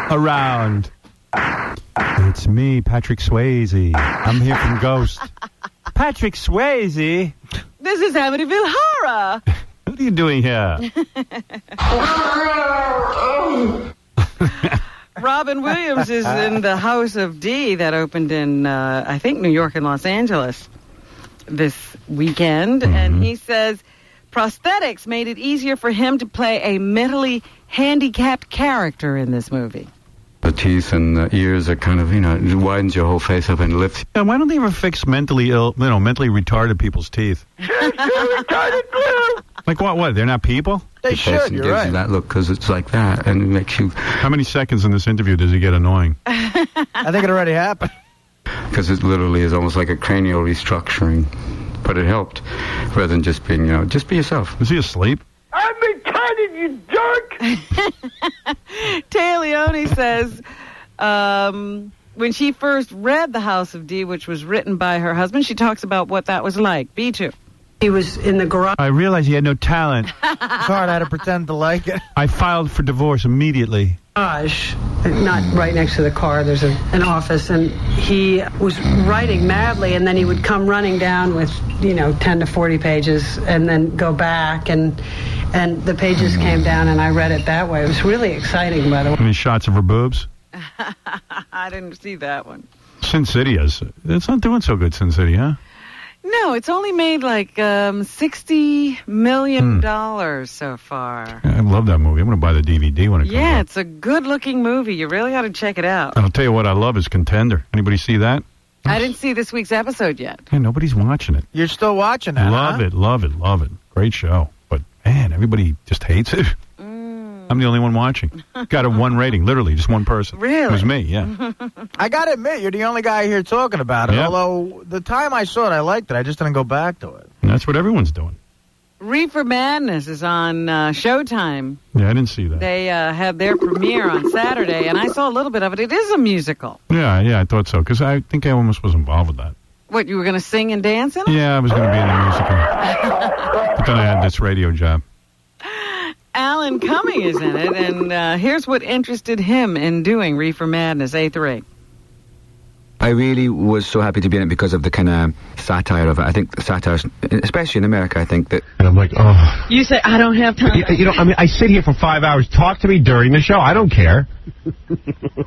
around. It's me, Patrick Swayze. I'm here from Ghost. Patrick Swayze? This is Amityville Horror. What are you doing here? Robin Williams is in the House of D that opened in, I think, New York and Los Angeles this weekend. Mm-hmm. And he says prosthetics made it easier for him to play a mentally handicapped character in this movie. The teeth and the ears are kind of, it widens your whole face up and lips. Yeah, why don't they ever fix mentally ill, mentally retarded people's teeth? Retarded too. Like what? They're not people? They should, you're right. You that look because it's like that, and it makes you... How many seconds in this interview does he get annoying? I think it already happened. Because it literally is almost like a cranial restructuring. But it helped, rather than just being, just be yourself. Is he asleep? I'm retarded, you jerk! Téa Leoni says when she first read The House of D, which was written by her husband, she talks about what that was like. B2. He was in the garage. I realized he had no talent. It's hard, I had to pretend to like it. I filed for divorce immediately. Not right next to the car, there's an office, and he was writing madly, and then he would come running down with, 10 to 40 pages, and then go back, and the pages came down, and I read it that way. It was really exciting, by the way. Any shots of her boobs? I didn't see that one. Sin City is. It's not doing so good, Sin City, huh? No, it's only made like $60 million so far. I love that movie. I'm going to buy the DVD when it comes out. Yeah, it's a good-looking movie. You really ought to check it out. I'll tell you what I love is Contender. Anybody see that? I didn't see this week's episode yet. Yeah, nobody's watching it. You're still watching that, Love it. Great show. But, man, everybody just hates it. I'm the only one watching. Got a 1 rating, literally, just one person. Really? It was me, yeah. I got to admit, you're the only guy here talking about it. Yep. Although, the time I saw it, I liked it. I just didn't go back to it. And that's what everyone's doing. Reefer Madness is on Showtime. Yeah, I didn't see that. They had their premiere on Saturday, and I saw a little bit of it. It is a musical. Yeah, I thought so, because I think I almost was involved with that. What, you were going to sing and dance in it? Yeah, I was going to be in the musical. But then I had this radio job. Alan Cumming is in it, and here's what interested him in doing Reefer Madness, A3. I really was so happy to be in it because of the kind of satire of it. I think the satire, especially in America, I think that... And I'm like, oh... You say, I don't have time. I sit here for 5 hours. Talk to me during the show. I don't care.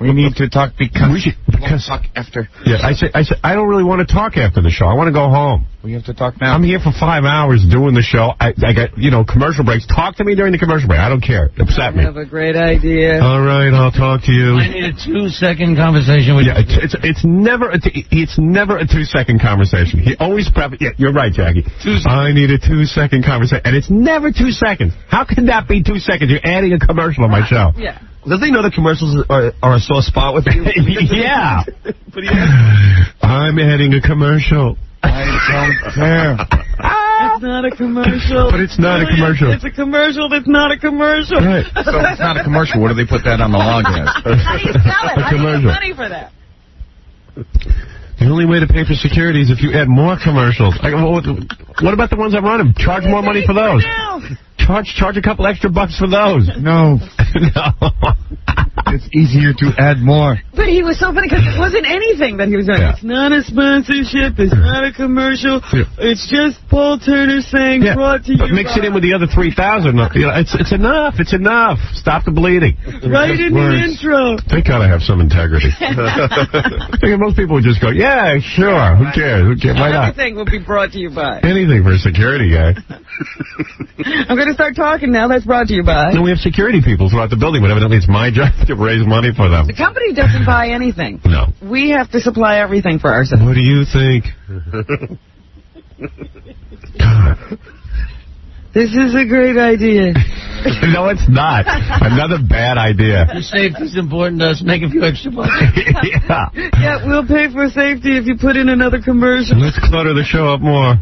We need to talk because we'll talk after. Yeah, I said, I don't really want to talk after the show. I want to go home. We have to talk now. I'm here for 5 hours doing the show. I got, commercial breaks. Talk to me during the commercial break. I don't care. Upset me. I have a great idea. All right, I'll talk to you. I need a 2-second conversation with you. It's never a 2-second conversation. He always yeah, you're right, Jackie. I need a 2-second conversation, and it's never 2 seconds. How can that be 2 seconds? You're adding a commercial on my show. Yeah. Does he know the commercials are a sore spot with you? Yeah. I'm adding a commercial. I don't care. It's not a commercial. But it's not a commercial. It's a commercial that's not a commercial. Right. So it's not a commercial. What do they put that on the log as? How do you sell it? A commercial. How do you get money for that? The only way to pay for security is if you add more commercials. What about the ones that run them? Charge more money for those. Charge a couple extra bucks for those. No. No. It's easier to add more. But he was so funny because it wasn't anything that he was doing. Yeah. It's not a sponsorship. It's not a commercial. Yeah. It's just Paul Turner saying brought to you. But mix it in with the other 3,000. It's enough. It's enough. Stop the bleeding. Right in the intro. They gotta have some integrity. I think most people would just go, yeah, sure. Who cares? Why not? Everything will be brought to you by. Anything for a security guy. I'm going to start talking now. That's brought to you by. No, we have security people throughout the building, but evidently it's my job to raise money for them. The company doesn't buy anything. No. We have to supply everything for ourselves. What do you think? God. This is a great idea. No, it's not. Another bad idea. Your safety is important to us. Make a few extra bucks. Yeah. Yeah, we'll pay for safety if you put in another commercial. Let's clutter the show up more.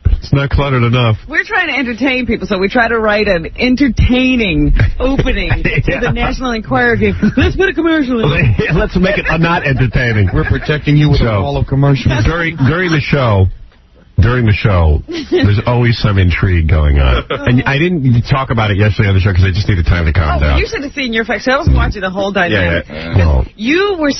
It's not cluttered enough. We're trying to entertain people, so we try to write an entertaining opening to the National Enquirer game. Let's put a commercial in. Let's make it not entertaining. We're protecting you with a wall of commercials. During the show, during the show, there's always some intrigue going on. And I didn't talk about it yesterday on the show because I just needed time to calm down. You should have seen your face. I was watching the whole dynamic. No. You were,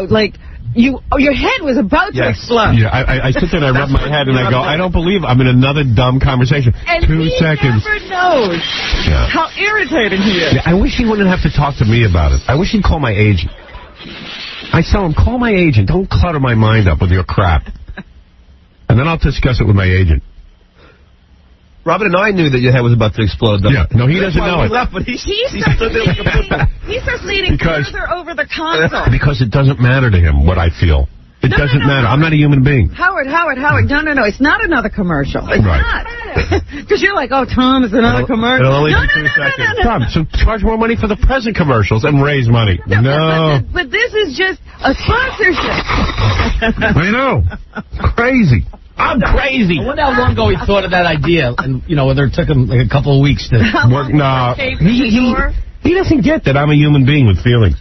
like... your head was about to explode. Yeah, I sit there and I rub my head and I go, I don't believe I'm in another dumb conversation. And 2 seconds. He never knows how irritating he is. Yeah, I wish he wouldn't have to talk to me about it. I wish he'd call my agent. I tell him, call my agent. Don't clutter my mind up with your crap. And then I'll discuss it with my agent. Robin and I knew that your head was about to explode, though. Yeah, no, he doesn't know it. He starts leaning further over the console. Because it doesn't matter to him what I feel. It doesn't matter. I'm not a human being. Howard. No. It's not another commercial. It's not. Because you're like, oh, Tom, it's another commercial. It'll only be 2 seconds. Tom, so charge more money for the present commercials and raise money. No. But this is just a sponsorship. I know. Crazy. I'm crazy. I wonder how long ago he thought of that idea, and whether it took him like a couple of weeks to work. No, he doesn't get that I'm a human being with feelings.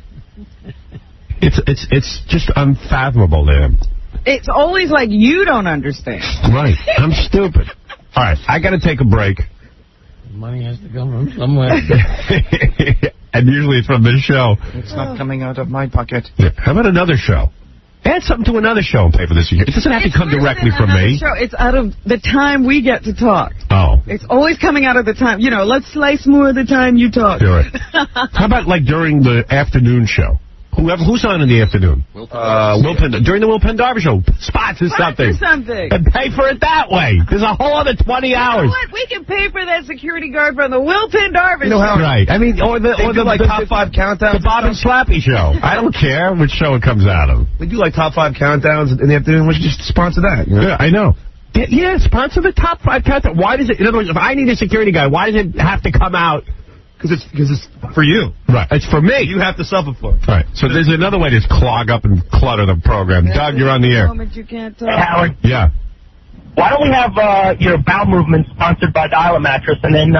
It's just unfathomable to him. It's always like you don't understand. Right. I'm stupid. All right, I got to take a break. Money has to come from somewhere. And usually it's from this show. It's not coming out of my pocket. Yeah. How about another show? Add something to another show and pay for this. It doesn't have to come directly from me. Show. It's out of the time we get to talk. Oh. It's always coming out of the time. Let's slice more of the time you talk. Do it. How about like during the afternoon show? Who's on in the afternoon? During the Will Penn-Darby show. Spots or something. And pay for it that way. There's a whole other 20 hours. You know what? We can pay for that security guard from the Will Penn-Darby show. Right. I mean, or the top 5 countdowns. The Bob and Slappy show. I don't care which show it comes out of. We do like top 5 countdowns in the afternoon. We should just sponsor that. Yeah, I know. Yeah, sponsor the top 5 countdowns. Why does it? In other words, if I need a security guy, why does it have to come out? Because it's for you. Right. It's for me. You have to suffer for it. Right. So there's another way to just clog up and clutter the program. Doug, you're on the air. You can't talk. Hey, Howard. Yeah. Why don't we have your bowel movement sponsored by Dial a Mattress, and then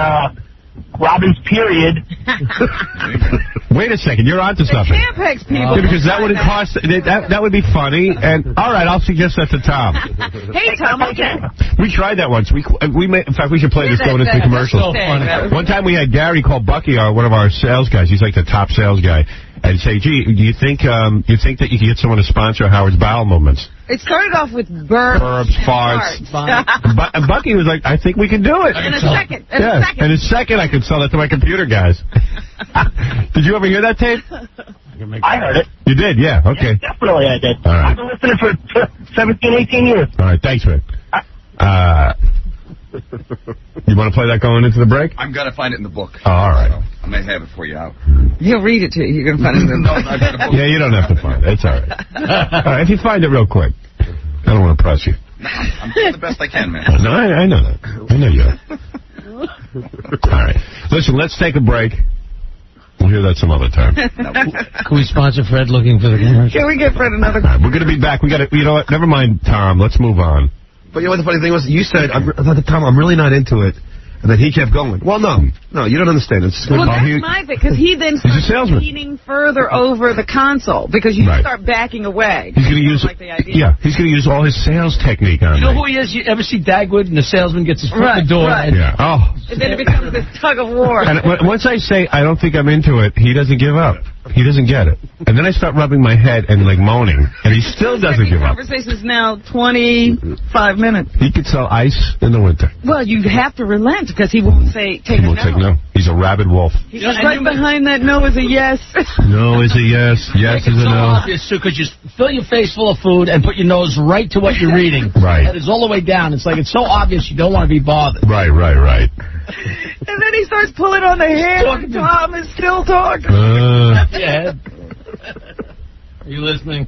Robin's period. Wait a second, you're onto something. Campex people. Yeah, because that wouldn't cost. That would be funny. And all right, I'll suggest that to Tom. Hey, Tom. Okay. We tried that once. We made. In fact, we should play this going into the commercials. So funny. One time we had Gary call Bucky, one of our sales guys. He's like the top sales guy, and say, "Gee, do you think that you can get someone to sponsor Howard's bowel movements?" It started off with burps, farts. And Bucky was like, "I think we can do it." In a second. In a second, I could sell that to my computer guys. Did you ever hear that tape? I heard it. You did, yeah. Okay. Yeah, definitely, I did. All right. I've been listening for 17, 18 years. All right, thanks, man. You want to play that going into the break? I'm going to find it in the book. Oh, all right. I may have it for you out. He'll read it to you. You're going to find it in the book. Yeah, you don't have to find it. It's all right. All right, if you find it real quick. I don't want to press you. I'm doing the best I can, man. No, I know that. I know you are. All right. Listen, let's take a break. We'll hear that some other time. Can we sponsor Fred looking for the commercial? Can we get Fred another? All right, we're going to be back. You know what? Never mind, Tom. Let's move on. But you know what the funny thing was? You said, at the time, I'm really not into it. And then he kept going. Well, no, you don't understand. It's well, that's my thing, because he then starts leaning further over the console, because you start backing away. He's going to use, he's going to use all his sales technique on You know who he is? You ever see Dagwood and the salesman gets his foot in the door? Right. Yeah. Oh. And then it becomes this tug of war. And once I say I don't think I'm into it, he doesn't give up. He doesn't get it. And then I start rubbing my head and like moaning, and he still doesn't give up. The conversation is now 25 minutes. He could sell ice in the winter. Well, you have to relent, because he won't take a no. Take no. He's a rabid wolf. He's right behind that no is a yes. No is a yes. Yes is a no. Obvious, too, because you fill your face full of food and put your nose right to what you're reading. Right. And it's all the way down. It's like it's so obvious you don't want to be bothered. Right. And then he starts pulling on the hair, and Tom is still talking. Yeah. Are you listening?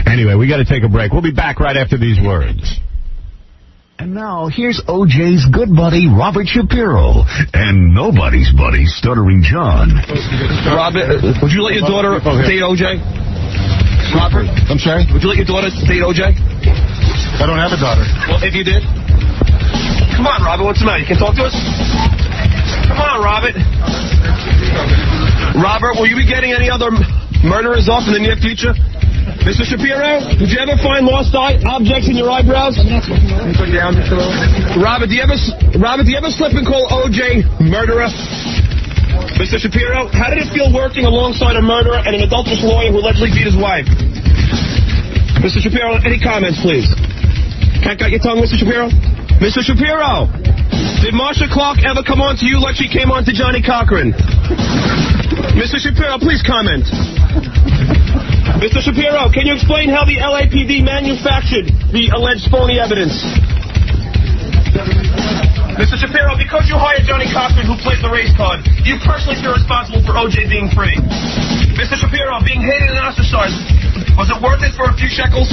Anyway, we got to take a break. We'll be back right after these words. And now, here's OJ's good buddy, Robert Shapiro, and nobody's buddy, Stuttering John. Robert, would you let your daughter date OJ? Robert? I'm sorry? Would you let your daughter date OJ? I don't have a daughter. Well, if you did? Come on, Robert, what's the matter? You can talk to us? Come on, Robert. Robert, will you be getting any other murderers off in the near future? Mr. Shapiro, did you ever find lost objects in your eyebrows? Robert, do you ever slip and call O.J. murderer? Mr. Shapiro, how did it feel working alongside a murderer and an adulterous lawyer who allegedly beat his wife? Mr. Shapiro, any comments, please? Can't got your tongue, Mr. Shapiro? Mr. Shapiro, did Marsha Clark ever come on to you like she came on to Johnny Cochran? Mr. Shapiro, please comment. Mr. Shapiro, can you explain how the LAPD manufactured the alleged phony evidence? Mr. Shapiro, because you hired Johnny Cochran, who played the race card, you personally feel responsible for O.J. being free. Mr. Shapiro, being hated and ostracized, was it worth it for a few shekels?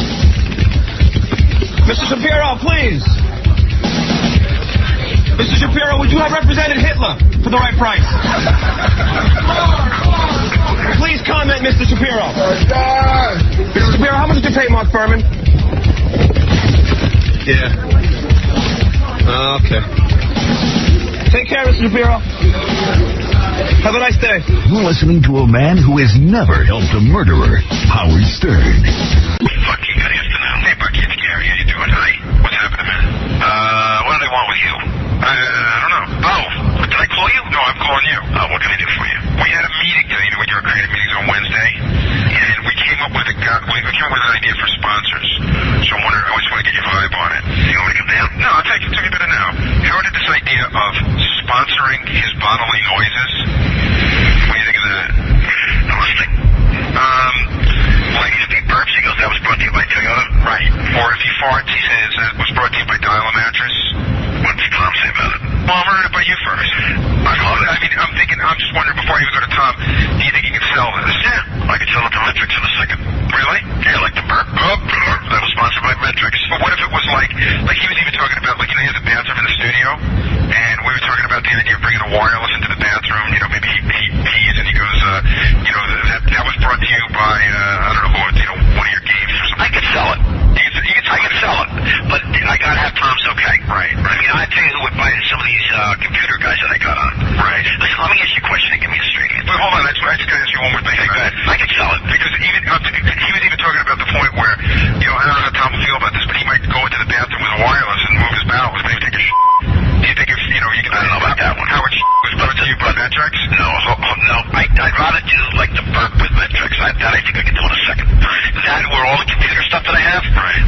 Mr. Shapiro, please. Mr. Shapiro, would you have represented Hitler for the right price? Please comment, Mr. Shapiro. Mr. Shapiro, how much did you pay Mark Furman? Yeah. Okay. Take care, Mr. Shapiro. Have a nice day. You're listening to a man who has never helped a murderer, Howard Stern. Bucky, good afternoon. Hey, Bucky, it's Gary. How you doing? Hi. What's happening, man? What do they want with you? I don't know. Oh, did I call you? No, I'm calling you. What can I do for you? We had a meeting today, you know, with your creative meetings on Wednesday, and we came up with an idea for sponsors. So I'm wondering, I just want to get your vibe on it. You want me to come down? No, I'll take you better now. Howard did this idea of sponsoring his bodily noises. What do you think of that? I'm listening. Like if he burps, he goes, that was brought to you by Toyota? Right. Or if he farts, he says, that was brought to you by Dial-A Mattress. What's Tom say about it? Well, I'm running it by you first. I'm just wondering, before I even go to Tom, do you think you can sell this? Yeah, I can sell it to Metrics in a second. Really? Yeah, like the burp. That was sponsored by Metrics. But what if it was like he was even talking about, like, you know, he has a bathroom in the studio, and we were talking about the idea of bringing a wireless into the bathroom, you know, maybe he pees and he goes, you know, that was brought to you by, I don't know who, you know, one of your games or something. I could sell it. I could sell it, but I gotta have Tom's okay. Right. I mean, I tell you who would buy some of these computer guys that I got on. Right. Listen, let me ask you a question and give me a straight answer. But hold on, I just gotta ask you one more thing. Okay, go ahead. I could sell it. Because he was even talking about the point where, you know, I don't know how Tom will feel about this, but he might go into the bathroom with a wireless and move his bowels, maybe take a shit. Do you think if, you know, you can... I don't know about that one. Howard was brought to you by Metrics? No. I'd rather do, like, the burp with Metrics. That I think I can do in a second. That or all the computer stuff that I have. Right.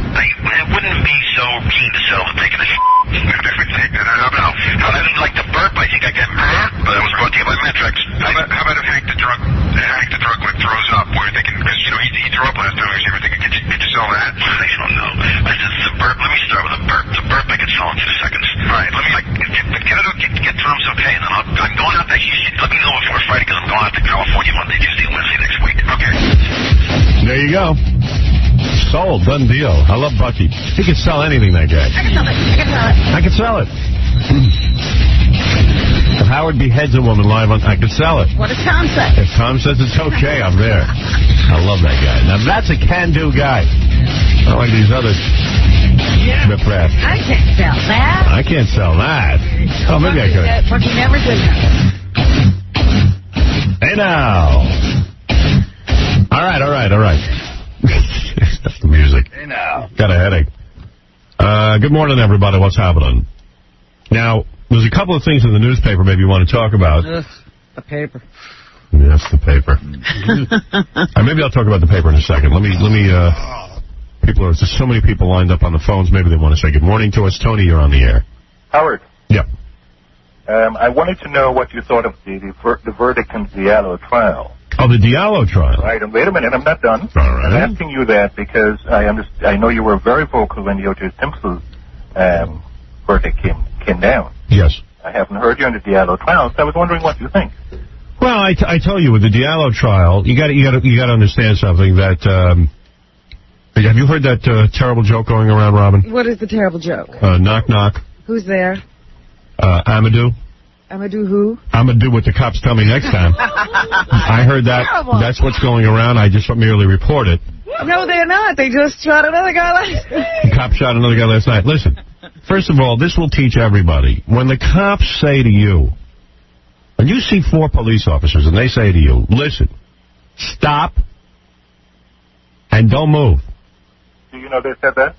It wouldn't be so keen to sell and taking a shit. If we take that out, no. I didn't like the burp. I think I can... But that was brought to you by Metrics. How about if Hank the drug like throws up? Where they can... Because, you know, he threw up last time. I was thinking, could you sell that? I don't know. The burp. Let me start with the burp. The burp I can sell in 2 seconds. All right. Let me, get Tom's okay, and then I'm going out there. Let me know before Friday, because I'm going out to California Monday, Tuesday, Wednesday next week. Okay. There you go. Sold. Done deal. I love Bucky. He can sell anything, that guy. I can sell it. If Howard beheads a woman live on, I can sell it. What does Tom say? If Tom says it's okay, I'm there. I love that guy. Now, that's a can-do guy. Not like these others. Riff-raff. I can't sell that. I can't sell that. Oh, maybe I could. But he never did that. Hey, now. All right. That's the music. Hey, now. Got a headache. Good morning, everybody. What's happening? Now, there's a couple of things in the newspaper maybe you want to talk about. The paper. Yes, the paper. Maybe I'll talk about the paper in a second. Let me. There's so many people lined up on the phones. Maybe they want to say good morning to us. Tony, you're on the air. Howard. Yep. I wanted to know what you thought of the verdict in the Diallo trial. Oh, the Diallo trial. Right. And wait a minute. I'm not done. All right. I'm asking you that because I know you were very vocal when the O.J. Simpson verdict came down. Yes. I haven't heard you on the Diallo trial, so I was wondering what you think. Well, I tell you, with the Diallo trial, you got to understand something that. Have you heard that terrible joke going around, Robin? What is the terrible joke? Knock, knock. Who's there? Amadou. Amadou who? Amadou what the cops tell me next time. I heard that. Terrible. That's what's going around. I just merely report it. No, they're not. They just shot another guy last night. The cop shot another guy last night. Listen, first of all, this will teach everybody. When the cops say to you, when you see 4 police officers and they say to you, listen, stop, and don't move. Do you know they said that?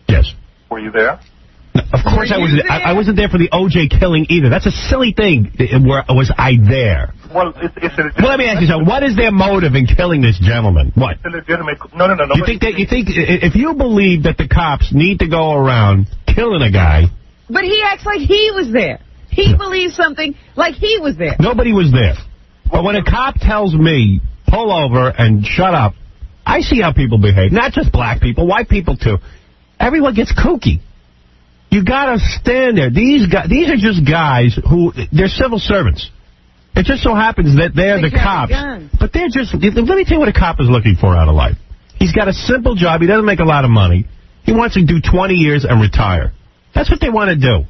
Yes. Were you there? Of course I wasn't. I wasn't there for the O.J. killing either. That's a silly thing. Was I there? Well, it's a legitimate... Well, let me ask you something. What is their motive in killing this gentleman? What? It's a legitimate... No. You think if you believe that the cops need to go around killing a guy... But he acts like he was there. He believes something like he was there. Nobody was there. But when a cop tells me, pull over and shut up, I see how people behave. Not just black people, white people too. Everyone gets kooky. You gotta stand there. These are just guys who, they're civil servants. It just so happens that they're the cops. But they're just, let me tell you what a cop is looking for out of life. He's got a simple job. He doesn't make a lot of money. He wants to do 20 years and retire. That's what they want to do.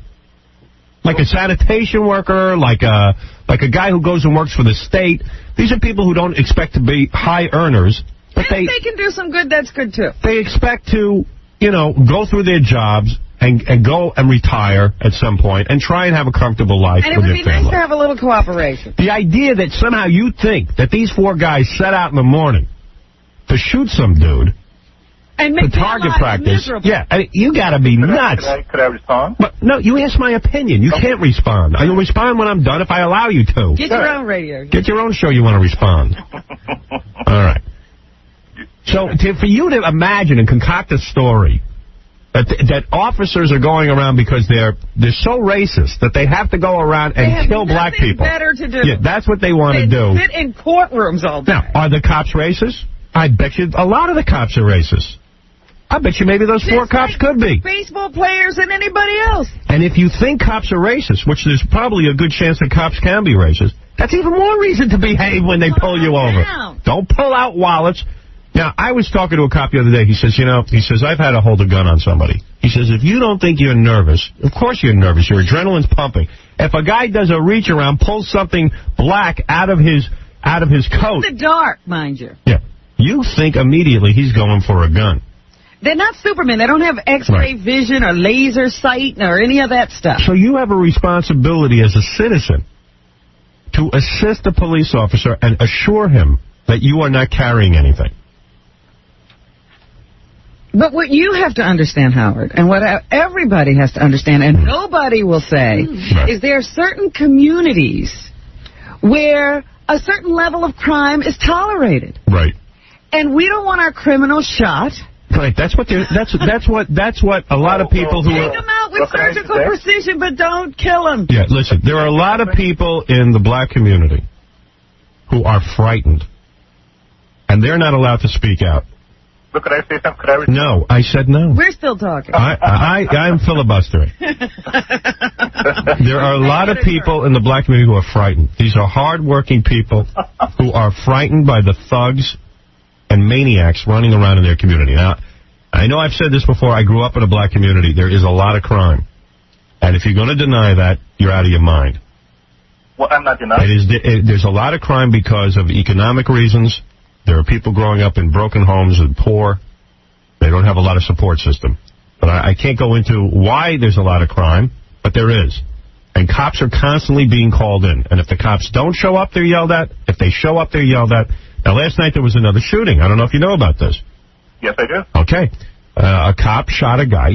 Like a sanitation worker, like a guy who goes and works for the state. These are people who don't expect to be high earners. But if they can do some good, that's good too. They expect to, go through their jobs and go and retire at some point and try and have a comfortable life with their family. And it would be nice to have a little cooperation. The idea that somehow you think that these 4 guys set out in the morning to shoot some dude and make for target practice, miserable. You got to be nuts. Could I respond? But, no, you asked my opinion. You can't respond. I'll respond when I'm done if I allow you to. Get your own radio. Get your own show you want to respond. All right. So for you to imagine and concoct a story that officers are going around because they're so racist that they have to go around and kill black people. Better to do. Yeah, that's what they want to do. Sit in courtrooms all day. Now, are the cops racist? I bet you a lot of the cops are racist. I bet you maybe those 4 cops could be. Baseball players and anybody else. And if you think cops are racist, which there's probably a good chance that cops can be racist, that's even more reason to behave when they pull you over. Don't pull out wallets. Now, I was talking to a cop the other day. He says, I've had to hold a gun on somebody. He says, if you don't think you're nervous, of course you're nervous. Your adrenaline's pumping. If a guy does a reach around, pulls something black out of his coat. In the dark, mind you. Yeah. You think immediately he's going for a gun. They're not Superman. They don't have X-ray vision or laser sight or any of that stuff. So you have a responsibility as a citizen to assist the police officer and assure him that you are not carrying anything. But what you have to understand, Howard, and what everybody has to understand, and nobody will say, is there are certain communities where a certain level of crime is tolerated. Right. And we don't want our criminals shot. Right. That's what a lot of people who take them out with surgical precision, but don't kill them. Yeah. Listen, there are a lot of people in the black community who are frightened, and they're not allowed to speak out. Look, could I say something? No, I said no. We're still talking. I'm filibustering. There are a lot of people in the black community who are frightened. These are hard-working people who are frightened by the thugs and maniacs running around in their community. Now, I know I've said this before. I grew up in a black community. There is a lot of crime. And if you're going to deny that, you're out of your mind. Well, I'm not denying. There's a lot of crime because of economic reasons. There are people growing up in broken homes and poor. They don't have a lot of support system. But I can't go into why there's a lot of crime, but there is. And cops are constantly being called in. And if the cops don't show up, they're yelled at. If they show up, they're yelled at. Now, last night there was another shooting. I don't know if you know about this. Yes, I do. Okay. A cop shot a guy.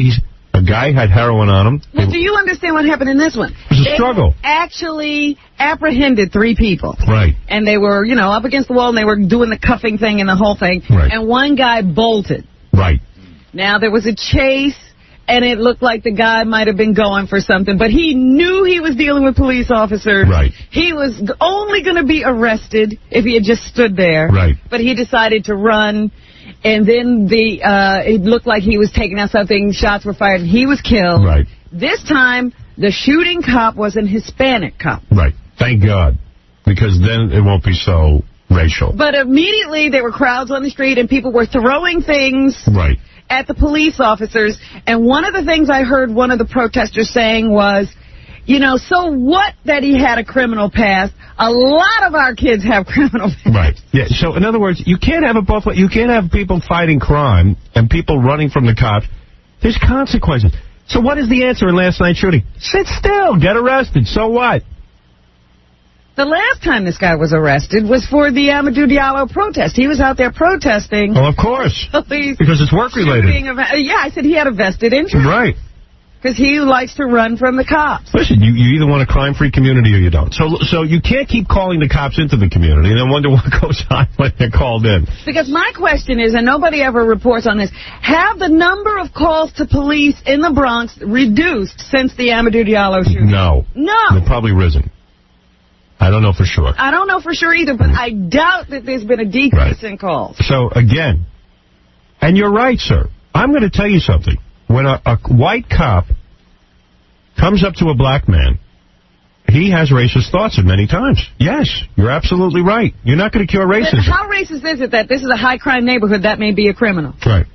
A guy had heroin on him. Well, do you understand what happened in this one? It was a struggle. They actually apprehended 3 people. Right. And they were, up against the wall, and they were doing the cuffing thing and the whole thing. Right. And one guy bolted. Right. Now, there was a chase, and it looked like the guy might have been going for something, but he knew he was dealing with police officers. Right. He was only going to be arrested if he had just stood there. Right. But he decided to run. And then it looked like he was taking out something. Shots were fired, and he was killed. Right. This time, the shooting cop was an Hispanic cop. Right. Thank God. Because then it won't be so racial. But immediately, there were crowds on the street, and people were throwing things at the police officers. And one of the things I heard one of the protesters saying was, so what that he had a criminal past? A lot of our kids have criminal past. Right. Yeah. So, in other words, you can't have it both ways. You can't have people fighting crime and people running from the cops. There's consequences. So what is the answer in last night's shooting? Sit still. Get arrested. So what? The last time this guy was arrested was for the Amadou Diallo protest. He was out there protesting. Well, of course. Police because it's work-related. Yeah, I said he had a vested interest. Right. Because he likes to run from the cops. Listen, you either want a crime-free community or you don't. So you can't keep calling the cops into the community and then wonder what goes on when they're called in. Because my question is, and nobody ever reports on this, have the number of calls to police in the Bronx reduced since the Amadou Diallo shooting? No. They've probably risen. I don't know for sure. I don't know for sure either, but I doubt that there's been a decrease in calls. So, again, and you're right, sir. I'm going to tell you something. When a white cop comes up to a black man, he has racist thoughts many times. Yes, you're absolutely right. You're not going to cure racism. But how racist is it that this is a high-crime neighborhood that may be a criminal? Right.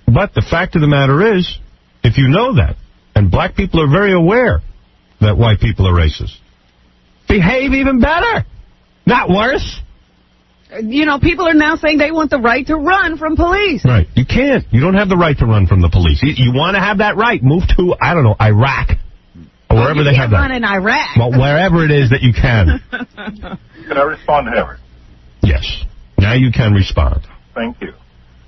But the fact of the matter is, if you know that, and black people are very aware that white people are racist, behave even better, not worse. You know, people are now saying they want the right to run from police. Right. You can't. You don't have the right to run from the police. You want to have that right, move to, I don't know, Iraq. Or wherever they have that. You can't run in Iraq. Well, wherever it is that you can. Can I respond, Howard? Yes. Now you can respond. Thank you.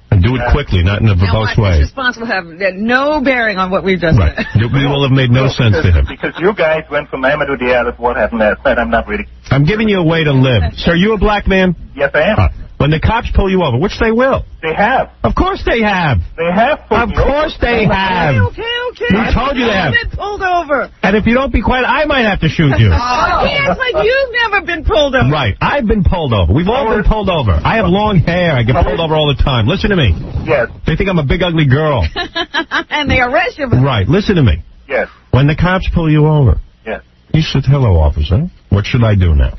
And do it quickly, not in a verbose way. This response will have no bearing on what we've just said. We will have made no sense to him. Because you guys went from Amadou Diallo to what happened last night. I'm not really... I'm giving you a way to live. Sir, you a black man? Yes, I am. When the cops pull you over, which they will. They have. Of course they have. They have. Of course they have. Okay. We told you they have. I've been pulled over. And if you don't be quiet, I might have to shoot you. He acts like you've never been pulled over. Right. I've been pulled over. We've all been pulled over. I have long hair. I get pulled over all the time. Listen to me. Yes. They think I'm a big, ugly girl. And they arrest you. Right. Listen to me. Yes. When the cops pull you over, yes, you said, hello, officer. What should I do now?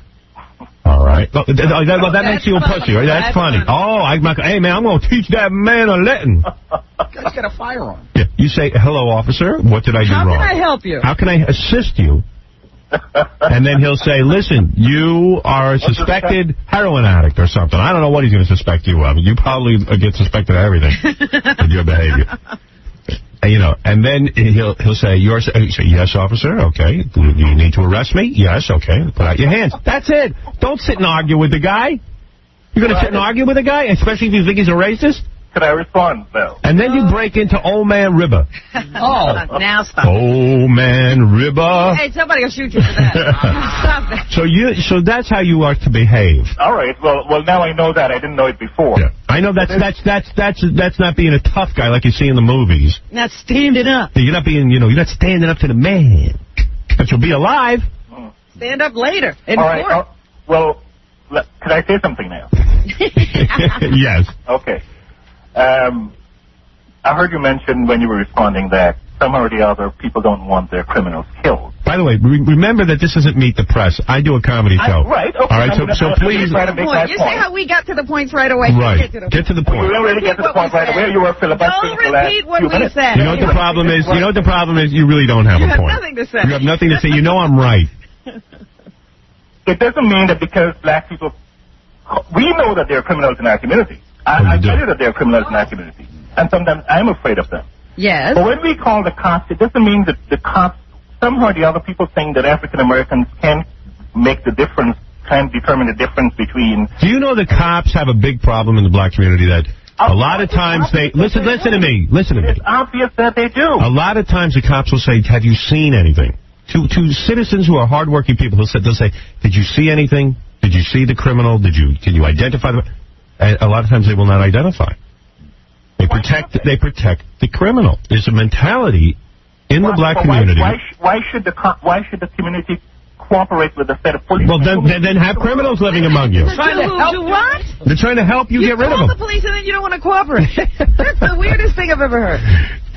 All right. That makes you a pussy, right? That's funny. Oh, hey, man, I'm going to teach that man a lesson. Guy's got a firearm. Yeah. You say, hello, officer. What did I do wrong? How can I help you? How can I assist you? And then he'll say, listen, you are a suspected heroin addict or something. I don't know what he's going to suspect you of. You probably get suspected of everything with your behavior. And then he'll say, yes, officer, okay. Do you need to arrest me? Yes, okay. Put out your hands. That's it. Don't sit and argue with the guy. You're going to sit and argue with a guy, especially if you think he's a racist? Can I respond, Bill? And then you break into Old Man Ribber. Now stop. Old Man Ribber. Hey, somebody will shoot you for that. Stop that. So that's how you are to behave. All right. Well, now I know that. I didn't know it before. Yeah. I know that's not being a tough guy like you see in the movies. Not standing up. You're not being, you're not standing up to the man. But you'll be alive. Stand up later in court. Right. Well, can I say something now? Yes. Okay. I heard you mention when you were responding that somehow or the other people don't want their criminals killed. By the way, remember that this isn't Meet the Press. I do a comedy show. Right, okay. All right, so please... You say how we got to the points right away. Right, get to the point. We don't really get to the point right away. You were filibustering for the last few minutes. Said. You know what the problem is? You know what the problem is? You really don't have a point. You have nothing to say. You have nothing to say. You know I'm right. It doesn't mean that because black people... We know that there are criminals in our community. I tell you that there are criminals in our community. And sometimes I'm afraid of them. Yes. But when we call the cops, it doesn't mean that the cops, somehow or the other, people think that African Americans can make the difference, can determine the difference between... Do you know the cops have a big problem in the black community that a lot of times they... Listen to me. It's obvious that they do. A lot of times the cops will say, have you seen anything? To citizens who are hardworking people, they'll say, did you see anything? Did you see the criminal? Can you identify them? And a lot of times they will not identify. They protect the criminal. There's a mentality in the black community. Why should the community cooperate with the set of police? Well, then have criminals living among you. Trying to help what? They're trying to help you get rid of them. You call the police and then you don't want to cooperate. That's the weirdest thing I've ever heard.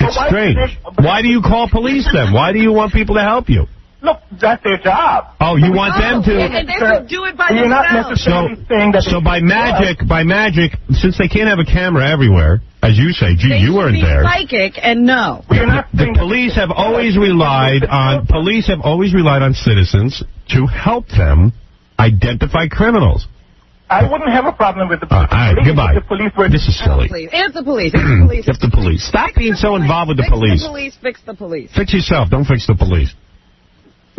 It's strange. Why do you call police then? Why do you want people to help you? Look, that's their job. Oh, you want them to... And they would do it by themselves. You're not necessarily saying that... So by magic, since they can't have a camera everywhere, as you say, gee, you weren't there. Psychic and no. The police have always relied on citizens to help them identify criminals. I wouldn't have a problem with the police. All right, goodbye. The police were... This is silly. It's the police. It's the police. It's the police. Stop being so involved with the police. Fix the police. Fix the police. Fix yourself. Don't fix the police.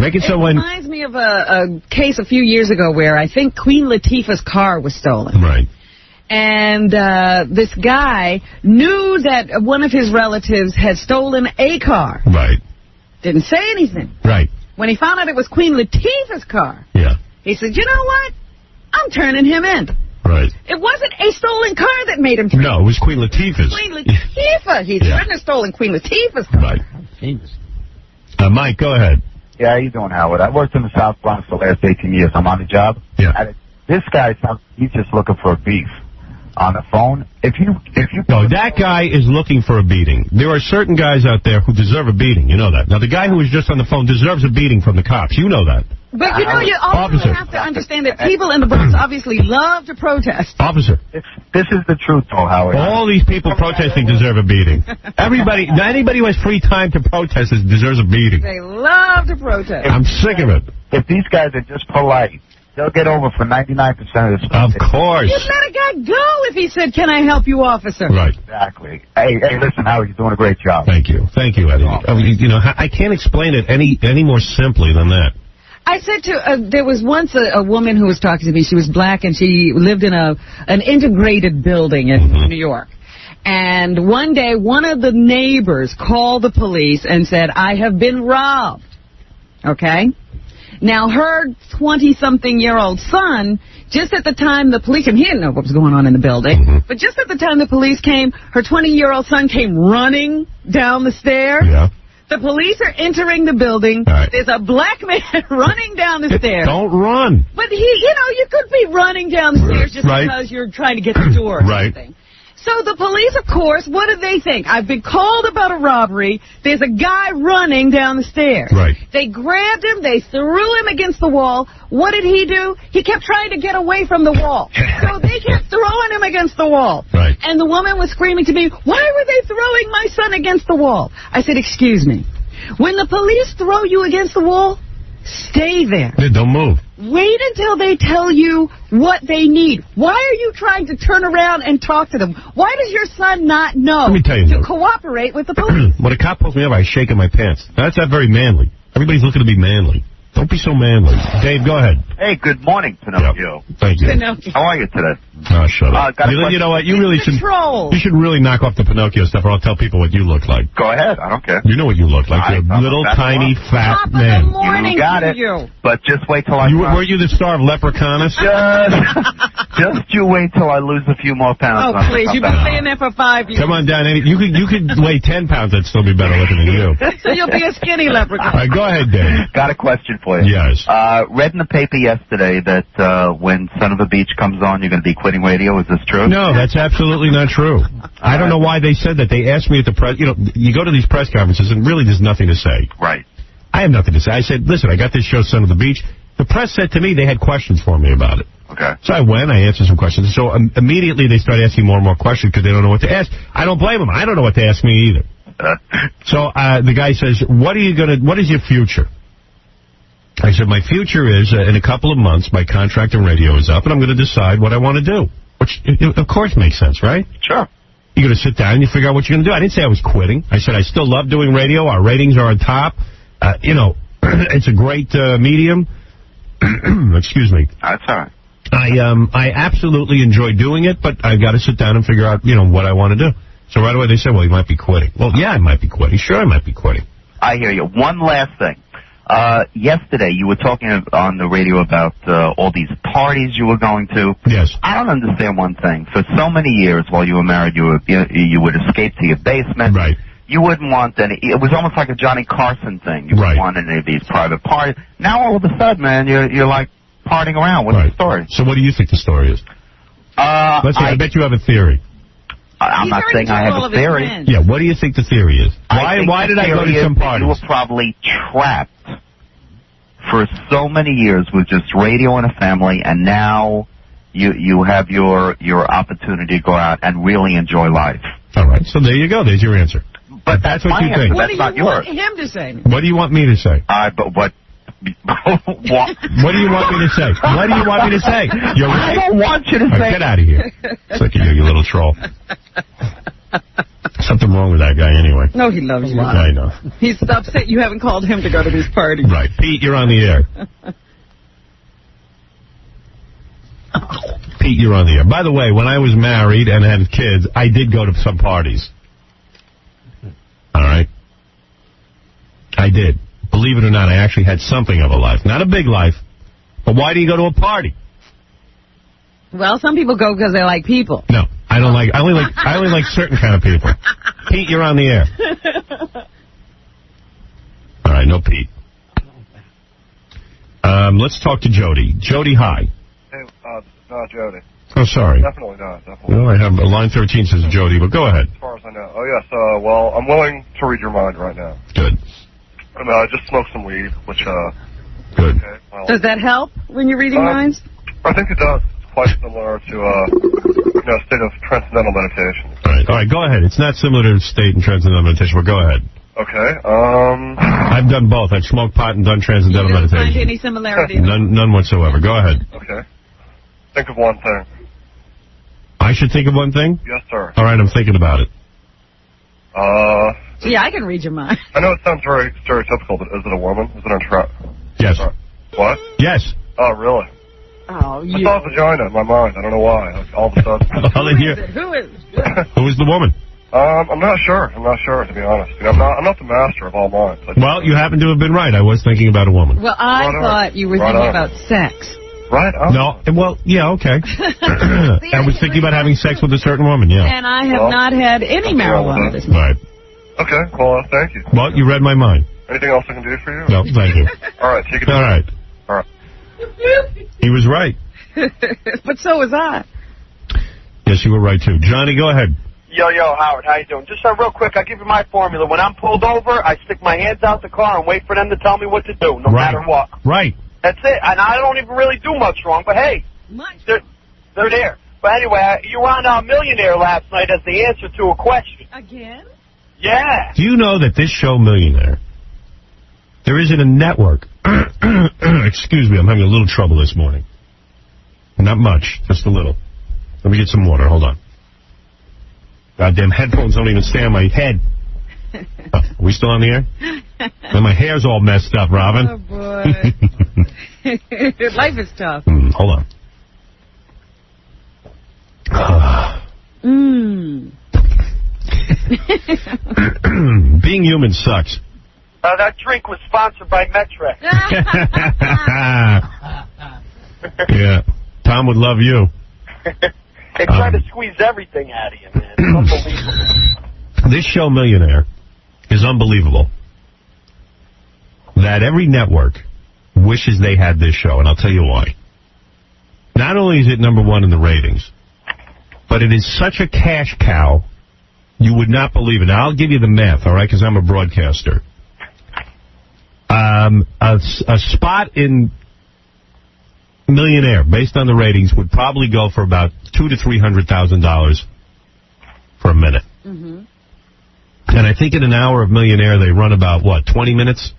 Make it so It when... reminds me of a case a few years ago where I think Queen Latifah's car was stolen. Right. And this guy knew that one of his relatives had stolen a car. Right. Didn't say anything. Right. When he found out it was Queen Latifah's car, Yeah. he said, you know what? I'm turning him in. Right. It wasn't a stolen car that made him turn. No, it was Queen Latifah's. Queen Latifah. He Yeah. shouldn't have stolen Queen Latifah's car. Right. Mike, go ahead. Yeah, how you doing, Howard? I worked in the South Bronx for the last 18 years. I'm on the job. Yeah. And this guy sounds, he's just looking for a beef on the phone. If you No, that guy is looking for a beating. There are certain guys out there who deserve a beating. You know that. Now, the guy who was just on the phone deserves a beating from the cops. You know that. But you know, you also Officer. have to understand that people in the Bronx obviously love to protest. Officer. This is the truth, though, Howard. All these people protesting deserve a beating. Anybody who has free time to protest deserves a beating. They love to protest. I'm sick of it. If these guys are just polite, they'll get over for 99% of the stuff. Of course. You'd let a guy go if he said, can I help you, officer? Right. Exactly. Hey, listen, Howard, you're doing a great job. Thank you, Eddie. You know, I can't explain it any more simply than that. I said to, there was once a woman who was talking to me. She was black, and she lived in an integrated building in New York. And one day, one of the neighbors called the police and said, I have been robbed. Okay? Now, her 20-something-year-old son, just at the time the police came, he didn't know what was going on in the building, but just at the time the police came, her 20-year-old son came running down the stairs. Yeah. The police are entering the building. Right. There's a black man running down the stairs. Don't run. But you could be running down the stairs just because you're trying to get the door or something. So the police, of course, what do they think? I've been called about a robbery. There's a guy running down the stairs. Right. They grabbed him. They threw him against the wall. What did he do? He kept trying to get away from the wall. So they kept throwing him against the wall. Right. And the woman was screaming to me, why were they throwing my son against the wall? I said, excuse me. When the police throw you against the wall, stay there. Yeah, don't move. Wait until they tell you what they need. Why are you trying to turn around and talk to them? Why does your son not know Let me tell you to cooperate with the police? When a cop pulls me over, I shake in my pants. That's not very manly. Everybody's looking to be manly. Don't be so manly. Dave, go ahead. Hey, good morning, Pinocchio. Thank you. How are you today? Oh, shut up. You know what? You really should. Troll. You should really knock off the Pinocchio stuff, or I'll tell people what you look like. Go ahead. I don't care. You know what you look like. You're a little, tiny, fat man. You got it. But just wait till I... Were you the star of Leprechaunus? Just you wait till I lose a few more pounds. Oh, please. You've been saying that for 5 years. Come on down. You could weigh 10 pounds. I'd still be better looking than you. So you'll be a skinny leprechaun. All right, go ahead, Dave. Got a question for you. Yes. Read in the paper yesterday that when Son of a Beach comes on, you're going to be quitting radio. Is this true? No, that's absolutely not true. I don't know why they said that. They asked me at the press. You know, you go to these press conferences and really there's nothing to say. Right. I have nothing to say. I said, listen, I got this show, Son of the Beach. The press said to me they had questions for me about it. Okay. So I went, I answered some questions. So immediately they started asking more and more questions because they don't know what to ask. I don't blame them. I don't know what to ask me either. So the guy says, what is your future? I said, my future is, in a couple of months, my contract in radio is up, and I'm going to decide what I want to do. Which, of course, makes sense, right? Sure. You're going to sit down and you figure out what you're going to do. I didn't say I was quitting. I said I still love doing radio. Our ratings are on top. It's a great medium. Excuse me. That's all right. I absolutely enjoy doing it, but I've got to sit down and figure out, what I want to do. So right away they said, well, you might be quitting. Well, yeah, I might be quitting. Sure, I might be quitting. I hear you. One last thing. Yesterday you were talking on the radio about all these parties you were going to. Yes. I don't understand one thing. For so many years while you were married, you would escape to your basement. Right. You wouldn't want any. It was almost like a Johnny Carson thing. You wouldn't want any of these private parties. Now all of a sudden, man, you're like partying around. What's the story? So what do you think the story is? I bet you have a theory. I'm not saying I have a theory. Yeah, what do you think the theory is? Why did I go to some parties? You were probably trapped for so many years with just radio and a family, and now you have your opportunity to go out and really enjoy life. All right, so there you go. There's your answer. But that's what you think. What do you want him to say? What do you want me to say? But what? What do you want me to say? What do you want me to say? I don't want you to say. Get out of here. Look at you little troll. Something wrong with that guy anyway. No, he loves you. I know. He's upset you haven't called him to go to these parties. Right. Pete, you're on the air. Pete, you're on the air. By the way, when I was married and had kids, I did go to some parties. All right? I did. Believe it or not, I actually had something of a life. Not a big life, but why do you go to a party? Well, some people go because they like people. No, I don't like. I only like certain kind of people. Pete, you're on the air. All right, no Pete. Let's talk to Jody. Jody, hi. Hey, not Jody. Oh, sorry. Definitely not. Definitely. Well, I have line 13 says Jody, but go ahead. As far as I know. Oh yes. Well, I'm willing to read your mind right now. Good. I just smoked some weed, which Good. Okay, well, Does that help when you're reading minds? I think it does. It's quite similar to a state of transcendental meditation. All right, go ahead. It's not similar to state and transcendental meditation, but go ahead. Okay. I've done both. I've smoked pot and done transcendental You don't meditation. find any similarity? None whatsoever. Go ahead. Okay. Think of one thing. I should think of one thing? Yes, sir. All right, I'm thinking about it. Yeah, I can read your mind. I know it sounds very stereotypical, but is it a woman? Is it a Yes. What? Yes. Oh, really? Oh, I thought vagina in my mind. I don't know why. All of a sudden. Who is it? Who is the woman? I'm not sure. I'm not sure, to be honest. I'm not the master of all minds. Well, you happen to have been right. I was thinking about a woman. Well, I thought you were thinking about sex. Right on. No, well, yeah, okay. I was thinking about having sex with a certain woman, yeah. And I have not had any marijuana this morning. Right. Okay, well, thank you. Well, you read my mind. Anything else I can do for you? No, thank you. All right, take it easy. All right. All right. He was right. But so was I. Yes, you were right, too. Johnny, go ahead. Yo, Howard, how you doing? Just real quick, I'll give you my formula. When I'm pulled over, I stick my hands out the car and wait for them to tell me what to do, no matter what. Right. That's it. And I don't even really do much wrong, but hey, they're there. But anyway, you were on Millionaire last night as the answer to a question. Again? Yeah. Do you know that this show, Millionaire, there isn't a network. Excuse me, I'm having a little trouble this morning. Not much, just a little. Let me get some water, hold on. Goddamn headphones don't even stay on my head. Are we still on the air? And my hair's all messed up, Robin. Oh, boy. Life is tough. Hold on. Being human sucks. That drink was sponsored by Metrex. Yeah. Tom would love you. They try to squeeze everything out of you, man. It's unbelievable. This show, Millionaire, is unbelievable. That every network wishes they had this show, and I'll tell you why. Not only is it #1 in the ratings, but it is such a cash cow, you would not believe it. Now, I'll give you the math, all right, because I'm a broadcaster. A spot in Millionaire, based on the ratings, would probably go for about $200,000 to $300,000 for a minute. Mm-hmm. And I think in an hour of Millionaire, they run about, 20 minutes?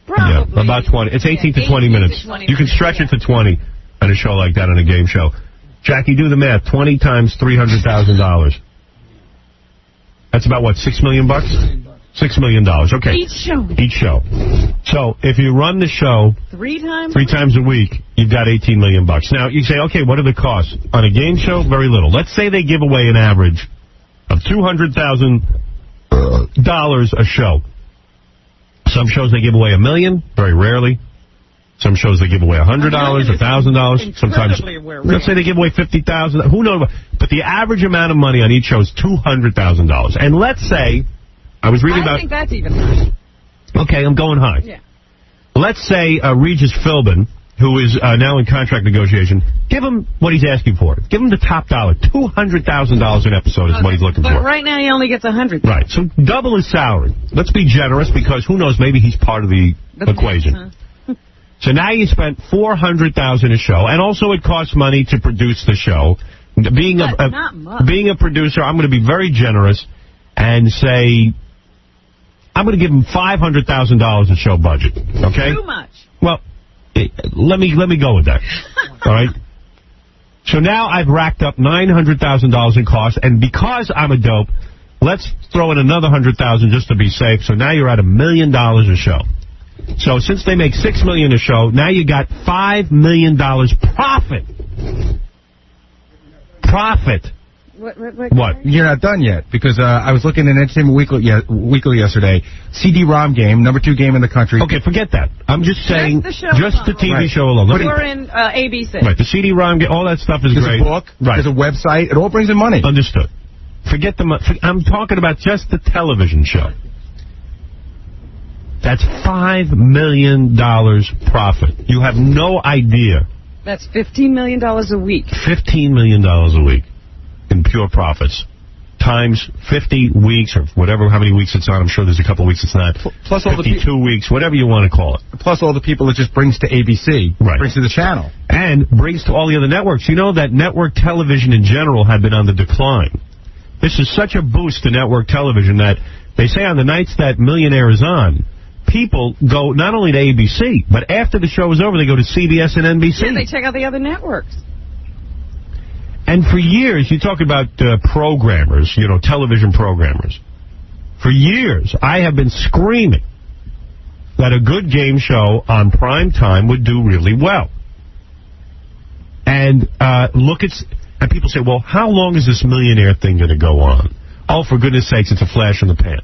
Probably. Yeah, about 20. It's 18 to 20 minutes. You can stretch it to 20 on a show like that, on a game show. Jackie, do the math. 20 times $300,000. That's about, $6 million? $6 million. Okay. Each show. So if you run the show 3 times a week, you've got $18 million. Now you say, okay, what are the costs on a game show? Very little. Let's say they give away an average of $200,000 a show. Some shows they give away $1 million, very rarely. Some shows they give away $100, $1,000. Sometimes, let's say they give away $50,000. Who knows? But the average amount of money on each show is $200,000. And let's say, I think that's even high. Okay, I'm going high. Yeah. Let's say Regis Philbin, who is now in contract negotiation, give him what he's asking for. Give him the top dollar. $200,000 an episode is what he's looking But for. right now he only gets $100,000. Right, so double his salary. Let's be generous, because who knows, maybe he's part of the equation. So now you spent $400,000 a show, and also it costs money to produce the show. Being a producer, I'm going to be very generous and say I'm going to give him $500,000 a show budget. Okay? Too much. Well, let me go with that. All right. So now I've racked up $900,000 in costs, and because I'm a dope, let's throw in another $100,000 just to be safe. So now you're at $1 million a show. So since they make $6 million a show, now you got $5 million profit. Profit. What? You're not done yet, because I was looking at Entertainment Weekly yesterday. CD-ROM game, #2 game in the country. Okay, forget that. I'm just saying, just the TV show alone. We're in ABC. Right, the CD-ROM game, all that stuff is There's great. a book, there's a website, it all brings in money. Understood. Forget the money. I'm talking about just the television show. That's $5 million profit. You have no idea. That's $15 million a week. $15 million a week in pure profits. Times 50 weeks or whatever, how many weeks it's on. I'm sure there's a couple weeks it's not. Plus all 52 weeks, whatever you want to call it. Plus all the people it just brings to ABC. Right. Brings to the channel. And brings to all the other networks. You know that network television in general had been on the decline. This is such a boost to network television that they say on the nights that Millionaire is on, people go not only to ABC, but after the show is over, they go to CBS and NBC. Yeah, they check out the other networks. And for years, you talk about programmers, television programmers. For years, I have been screaming that a good game show on prime time would do really well. And and people say, well, how long is this Millionaire thing going to go on? Oh, for goodness sakes, it's a flash in the pan.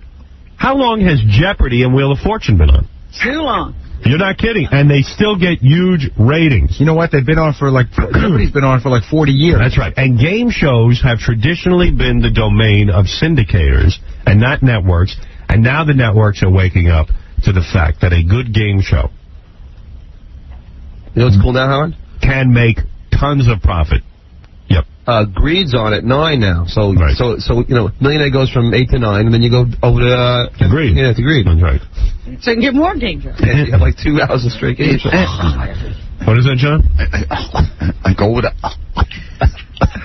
How long has Jeopardy and Wheel of Fortune been on? Too long. You're not kidding. And they still get huge ratings. You know what? They've been on for Jeopardy's been on for 40 years. That's right. And game shows have traditionally been the domain of syndicators and not networks. And now the networks are waking up to the fact that a good game show, you know what's cool now, Howard? Can make tons of profit. Yep. Greed's on at 9 now. So Millionaire goes from 8 to 9, and then you go over to Greed. Yeah, to Greed. That's right. So you can get more game shows. Yeah, you have 2 hours of straight game shows. What is that, John? I go over to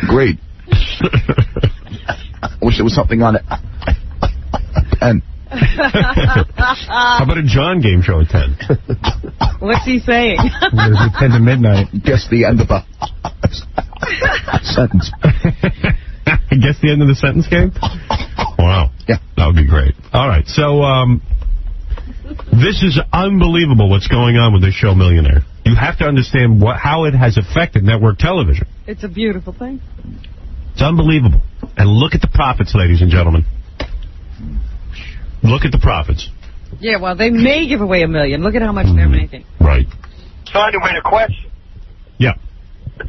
Greed. I wish there was something on it. And how about a John game show at 10? What's he saying? 10 to midnight. Guess the end of a sentence. Guess the end of the sentence game? Wow. Yeah. That would be great. All right. So, this is unbelievable what's going on with this show, Millionaire. You have to understand how it has affected network television. It's a beautiful thing. It's unbelievable. And look at the profits, ladies and gentlemen. Look at the profits. Yeah, well, they may give away $1 million. Look at how much they're making. Right. So anyway, the question. Yeah.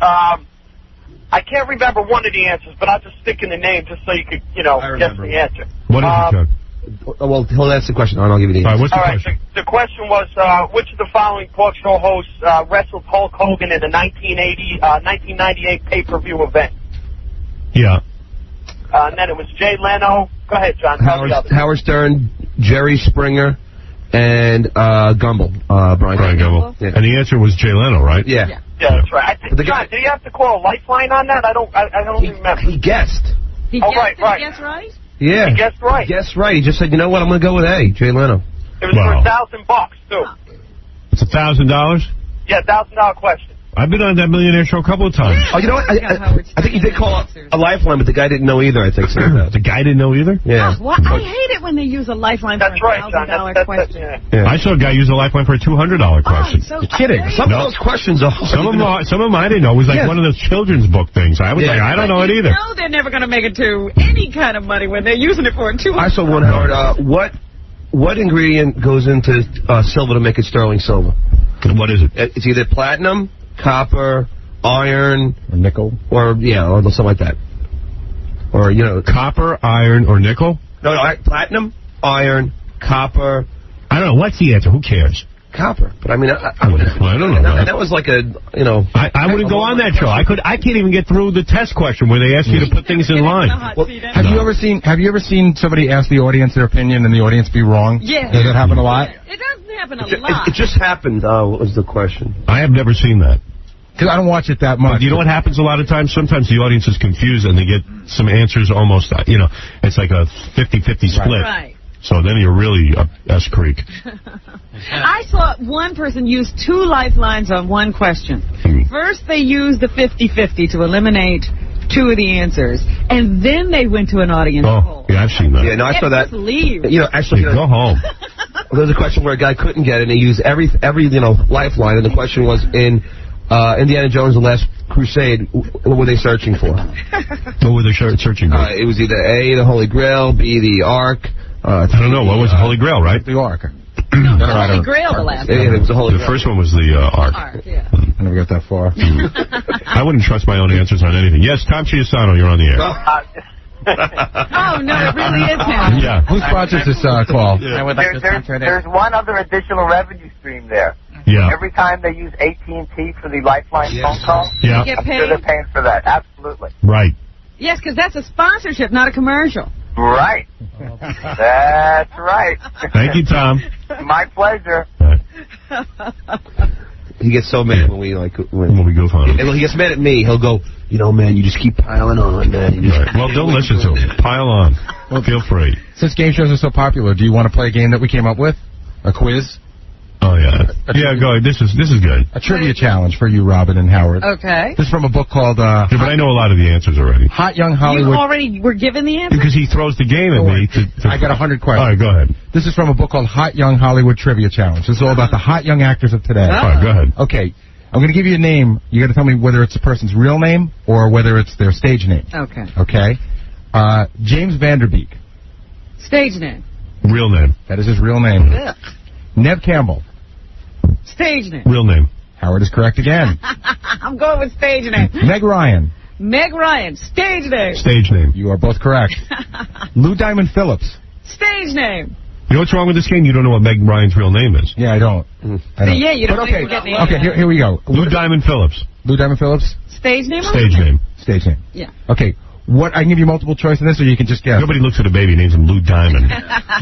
I can't remember one of the answers, but I'll just stick in the name just so you could, guess the answer. What is it, Chuck? Well, he'll ask the question, and I'll give you the answer. All right, what's the question? The question was, which of the following talk show hosts wrestled Hulk Hogan in the 1998 pay-per-view event? Yeah. And then it was Jay Leno. Go ahead, John. Howard Stern, Jerry Springer, and Gumbel. Brian Gumbel. Yeah. And the answer was Jay Leno, right? Yeah. Yeah, that's right. John, did he have to call a lifeline on that? I don't remember. He guessed. He guessed, right. Right. He guessed right? Yeah. He guessed right. He guessed right. He just said, you know what, I'm going to go with A, Jay Leno. It was for $1,000, too. It's $1,000? Yeah, $1,000 question. I've been on that Millionaire show a couple of times. Oh, you know what? I think he did call a lifeline, but the guy didn't know either, I think. So the guy didn't know either? Yeah. Well, I hate it when they use a lifeline for a $1,000 question. Yeah. I saw a guy use a lifeline for a $200 question. So you're kidding. Some of those questions are... Some of them I didn't know. It was like one of those children's book things. I was like, I don't know it either. No, they're never going to make it to any kind of money when they're using it for a $200. I saw one, Howard. What ingredient goes into silver to make it sterling silver? What is it? It's either platinum, copper, iron, or nickel, or something like that. Or copper, iron, or nickel. No, platinum, iron, copper. I don't know. What's the answer? Who cares? Copper. But I mean, I don't know. That was like a I wouldn't go on that show. I can't even get through the test question where they ask you to put things in line. Well, have you ever seen somebody ask the audience their opinion and the audience be wrong? Yeah. Does that happen a lot? It doesn't happen a lot. It just happened. What was the question? I have never seen that. Because I don't watch it that much. But you know what happens a lot of times? Sometimes the audience is confused and they get some answers almost, it's like a 50-50 split. Right. So then you're really up S Creek. I saw one person use 2 lifelines on one question. First, they used the 50-50 to eliminate 2 of the answers, and then they went to an audience poll. Yeah, I've seen that. Yeah, no, I saw that. Just leave. You know, actually, go home. There was a question where a guy couldn't get it, and he used every lifeline, and the question was in Indiana Jones: The Last Crusade, what were they searching for? What were they searching for? It was either A, the Holy Grail, B, the Ark. I don't know. What was the Holy Grail, right? The Ark. No, the Holy Grail, the last one. Yeah, it was the Holy The Grail. first one was the Ark. Yeah. I never got that far. I wouldn't trust my own answers on anything. Yes, Tom Chiusano, you're on the air. Oh, no, it really is him. Yeah. Who sponsors this call? There's one other additional revenue stream there. Yeah. Every time they use AT&T for the Lifeline phone call, Yeah. You get I'm sure paid? they're paying for that. Absolutely. Right. Yes, because that's a sponsorship, not a commercial. Right. That's right. Thank you, Tom. My pleasure. He gets so mad when we When we goof on him. He gets mad at me. He'll go, man, you just keep piling on, man. Right. Well, don't listen to him. Pile on. Feel free. Since game shows are so popular, do you want to play a game that we came up with? A quiz? Oh, yeah. Yeah, go ahead. This is good. A trivia challenge for you, Robin and Howard. Okay. This is from a book called Yeah, but I know a lot of the answers already. Hot Young You Hollywood. already were given the answer? Because he throws the game at me. I got 100 questions. All right, go ahead. This is from a book called Hot Young Hollywood Trivia Challenge. This is all about the hot young actors of today. All right, go ahead. Okay. I'm going to give you a name. You got to tell me whether it's the person's real name or whether it's their stage name. Okay. Okay? James Vanderbeek. Stage name. Real name. That is his real name. Nev Campbell. Stage name. Real name. Howard is correct again. I'm going with stage name. Meg Ryan. Meg Ryan. Stage name. Stage name. You are both correct. Lou Diamond Phillips. Stage name. You know what's wrong with this game? You don't know what Meg Ryan's real name is. Yeah, I don't. Yeah, you don't But think we're getting the Okay, here we go. Lou Diamond Phillips. Lou Diamond Phillips. Stage name? Stage name. Stage name. Yeah. Okay. What? I can give you multiple choice in this, or you can just guess. Nobody looks at a baby and names him Lou Diamond.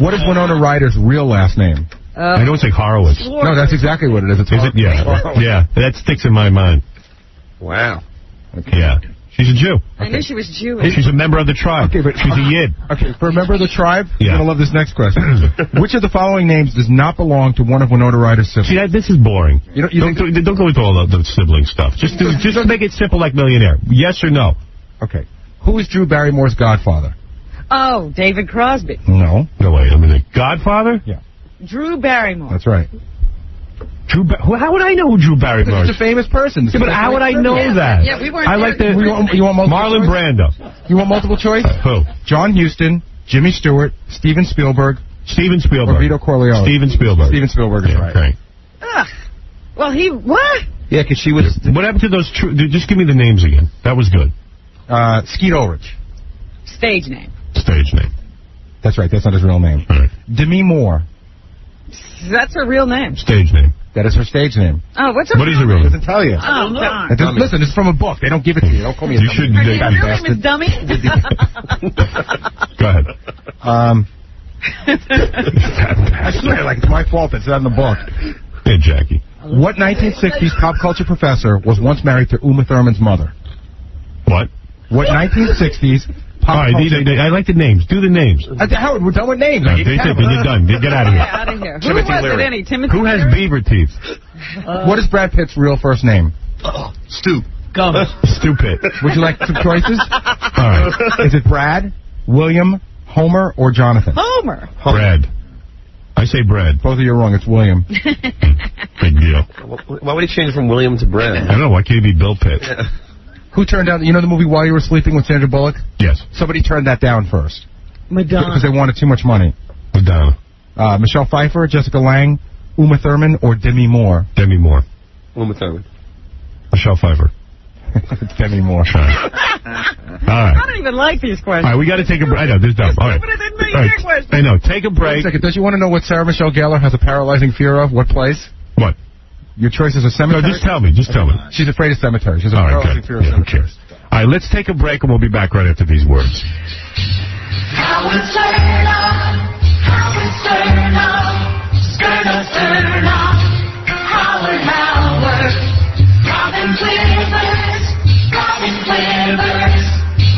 What is Winona Ryder's real last name? I know it's like Horowitz. No, that's exactly what it is. It's Is it? Yeah. Yeah. That sticks in my mind. Wow. Okay. Yeah. She's a Jew. I knew she was Jewish. She's a member of the tribe. Okay, but she's a Yid. Okay, for a member of the tribe, Yeah. you're going to love this next question. Which of the following names does not belong to one of Winona Ryder's siblings? See, this is boring. You don't go into all the sibling stuff. Just make it simple like Millionaire. Yes or no? Okay. Who is Drew Barrymore's godfather? Oh, David Crosby. No. No, wait. Let me think. Godfather? Yeah. Drew Barrymore. That's right. How would I know who Drew Barrymore is? He's a famous person. Yeah, but how would I know that? Yeah, we weren't I like the... You want multiple Marlon choice? Brando. You want multiple choice? Who? John Huston, Jimmy Stewart, Steven Spielberg, Steven Spielberg. or Vito Corleone. Steven Spielberg. Steven Spielberg is right. Okay. Ugh. Well, what? Yeah, because she was... What happened to those... Just give me the names again. That was good. Skeet Ulrich. Stage name. Stage name. That's right. That's not his real name. All right. Demi Moore. That's her real name. Stage name. That is her stage name. Oh, what's her What is real her real It name? doesn't tell you. Oh, darn. Listen, it's from a book. They don't give it to you. Don't call me a You dummy. should... Her real name is Dummy? Go ahead. I swear, like, it's my fault it's not in the book. Hey, Jackie. What 1960s pop culture professor was once married to Uma Thurman's mother? What? What 1960s All right, I like the names. Do the names. Howard, we're done with names. No, you're done. Get out of here. Out of here. Who was it, any? Timothy Who has Leary? beaver teeth? What is Brad Pitt's real first name? Stu. Stupid. Would you like some choices? All right. Is it Brad, William, Homer, or Jonathan? Homer. Brad. I say Brad. Both of you are wrong. It's William. Big deal. Why would he change from William to Brad? I don't know. Why can't he be Bill Pitt? Who turned down, you know the movie While You Were Sleeping with Sandra Bullock? Yes. Somebody turned that down first. Madonna. Because they wanted too much money. Madonna. Michelle Pfeiffer, Jessica Lange, Uma Thurman, or Demi Moore? Demi Moore. Uma Thurman. Michelle Pfeiffer. It's Demi Moore. All right. I don't even like these questions. All right, we got to take a break. I know, this is dumb. All right. I know. Take a Wait break. a second. Don't you want to know what Sarah Michelle Gellar has a paralyzing fear of? What place? What? Your choice is a cemetery? No, just tell me. Just tell me. She's afraid of cemeteries. She's a All right, paralyzing good. fear of Yeah, who cemeteries. cares? All right, let's take a break, and we'll be back right after these words. Howard Stern, Howard Stern, Stern, Howard, Robin Quivers,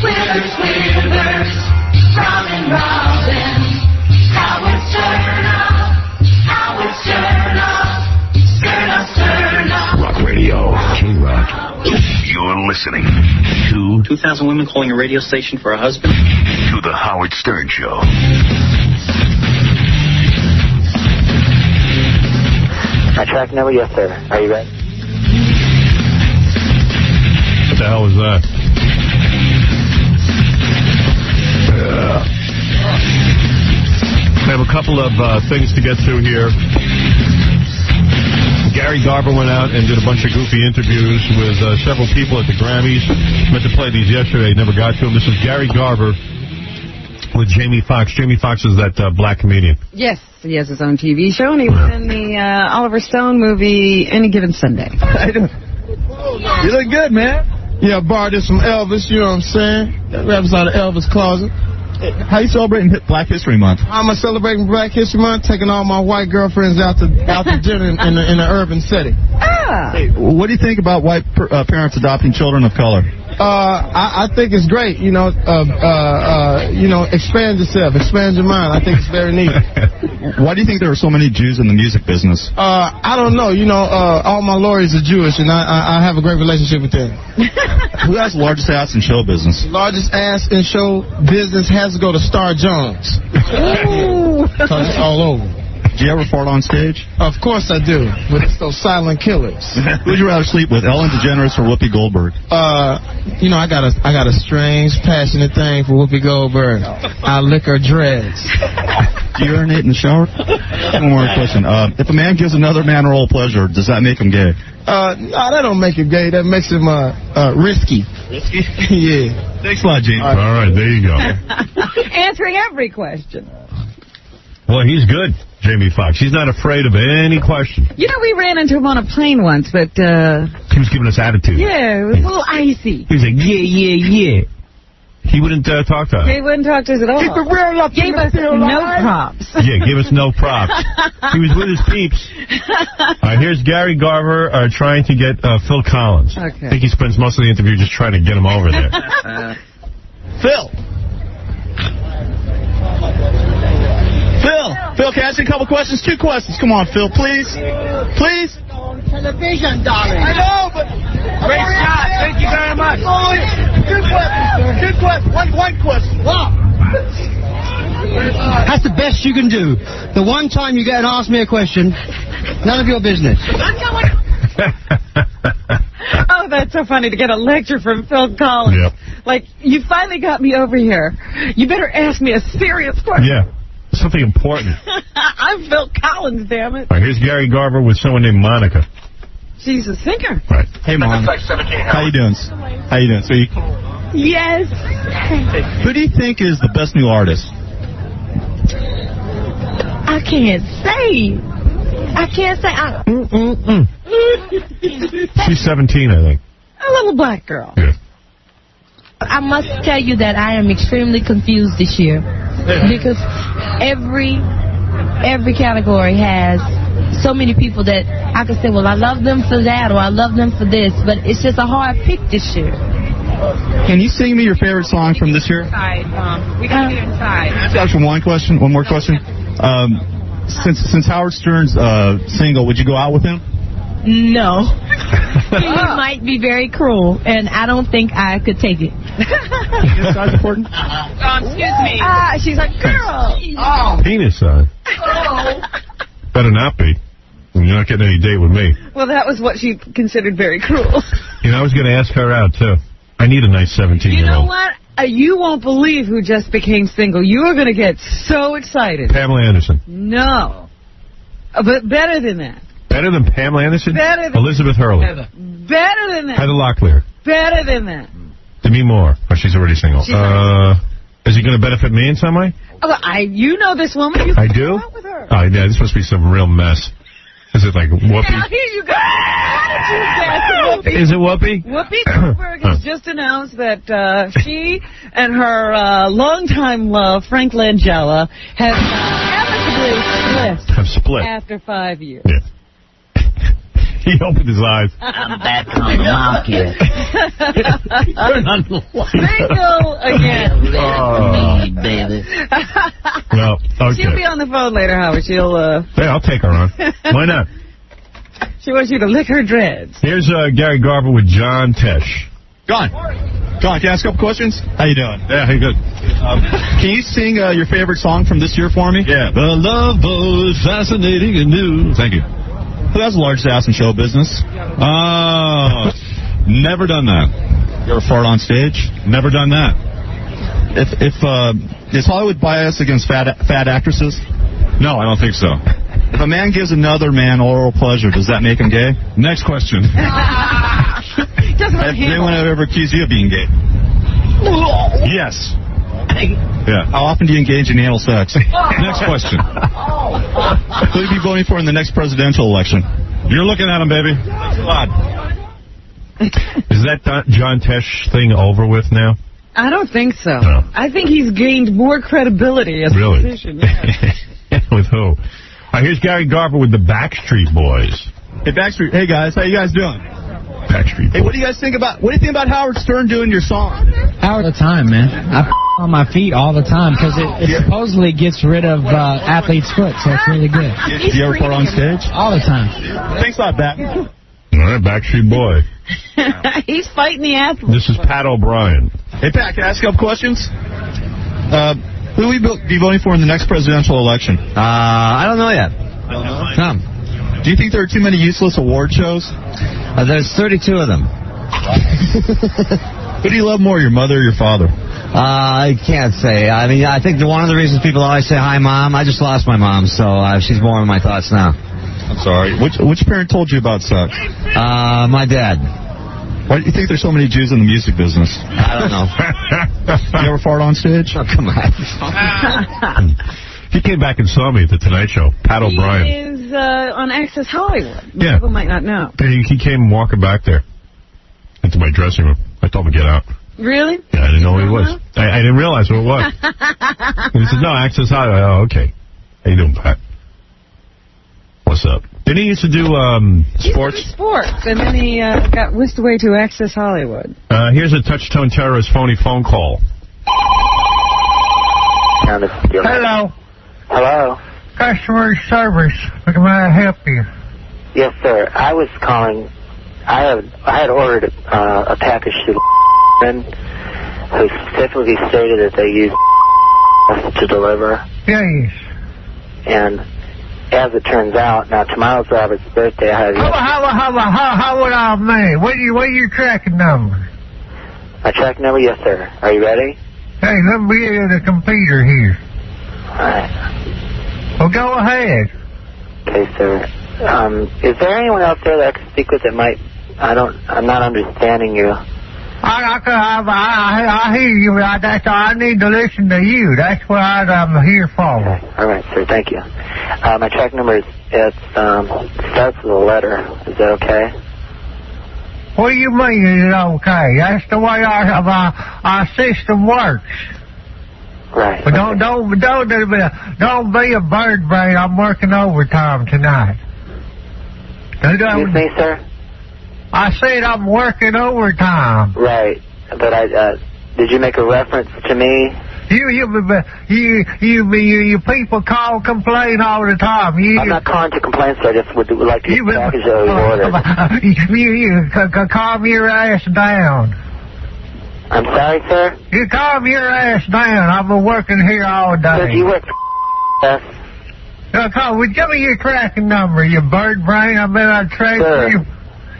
Quivers, Robin, Howard 2,000 women calling a radio station for a husband. To the Howard Stern Show. My track number, yes, sir. Are you ready? What the hell was that? We have a couple of things to get through here. Gary Garver went out and did a bunch of goofy interviews with several people at the Grammys. Meant to play these yesterday, never got to them. This is Gary Garver with Jamie Foxx. Jamie Foxx is that black comedian. Yes, he has his own TV show, and he was in the Oliver Stone movie Any Given Sunday. You look good, man. Yeah, borrowed this from Elvis, you know what I'm saying? That raps out of Elvis' closet. How you celebrating Black History Month? I'm celebrating Black History Month, taking all my white girlfriends out to dinner in an urban setting. Hey, what do you think about white parents adopting children of color? I think it's great. Expand yourself, expand your mind. I think it's very neat. Why do you think there are so many Jews in the music business? I don't know. All my lawyers are Jewish, and I have a great relationship with them. Who has the largest ass in show business? The largest ass in show business has to go to Star Jones. Because it's all over. Do you ever fart on stage? Of course I do, but it's those silent killers. Who would you rather sleep with, Ellen DeGeneres or Whoopi Goldberg? I got a strange, passionate thing for Whoopi Goldberg. I lick her dreads. Do you urinate in the shower? One more question. If a man gives another man oral pleasure, does that make him gay? No, that don't make him gay. That makes him risky. Risky? Yeah. Thanks a lot, James. All right, there you go. Answering every question. Well, he's good, Jamie Foxx. He's not afraid of any question. We ran into him on a plane once, but... He was giving us attitude. Yeah, it was a little icy. He was like, yeah. He wouldn't talk to us. He wouldn't talk to us at all. Keep it real up. Gave us no props. Yeah, give us no props. He was with his peeps. Here's Gary Garver trying to get Phil Collins. Okay. I think he spends most of the interview just trying to get him over there. Phil, can I ask you a couple questions? 2 questions. Come on, Phil, please. Please? Television, darling. I know, but... Great shot. Thank you very much. Good question. Good question. One question. Wow. That's the best you can do. The one time you get and ask me a question, none of your business. Oh, that's so funny to get a lecture from Phil Collins. Yep. Like, you finally got me over here. You better ask me a serious question. Yeah, something important. I'm Phil Collins, damn it. All right, here's Gary Garver with someone named Monica. She's a singer. Right. Hey, Mom. How you doing? Sweetie? Yes. Who do you think is the best new artist? I can't say. She's 17, I think. A little black girl. Yeah. I must tell you that I am extremely confused this year because every category has so many people that I could say, well, I love them for that or I love them for this, but it's just a hard pick this year. Can you sing me your favorite songs from this year? Inside, we got to get inside. Actually, one more question. Since Howard Stern's single, would you go out with him? No. He might be very cruel, and I don't think I could take it. Is size important? Excuse me. She's a girl. Penis size. Better not be. You're not getting any date with me. Well, that was what she considered very cruel. I was going to ask her out, too. I need a nice 17-year-old. You know what? You won't believe who just became single. You are going to get so excited. Pamela Anderson. No. But better than that. Better than Pamela Anderson? Better than Elizabeth Hurley. Better than that. Heather Locklear. Better than that. Demi Moore. Oh, she's already single. Is he going to benefit me in some way? Oh, you know this woman. You I can do? go out with her. Oh, yeah, this must be some real mess. Is it like Whoopi? Now, here you go. Whoopi. Is it Whoopi? Whoopi Goldberg has just announced that she and her longtime love, Frank Langella, have amicably split. After 5 years. Yeah. He opened his eyes. I'm back on the market. Single again. Me, baby. Well, okay. She'll be on the phone later, Howard. Hey, I'll take her on. Why not? She wants you to lick her dreads. Here's Gary Garver with John Tesh. Gone. Can I ask a couple questions? How you doing? Yeah, hey, good. Can you sing your favorite song from this year for me? Yeah. The love boat is fascinating and new. Thank you. Who has the largest ass in show business? Never done that. You ever fart on stage? Never done that. Is Hollywood biased against fat actresses? No, I don't think so. If a man gives another man oral pleasure, does that make him gay? Next question. Has anyone ever accused you of being gay? Yes. Yeah. How often do you engage in anal sex? Next question. Who will you be voting for in the next presidential election? You're looking at him, baby. Is that John Tesh thing over with now? I don't think so. No. I think he's gained more credibility as a musician. Yeah. With who? Here's Gary Garver with the Backstreet Boys. Hey, Backstreet. Hey, guys. How you guys doing? Backstreet Boys. Hey, what do you guys think about Howard Stern doing your song? Howard, all the time, man. I on my feet all the time because it supposedly gets rid of athlete's foot, so it's really good. Do you ever fart on stage? All the time. Thanks a lot, Bat. All right, Backstreet Boy. He's fighting the athlete. This is Pat O'Brien. Hey, Pat, can I ask a couple questions? Who will you be voting for in the next presidential election? I don't know yet. Tom. Do you think there are too many useless award shows? There's 32 of them. Who do you love more, your mother or your father? I can't say. I mean, I think one of the reasons people always say, hi, Mom, I just lost my mom, so she's more in my thoughts now. I'm sorry. Which parent told you about sex? My dad. Why do you think there's so many Jews in the music business? I don't know. You ever fart on stage? Oh, come on. He came back and saw me at the Tonight Show. Pat O'Brien. He is on Access Hollywood. Yeah. People might not know. He came walking back there into my dressing room. I told him to get out. Really? Yeah, I didn't know who he was. I didn't realize who it was. And he said, no, Access Hollywood. Oh, okay. How you doing, Pat? What's up? Didn't he used to do sports? Sports, and then he got whisked away to Access Hollywood. Here's a touch-tone terrorist phony phone call. Hello. Hello. Customer service. May I help you? Yes, sir. I was calling. I had ordered a package to who specifically stated that they used to deliver. Yes. And as it turns out, now tomorrow's Robert's birthday. I had How would I mean? What are your tracking number? my track number. Yes, sir. Are you ready? Hey, let me get in the computer here. All right. Well, go ahead. Okay, sir. Is there anyone else there that I can speak with that might? I'm not understanding you. I hear you. I need to listen to you. That's what I'm here for. Okay. All right, sir. Thank you. My track number starts with a letter. Is that okay? What do you mean is it okay? That's the way our system works. Right. But don't be a bird brain. I'm working overtime tonight. Excuse me, sir? I said I'm working overtime. Right. But did you make a reference to me? You people call, complain all the time. I'm not calling to complain, sir. I just would like to get the package that we ordered. You calm your ass down. I'm sorry, sir? You calm your ass down. I've been working here all day. Sir, do you work for give me your tracking number, you bird brain. I bet I'd trade for you.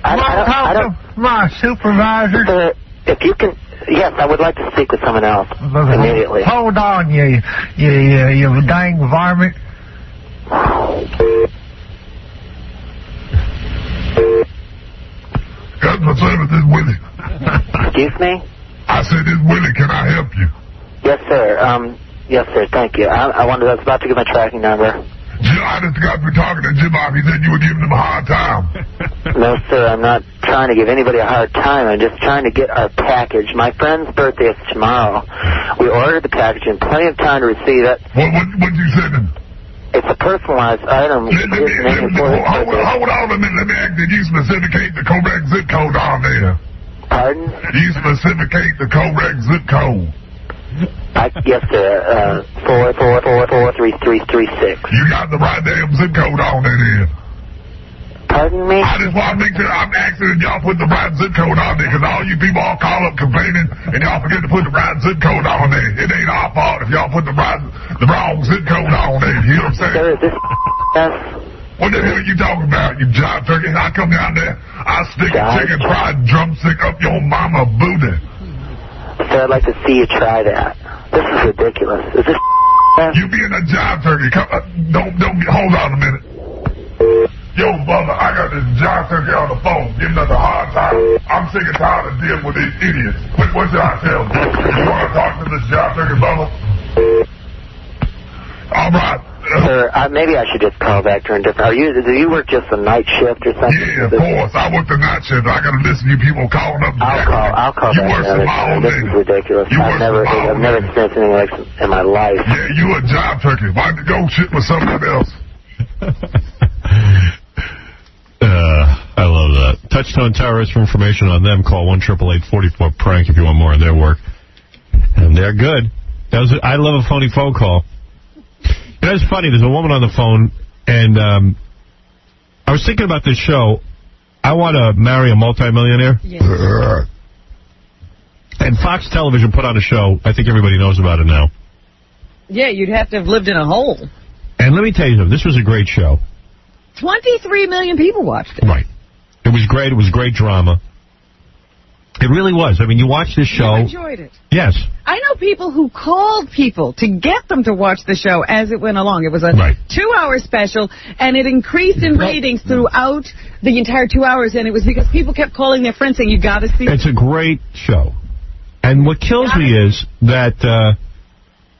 I don't... My supervisor. Sir, if you can... Yes, I would like to speak with someone else immediately. Hold on, you dang varmint. Customer service is Willie. Excuse me? I said, it's Willie. Can I help you? Yes, sir. Yes, sir. Thank you. I was about to give my tracking number. I just got me talking to Jim Bob. He said you were giving him a hard time. No, sir. I'm not trying to give anybody a hard time. I'm just trying to get our package. My friend's birthday is tomorrow. We ordered the package in plenty of time to receive it. What'd you send him? It's a personalized item. Hold on a minute. Let me ask, did you specificate the correct zip code on there? Pardon? You specificate the correct zip code. Yes, sir. 4443336. You got the right damn zip code on it then. Pardon me? I just want to make sure I'm asking if y'all put the right zip code on there, because all you people all call up complaining, and y'all forget to put the right zip code on there. It ain't our fault if y'all put the wrong zip code on there. You know what I'm saying? Sir, is this What the hell are you talking about, you jive turkey? I come down there, I stick a chicken fried drumstick up your mama booty. Sir, I'd like to see you try that. This is ridiculous. Is this You being a jive turkey, don't hold on a minute. Yo, brother, I got this jive turkey on the phone giving us a hard time. I'm sick and tired of dealing with these idiots. What should I tell them? You want to talk to this jive turkey, brother? All right. Sir, maybe I should just call back during different... Do you work just a night shift or something? Yeah, of course. I work the night shift. I got to listen to you people calling up. I'll call you back worse than my old This is ridiculous. I've never experienced anything like this in my life. Yeah, you a job turkey. Why don't you go shit with someone else? I love that. Touchstone Terrorist, for information on them, call 1-888-44-PRANK if you want more of their work. And they're good. I love a phony phone call. You know, it's funny. There's a woman on the phone, and I was thinking about this show. I want to marry a multimillionaire. Yes. And Fox Television put on a show. I think everybody knows about it now. Yeah, you'd have to have lived in a hole. And let me tell you something. This was a great show. 23 million people watched it. Right. It was great. It was great drama. It really was. I mean, you watch this show. You enjoyed it. Yes. I know people who called people to get them to watch the show as it went along. It was a 2-hour special, and it increased in ratings throughout the entire 2 hours, and it was because people kept calling their friends saying, you got to see it. It's a great show. And what kills me is that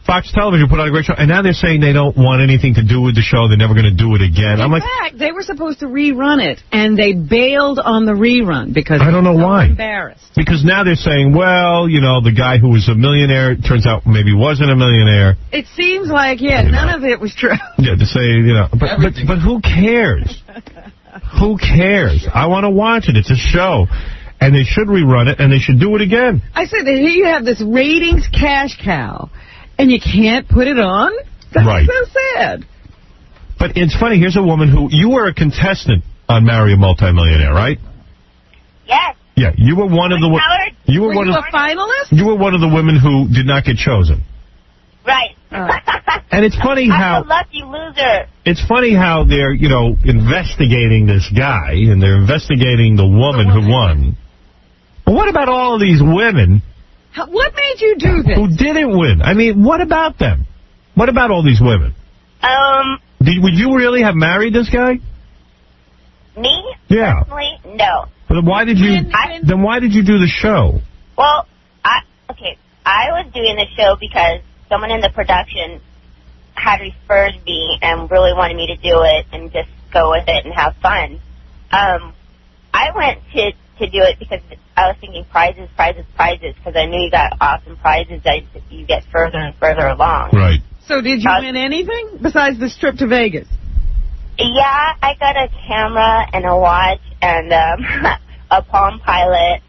Fox Television put on a great show, and now they're saying they don't want anything to do with the show. They're never going to do it again. In fact, they were supposed to rerun it, and they bailed on the rerun because I don't know why. Embarrassed. Because now they're saying, well, you know, the guy who was a millionaire turns out maybe wasn't a millionaire. It seems like, none of it was true. Yeah, to say, you know, but who cares? Who cares? I want to watch it. It's a show. And they should rerun it, and they should do it again. I said that here you have this ratings cash cow, and you can't put it on? That's so sad. But it's funny. Here's a woman who... You were a contestant on Marry a Multimillionaire, right? Yes. Yeah, you were one of the... You were one of a finalist? You were one of the women who did not get chosen. Right. And it's funny how... I'm a lucky loser. It's funny how they're, you know, investigating this guy, and they're investigating the woman who won. But what about all of these women... What made you do this? Who didn't win? I mean, what about them? What about all these women? Would you really have married this guy? Me? Yeah. Personally, no. But then why did you do the show? Well, I was doing the show because someone in the production had referred me and really wanted me to do it and just go with it and have fun. I went to do it because I was thinking prizes, because I knew you got awesome prizes that you get further and further along. Right. So did you win anything besides this trip to Vegas? Yeah, I got a camera and a watch and a Palm Pilot,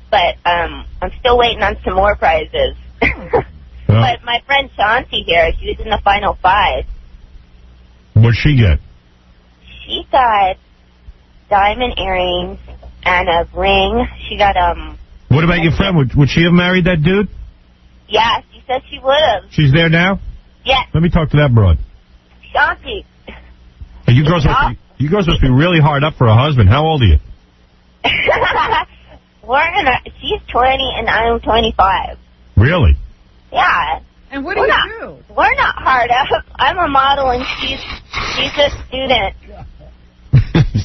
but I'm still waiting on some more prizes. But my friend Chauncey here, she was in the final 5. What'd she get? She got diamond earrings and a ring. She got What about your friend? Would she have married that dude? Yeah, she said she would have. She's there now? Yes. Let me talk to that broad. Chauncey. Hey, you girls must be really hard up for a husband. How old are you? She's 20 and I'm 25. Really? Yeah. And what do you do? We're not hard up. I'm a model and she's a student.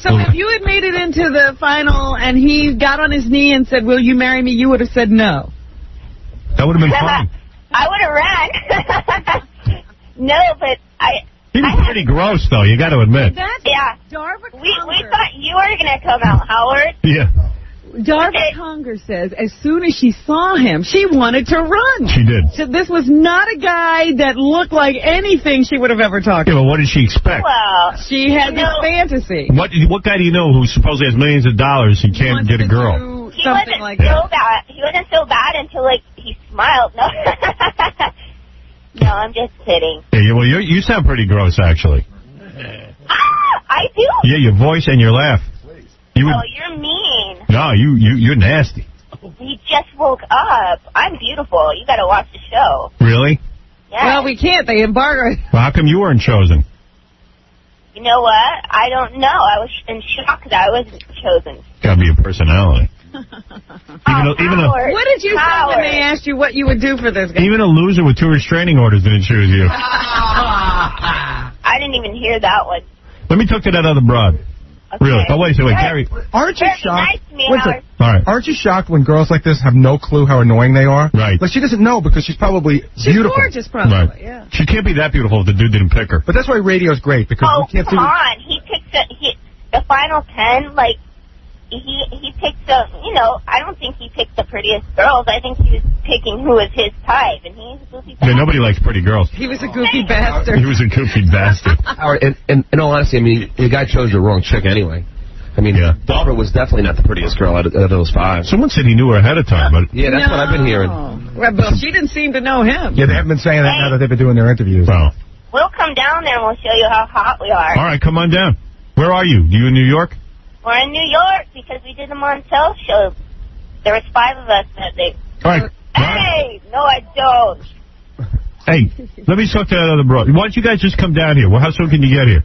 So if you had made it into the final and he got on his knee and said, will you marry me, you would have said no. That would have been fun. I would have ran. No, but He was pretty gross, though, you got to admit. Yeah. We thought you were going to come out, Howard. Yeah. Darva Conger says as soon as she saw him, she wanted to run. She did. So this was not a guy that looked like anything she would have ever talked to. Yeah, well, what did she expect? Well, she had this fantasy. What guy do you know who supposedly has millions of dollars and can't get a girl? He wasn't like so bad. He wasn't so bad until, like, he smiled. No, no, I'm just kidding. Yeah, well, you sound pretty gross, actually. I do? Yeah, your voice and your laugh. you're mean. No, you're nasty. He just woke up. I'm beautiful. You got to watch the show. Really? Yeah. Well, we can't. They embargoed. Well, how come you weren't chosen? You know what? I don't know. I was in shock that I wasn't chosen. Gotta be a personality. Even What did you say when they asked you what you would do for this guy? a loser with 2 restraining orders didn't choose you. I didn't even hear that one. Let me talk to that other broad. Okay. Really? Oh, wait, Gary. Aren't you shocked? Nice to me, Wait a Howard. second. All right. Aren't you shocked when girls like this have no clue how annoying they are? Right. Like, she doesn't know because she's probably beautiful. Gorgeous, probably. Right. Yeah. She can't be that beautiful if the dude didn't pick her. But that's why radio's great, because Oh, we can't come on. He picked the final 10, like, he picked I don't think he picked the prettiest girls. I think he was picking who was his type, and he's a goofy bastard. Yeah, nobody likes pretty girls. He was a goofy bastard. He was a goofy bastard. Howard, in all honesty, I mean, the guy chose the wrong chick anyway. I mean, Barbara was definitely not the prettiest girl out of those 5. Someone said he knew her ahead of time, but... Yeah, that's what I've been hearing. Well, she didn't seem to know him. Yeah, they haven't been saying that now that they've been doing their interviews. Wow. We'll come down there and we'll show you how hot we are. All right, come on down. Where are you? You in New York? We're in New York because we did the Montel show. There was 5 of us that day. All right. Hey, no, I don't. Hey, let me talk to that other bro. Why don't you guys just come down here? Well, how soon can you get here?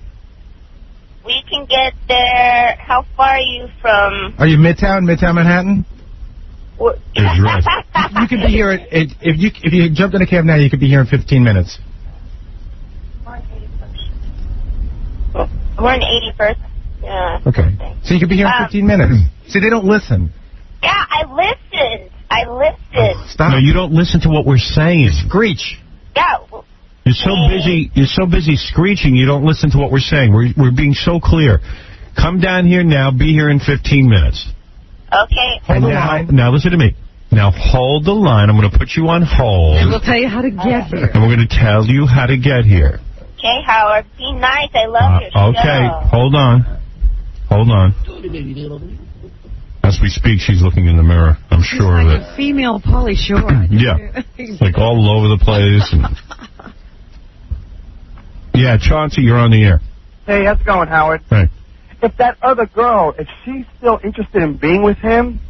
We can get there. How far are you from? Are you Midtown Manhattan? Address. You could be here if you jumped in a cab now, you could be here in 15 minutes. We're in 81st. Yeah. Okay. So you could be here in 15 minutes. See, they don't listen. Yeah, I listened. Stop. No, you don't listen to what we're saying. Screech. Yeah. You're so busy screeching, you don't listen to what we're saying. We're being so clear. Come down here now, be here in 15 minutes. Okay. Now listen to me. Now hold the line. I'm going to put you on hold. And we'll tell you how to get here. And we're going to tell you how to get here. Okay, Howard. Be nice. I love your show. Okay, hold on. As we speak, she's looking in the mirror. I'm sure of it. Female Pauly Shore. Yeah. Like all over the place. Yeah, Chauncey, you're on the air. Hey, how's it going, Howard? Hey. If that other girl, if she's still interested in being with him,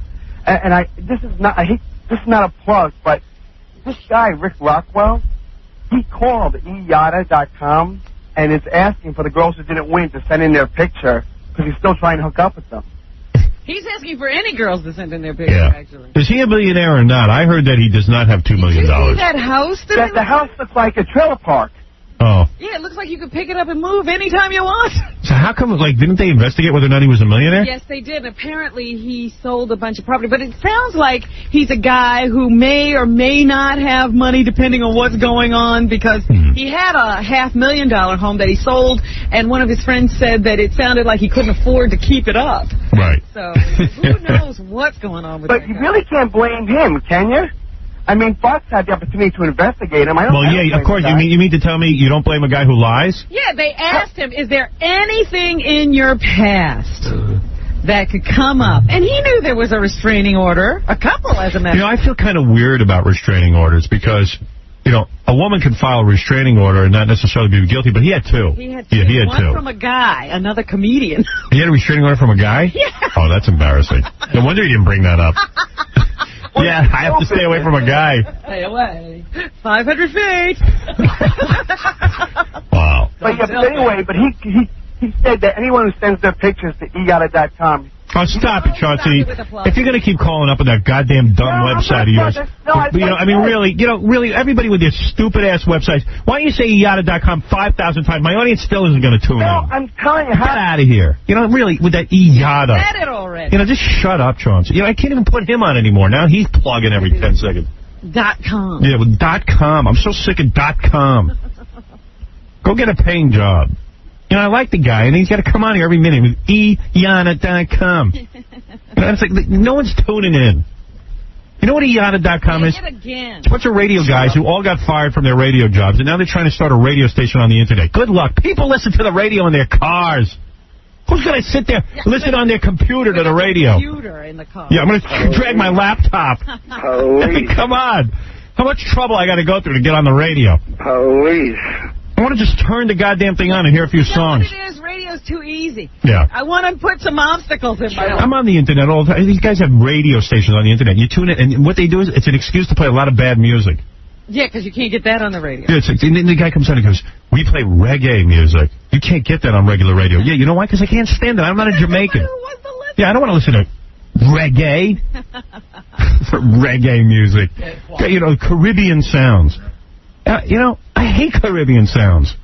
this is not a plug, but this guy, Rick Rockwell, he called eyada.com and is asking for the girls who didn't win to send in their picture because he's still trying to hook up with them. He's asking for any girls to send in their picture, actually. Is he a millionaire or not? I heard that he does not have $2 million. Did you see that house? The house looks like a trailer park. Oh. Yeah, it looks like you could pick it up and move anytime you want. So how come, didn't they investigate whether or not he was a millionaire? Yes, they did. Apparently, he sold a bunch of property. But it sounds like he's a guy who may or may not have money, depending on what's going on, because he had a $500,000 home that he sold, and one of his friends said that it sounded like he couldn't afford to keep it up. Right. So who knows what's going on with that But you really can't blame him, can you? I mean, Fox had the opportunity to investigate him. Of course. You mean to tell me you don't blame a guy who lies? Yeah, they asked him, is there anything in your past that could come up? And he knew there was a restraining order. A couple, as a matter of fact. I feel kind of weird about restraining orders because, a woman can file a restraining order and not necessarily be guilty, but he had 2. He had 2. Yeah, he had One 2. from a guy, another comedian. He had a restraining order from a guy? Yeah. Oh, that's embarrassing. No wonder he didn't bring that up. Yeah, I have to stay away from a guy. Stay away. 500 feet. Wow. But anyway, he said that anyone who sends their pictures to eyada.com. Oh, stop it, Chauncey. If you're going to keep calling up on that goddamn dumb website of yours. Really, everybody with their stupid-ass websites. Why don't you say eyada.com 5,000 times? My audience still isn't going to tune in. I'm telling you how. Get out of here. Really, with that eyada. Said it already. Just shut up, Chauncey. I can't even put him on anymore. Now he's plugging every 10 seconds. .com. Yeah, with .com. I'm so sick of .com. Go get a paying job. I like the guy, and he's got to come on here every minute with eyada.com. It's like, no one's tuning in. You know what eyada.com is? It's a bunch of radio guys who all got fired from their radio jobs, and now they're trying to start a radio station on the Internet. Good luck. People listen to the radio in their cars. Who's going to sit there, listen on their computer to the radio? Computer in the car. Yeah, I'm going to drag my laptop. Come on. How much trouble I got to go through to get on the radio? Police. I want to just turn the goddamn thing on and hear a few songs. What it is? Radio was too easy. Yeah. I want to put some obstacles in my way. I'm on the internet all the time. These guys have radio stations on the internet. You tune in, and what they do is it's an excuse to play a lot of bad music. Yeah, because you can't get that on the radio. Yeah, and then the guy comes on and goes, we play reggae music. You can't get that on regular radio. Yeah, you know why? Because I can't stand it. I'm not a Jamaican. Yeah, I don't want to listen to reggae. Reggae music. You know, Caribbean sounds. You know, I hate Caribbean sounds.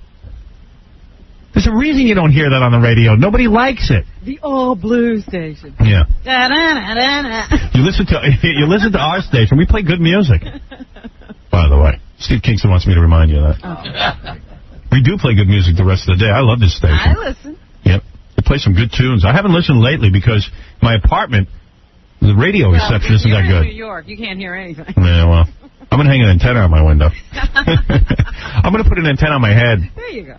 There's a reason you don't hear that on the radio. Nobody likes it. The all blue station. Yeah. Da-da-da-da-da. You listen to our station. We play good music. By the way, Steve Kingston wants me to remind you of that. We do play good music the rest of the day. I love this station. I listen. Yep. They play some good tunes. I haven't listened lately because my apartment, the radio reception isn't that good. You're in New York. You can't hear anything. Yeah, well, I'm going to hang an antenna on my window. I'm going to put an antenna on my head. There you go.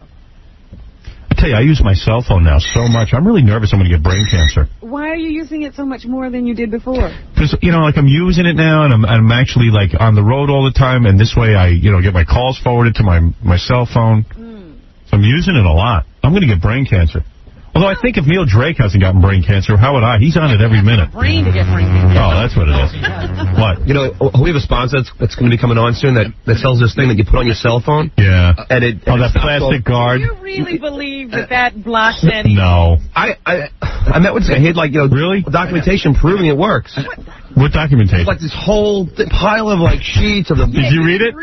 I tell you, I use my cell phone now so much. I'm really nervous I'm going to get brain cancer. Why are you using it so much more than you did before? Because, you know, like I'm using it now, and I'm actually, like, on the road all the time, and this way I, you know, get my calls forwarded to my cell phone. So I'm using it a lot. I'm going to get brain cancer. Although I think if Neil Drake hasn't gotten brain cancer, how would I? He's on it every minute. Brain to get brain cancer. Oh, that's what it is. What? You know, we have a sponsor that's going to be coming on soon that sells this thing that you put on your cell phone. Yeah. And it that plastic guard. Do you really believe that blocks any? No. I met with he had, like, you know, really documentation proving it works. What documentation? Like this whole pile of, like, sheets of the... Did you read it?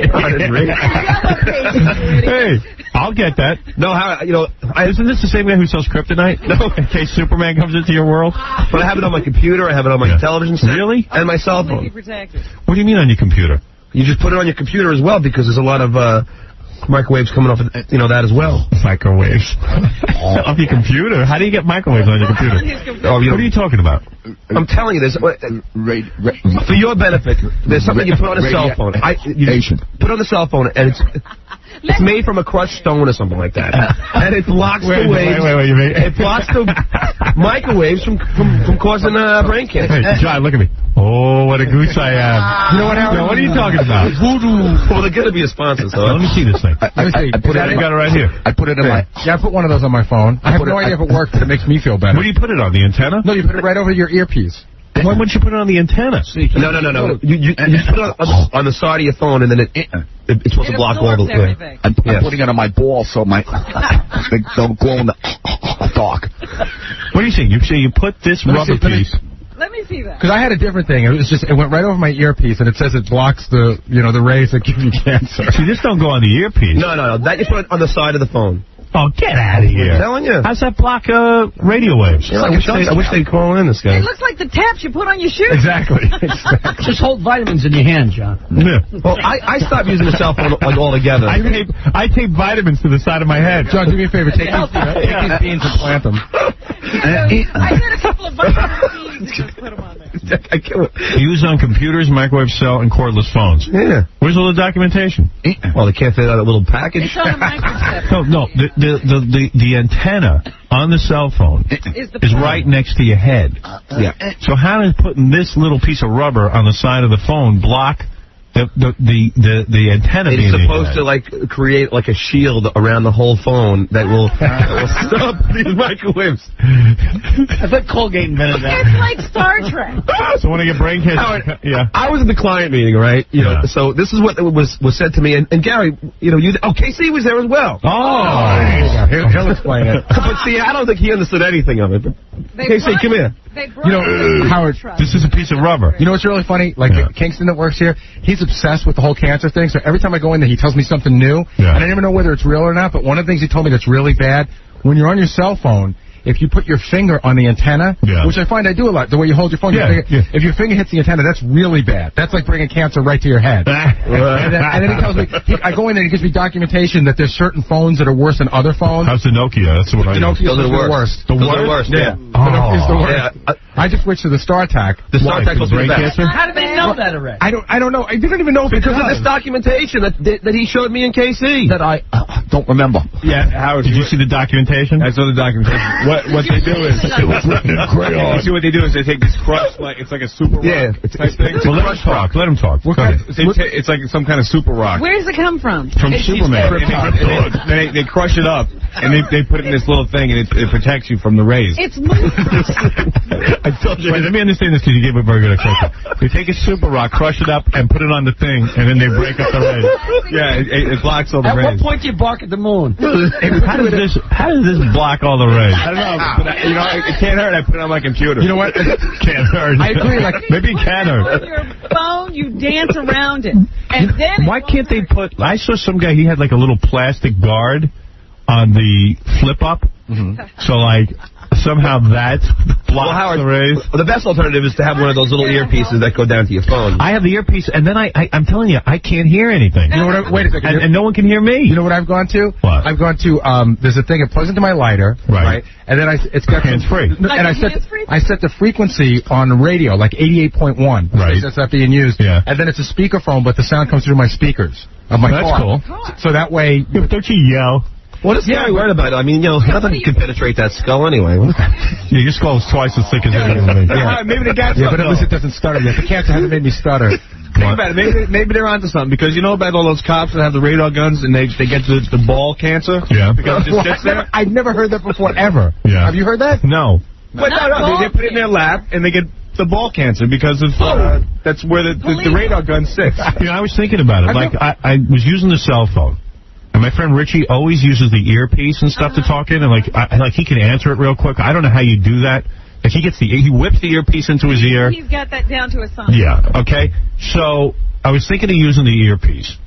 I didn't read it. Hey, I'll get that. No, you know... Isn't this the same guy who sells kryptonite? No. In case Superman comes into your world? But I have it on my computer, I have it on my television set. Really? And my cell phone. What do you mean on your computer? You just put it on your computer as well, because there's a lot of microwaves coming off of, you know, that as well. Microwaves. Off your computer? How do you get microwaves on your computer? Oh, what are you talking about? I'm telling you, for your benefit, there's something you put on a cell phone. You put it on the cell phone, and it's made from a crushed stone or something like that. And it blocks the waves. Wait. It blocks the microwaves from causing brain cancer. Hey, John, look at me. Oh, what a goose I am. You know what, Howard? What are you talking about? Voodoo. Well, they're going to be a sponsor, so... Let me see this thing. Let me see. I got it right here. I put it in my... Yeah, I put one of those on my phone. I have no idea if it works, but it makes me feel better. Where do you put it on? The antenna? No, you put it right over your earpiece. Why wouldn't you put it on the antenna? No. You put it on the side of your phone, and then it's supposed to block all the... I'm putting it on my balls so they don't glow in the dark. What do you think? You say you put this rubber piece... Let me see that. Because I had a different thing. It went right over my earpiece, and it says it blocks the rays that give you cancer. See, this don't go on the earpiece. No. That you put it on the side of the phone. Oh, get out of here. I'm telling you. How's that block radio waves? Yeah, I wish they'd call in this guy. It looks like the taps you put on your shoes. Exactly. Just hold vitamins in your hand, John. Yeah. Well, I stopped using the cell phone like altogether. I tape vitamins to the side of my head. John, do me a favor. Take these beans and plant them. I did a couple of vitamins and put them on there. Used on computers, microwave cell, and cordless phones. Yeah. Where's all the documentation? Well, they can't fit out a little package. It's on a microchip. No. The antenna on the cell phone is right next to your head. Yeah. So how does putting this little piece of rubber on the side of the phone block the antenna? It's supposed to, like, create like a shield around the whole phone that will stop these microwaves. I thought Colgate invented that. It's like Star Trek. So when I get brain cancer, Howard, I was at the client meeting, right? You know, so this is what was said to me, and Gary, KC was there as well. Oh, he'll explain it. But see, I don't think he understood anything of it. But KC, come here. Howard, this is a piece of rubber. You know what's really funny? Like Kingston that works here, he's obsessed with the whole cancer thing. So every time I go in there, he tells me something new. Yeah. And I never know whether it's real or not. But one of the things he told me that's really bad, when you're on your cell phone, if you put your finger on the antenna, which I find I do a lot, the way you hold your phone, if your finger hits the antenna, that's really bad. That's like bringing cancer right to your head. and then he tells me, I go in there and he gives me documentation that there's certain phones that are worse than other phones. How's the Nokia? That's what I know. Nokia's the worst. The worst? Yeah. It's the worst. Yeah. I just switched to the StarTAC. The StarTAC was brain cancer? How did they know that already? I don't know. I didn't even know because of this documentation that he showed me in KC. That I don't remember. Yeah, Howard, did you see the documentation? I saw the documentation. What they do is, you see what they do is they take this crushed, like it's like a super rock type thing. Well, let him talk. Let him talk. It's like some kind of super rock. Where does it come from? From Superman. They crush it up, and they put it in this little thing, and it protects you from the rays. It's moving. I told you. Wait, let me understand this because you gave a very good explanation. They take a super rock, crush it up, and put it on the thing, and then they break up the rays. Yeah, it blocks all the At rays. what point do you bark at the moon? How does this block all the rays? I don't know, but it can't hurt. I put it on my computer. You know what? Can't hurt. I agree. Like maybe it can hurt. On your phone, you dance around it, and then why can't they put? I saw some guy. He had like a little plastic guard on the flip up. So like somehow that blocks the rays. The best alternative is to have one of those little earpieces that go down to your phone. I have the earpiece, and then I'm telling you, I can't hear anything. You know what? Wait a second. And no one can hear me. You know what I've gone to? What? I've gone to there's a thing it plugs into my lighter, right? And then it's got hands free. And I set the frequency on the radio like 88.1. Right. That's not being used. Yeah. And then it's a speakerphone, but the sound comes through my speakers of my car. That's cool. So that way, don't you yell? What is Gary worried about? I mean, nothing can penetrate that skull anyway. Yeah, your skull is twice as thick as it is. Yeah. Maybe the guy's but at least it doesn't stutter yet. The cancer hasn't made me stutter. Think about it. Maybe they're onto something, because you know about all those cops that have the radar guns and they get the ball cancer? Yeah. Because it just sits there? I've never heard that before, ever. Yeah. Have you heard that? No. But no, they put it in their lap and they get the ball cancer because of that's where the radar gun sits. You know, I was thinking about it. Like I was using the cell phone. And my friend Richie always uses the earpiece and stuff to talk in, and like he can answer it real quick. I don't know how you do that. Like he whips the earpiece into his ear. He's got that down to a science. Yeah. Okay. So I was thinking of using the earpiece,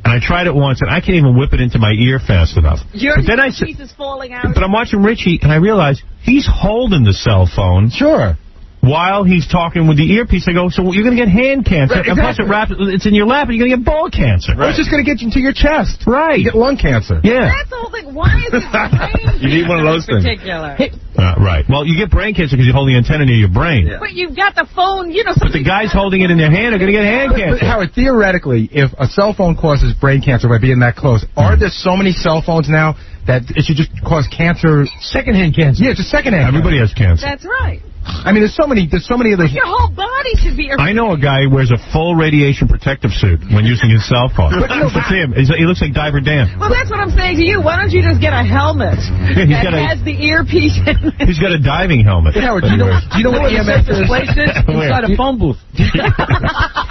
and I tried it once, and I can't even whip it into my ear fast enough. Your earpiece is falling out. But I'm watching Richie, and I realize he's holding the cell phone. Sure. While he's talking with the earpiece, I go, so you're going to get hand cancer, and plus it's in your lap, and you're going to get ball cancer. Right. It's just going to get into your chest. Right. You get lung cancer. Yeah. That's the whole thing. Why is it You need one of those things. particular? Right. Well, you get brain cancer because you hold the antenna near your brain. Yeah. But you've got the phone, But the guys holding it in their hand are going to get hand cancer. But Howard, theoretically, if a cell phone causes brain cancer by being that close, are there so many cell phones now that it should just cause cancer? Secondhand cancer. Yeah, just secondhand. Everybody has cancer. That's right. I mean, there's so many other. Your whole body should be. I know a guy who wears a full radiation protective suit when using his cell phone. It's him. He looks like Diver Dan. Well, that's what I'm saying to you. Why don't you just get a helmet that has the earpiece in it? He's got a diving helmet. Yeah, Howard, do you know what EMS is? Inside a phone booth. Do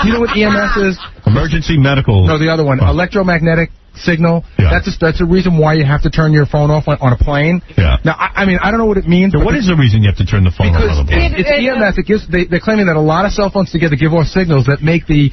you know what EMS is? Emergency medical. No, the other one. Electromagnetic signal. Yeah. That's a reason why you have to turn your phone off on a plane. Yeah. Now, I mean, I don't know what it means. So what is the reason you have to turn the phone off on the plane? It's EMS. They're claiming that a lot of cell phones together give off signals that make the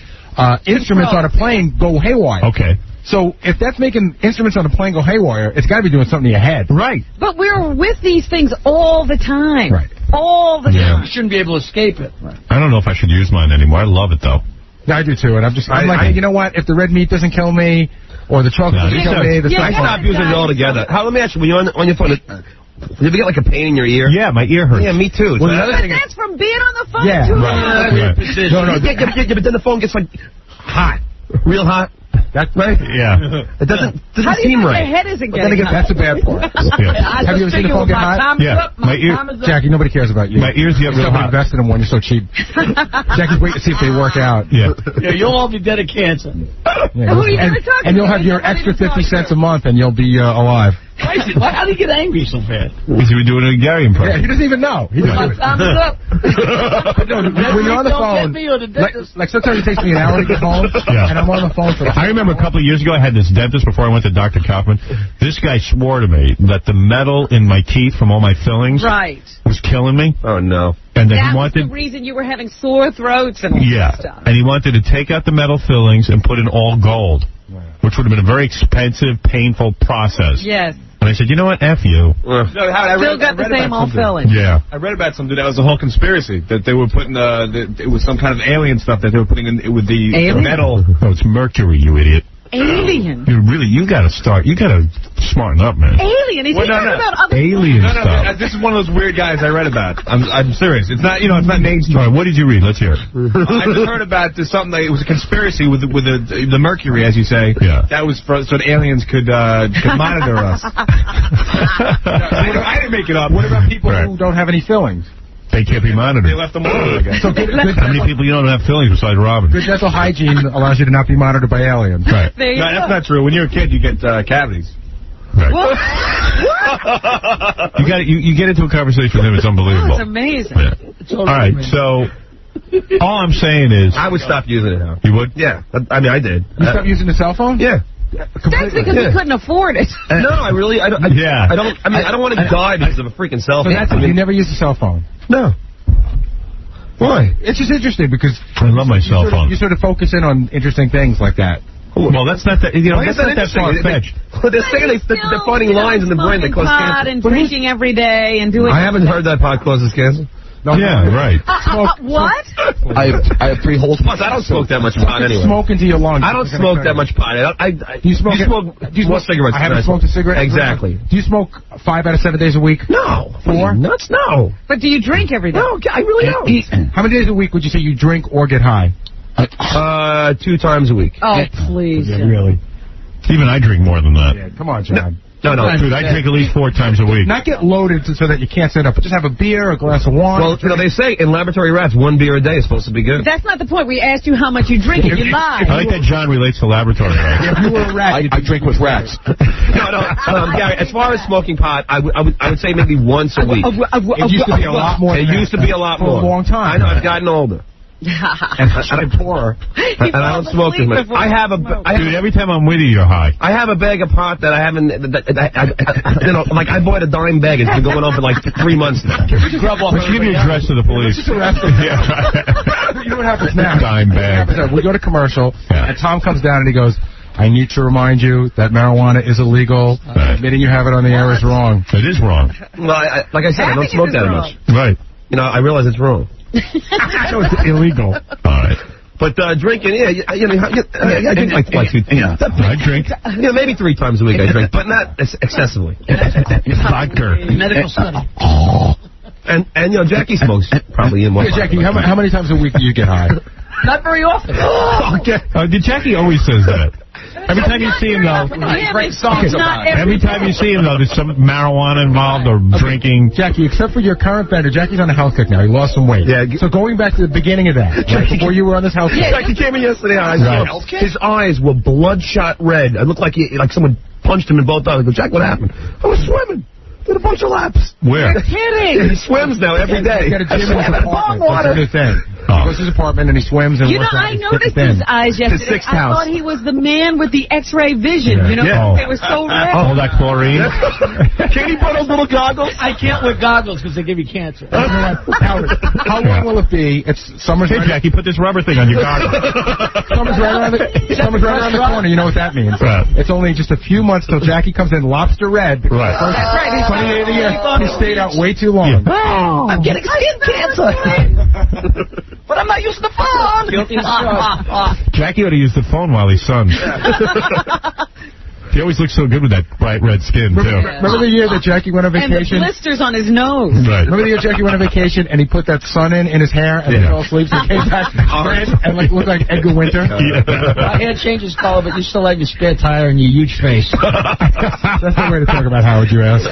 instruments on a plane go haywire. Okay. So if that's making instruments on a plane go haywire, it's got to be doing something to your head. Right. But we're with these things all the time. Right. All the time. You shouldn't be able to escape it. Right. I don't know if I should use mine anymore. I love it, though. Yeah, I do, too. And I'm like, hey, you know what? If the red meat doesn't kill me, or the chocolate doesn't kill me, I stopped using it altogether. Let me ask you, when you're on your phone, you ever get like a pain in your ear? Yeah, my ear hurts. Yeah, me too. Well, But that's from being on the phone Yeah, too right. long. No, but then the phone gets like hot, real hot. That's right. Yeah. It doesn't How do you seem think right. your head isn't But then getting again, hot? that's a bad part. Yeah. Have you ever seen the phone get hot? Yeah. My ear, Jackie, nobody cares about you. my ears get real hot. Invest in them when you're so cheap. Jackie's waiting to see if they work out. Yeah. Yeah, you'll all be dead of cancer. Yeah, Who are you talking and you'll about? have your extra 50 cents a month, and you'll be alive. How do you get angry so fast? Because we doing a Gary Yeah, impression. he doesn't even know. He doesn't. Thumbs up. No, when you're on the phone, like sometimes it takes me an hour to get home, Yeah. and I'm on the phone for. I remember a couple of years ago, I had this dentist before I went to Dr. Kaufman. This guy swore to me that the metal in my teeth from all my fillings Right. was killing me. Oh no. And that That he was the wanted, reason you were having sore throats and all that stuff. and he wanted to take out the metal fillings and put in all gold, which would have been a very expensive, painful process. Yes. And I said, you know what, F you. Still got the same old filling. Yeah. I read about something that was a whole conspiracy, that they were putting it was some kind of alien stuff that they were putting in with the Alien? metal. No, it's mercury, you idiot. Alien. You gotta smarten up, man. Alien. He's talking about other Alien stuff. This is one of those weird guys I read about. I'm serious. It's not, it's not mainstream. All right, what did you read? Let's hear it. I just heard about something that it was a conspiracy with the mercury, as you say. Yeah. That was so the aliens could monitor us. I didn't make it up. What about people who don't have any fillings? They can't be monitored. They left them alone, I guess. So good, How many people you don't have fillings besides Robin? good dental hygiene allows you to not be monitored by aliens. Right. There you No, go. that's not true. When you're a kid, you get cavities. Right. What? You get into a conversation with him, it's unbelievable. That's amazing. Yeah. All right, so all I'm saying is... I would stop using it now. You would? Yeah. I mean, I did. You stopped using the cell phone? Yeah. That's because you couldn't afford it. No, I don't want to die because of a freaking cell phone. So that's it. You never used a cell phone? No. Why? It's just interesting because I love my cell phone. You sort of focus in on interesting things like that. Well, that's not that. That's not that far-fetched. They're saying they're finding lines in the brain that cause cancer. And drinking every day and doing. I haven't heard that pot causes cancer. No, yeah, right. What? I have 3 holes. Plus, I don't smoke that much pot anyway. Smoke into your lungs. I don't smoke that much pot. Do you smoke cigarettes? I haven't smoked a cigarette. Exactly. Do you smoke 5 out of 7 days a week? No. 4? Nuts? No. But do you drink every day? No, I really don't. How many days a week would you say you drink or get high? 2 times a week. Oh, please. Yeah, really. Even I drink more than that. Yeah, come on, John. No. Dude, I drink at least 4 times a week. Not get loaded so that you can't sit up, but just have a beer, a glass of wine. Well, they say in laboratory rats, 1 beer a day is supposed to be good. That's not the point. We asked you how much you drink and you lied. I like that John relates to laboratory rats. If you were a rat, I drink with rats. No, Gary, as far as smoking pot, I would say maybe once a week. It used to be a lot more. It used to be a lot more. For a long time. I know, I've gotten older. and poorer. And I don't smoke as much. Dude, every time I'm with you, you're high. I have a bag of pot that I haven't. Like I bought a dime bag. It's been going on for like 3 months now. Let's give your address to the police. Yeah. You know what happens now? Dime bag. We go to commercial, and Tom comes down and he goes, I need to remind you that marijuana is illegal. Admitting you have it on the air is wrong. It is wrong. Well, like I said, I don't smoke that much. Right. You know, I realize it's wrong. So it's illegal. All right. But drinking, I drink like twice. Yeah, I drink. Maybe 3 times a week I drink, but not excessively. Vodka. Medical study. And Jackie smokes probably in one. Jackie, how many times a week do you get high? Not very often. Jackie always says that. Every time you see him, though, great songs about it. Every time you see him, though, there's some marijuana involved or drinking. Jackie, except for your current bender, Jackie's on a health kick now. He lost some weight. Yeah. So going back to the beginning of that, right, before you were on this health kick. Jackie came in yesterday. His eyes were bloodshot red. It looked like someone punched him in both eyes. I go, Jack, what happened? I was swimming. Did a bunch of laps. Where? You're kidding. He swims now every day. He's got a gym in his apartment. That's a new thing. He goes to his apartment and he swims and works out. I noticed his eyes yesterday. I thought he was the man with the X-ray vision. Yeah. You know, they were so red. Oh, that chlorine. Can he put those little goggles? I can't wear goggles because they give you cancer. How long will it be? It's summer's. Hey, Jackie, put this rubber thing on your goggles. Summer's right around the corner. You know what that means? Right. It's only just a few months till Jackie comes in lobster red. Right. That's right. He's 20 days a year. He stayed out way too long. Yeah. Oh, I'm getting skin cancer. But I'm not using the phone. Jackie ought to use the phone while he suns. He always looks so good with that bright red skin, too. Remember the year that Jackie went on vacation? And the blisters on his nose. Right. Remember the year Jackie went on vacation and he put that sun in his hair and he fell asleep so he came back red and looked like Edgar Winter? My hair changes color, but you still have your spare tire and your huge face. That's the way to talk about Howard, you ass.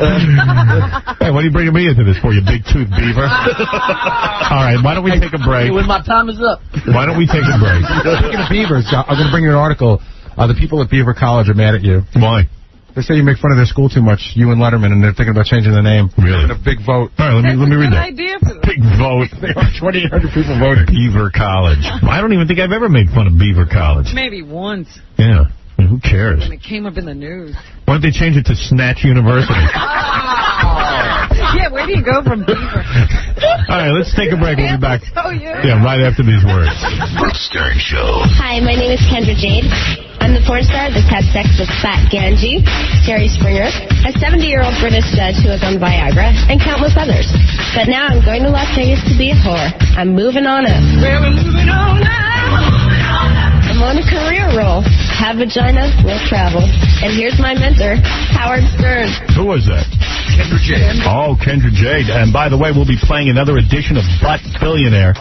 Hey, what are you bringing me into this for, you big tooth beaver? All right, why don't we take a break? When my time is up. Why don't we take a break? Speaking of beavers, I'm going to bring you an article. The people at Beaver College are mad at you. Why? They say you make fun of their school too much, you and Letterman, and they're thinking about changing the name. Really? A big vote. All right, let me read that. Idea for them. Big vote. There are 2,800 people voting. Beaver College. I don't even think I've ever made fun of Beaver College. Maybe once. Yeah. I mean, who cares? When it came up in the news. Why don't they change it to Snatch University? Yeah, where do you go from Beaver? All right, let's take a break. We'll be back. Yeah, right after these words. The Stern Show. Hi, my name is Kendra Jade. I'm the porn star that's had sex with Fat Ganji, Terry Springer, a 70-year-old British judge who was on Viagra, and countless others. But now I'm going to Las Vegas to be a whore. I'm moving on up. Well, we're moving on now. I'm on a career roll. Have vagina, will travel. And here's my mentor, Howard Stern. Who was that? Kendra Jade. Oh, Kendra Jade. And by the way, we'll be playing another edition of Butt Billionaire.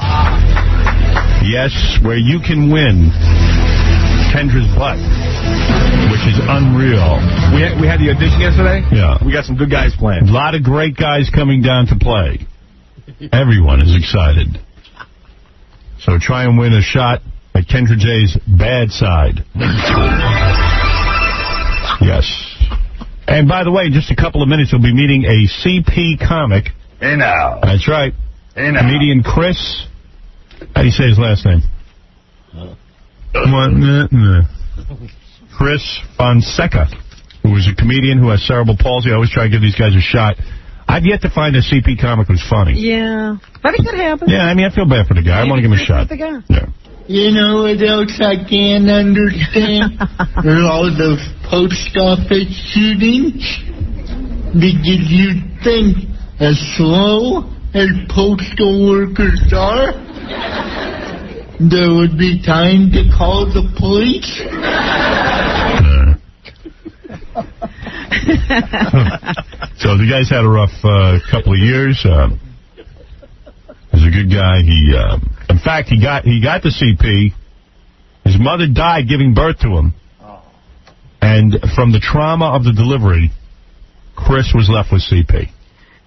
Yes, where you can win Kendra's butt, which is unreal. We had the audition yesterday? Yeah. We got some good guys playing. A lot of great guys coming down to play. Everyone is excited. So try and win a shot at Kendra J's bad side. Yes. And by the way, in just a couple of minutes, we'll be meeting a CP comic. Hey now. That's right. Hey now. Comedian Chris. How do you say his last name? Chris Fonseca, who is a comedian who has cerebral palsy. I always try to give these guys a shot. I've yet to find a CP comic who's funny. Yeah. But it could happen. Yeah, I mean, I feel bad for the guy. I want to give him a shot. Yeah. You know what else I can't understand? There's all those post office shootings. Because you think as slow as postal workers are, there would be time to call the police? So the guy's had a rough couple of years. He's a good guy. In fact, he got the CP. His mother died giving birth to him. And from the trauma of the delivery, Chris was left with CP.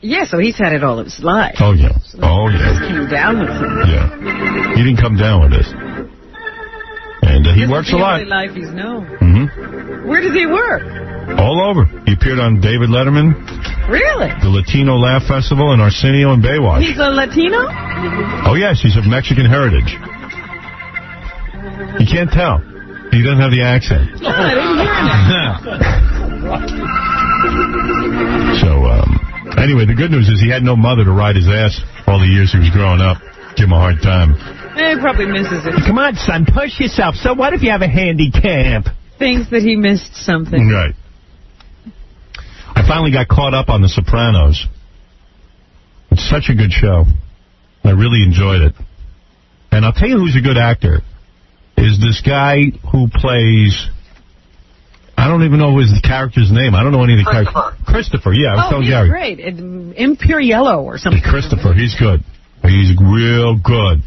Yeah, so he's had it all his life. Oh, yeah. So he came down with him. Yeah. He didn't come down with this. And he works a lot. This is the only life he's known. Mm-hmm. Where does he work? All over. He appeared on David Letterman. Really? The Latino Laugh Festival in Arsenio and Baywatch. He's a Latino? Oh, yes. He's of Mexican heritage. You can't tell. He doesn't have the accent. No, I didn't hear that. So, anyway, the good news is he had no mother to ride his ass all the years he was growing up. Give him a hard time. He probably misses it. Come on, son, push yourself. So what if you have a handicap? Thinks that he missed something. Right. I finally got caught up on The Sopranos. It's such a good show. I really enjoyed it. And I'll tell you who's a good actor. Is this guy who plays... I don't even know his character's name. I don't know any of the characters. Christopher, yeah. I was telling Gary. Great. Imperiello or something. Christopher, he's good. He's real good.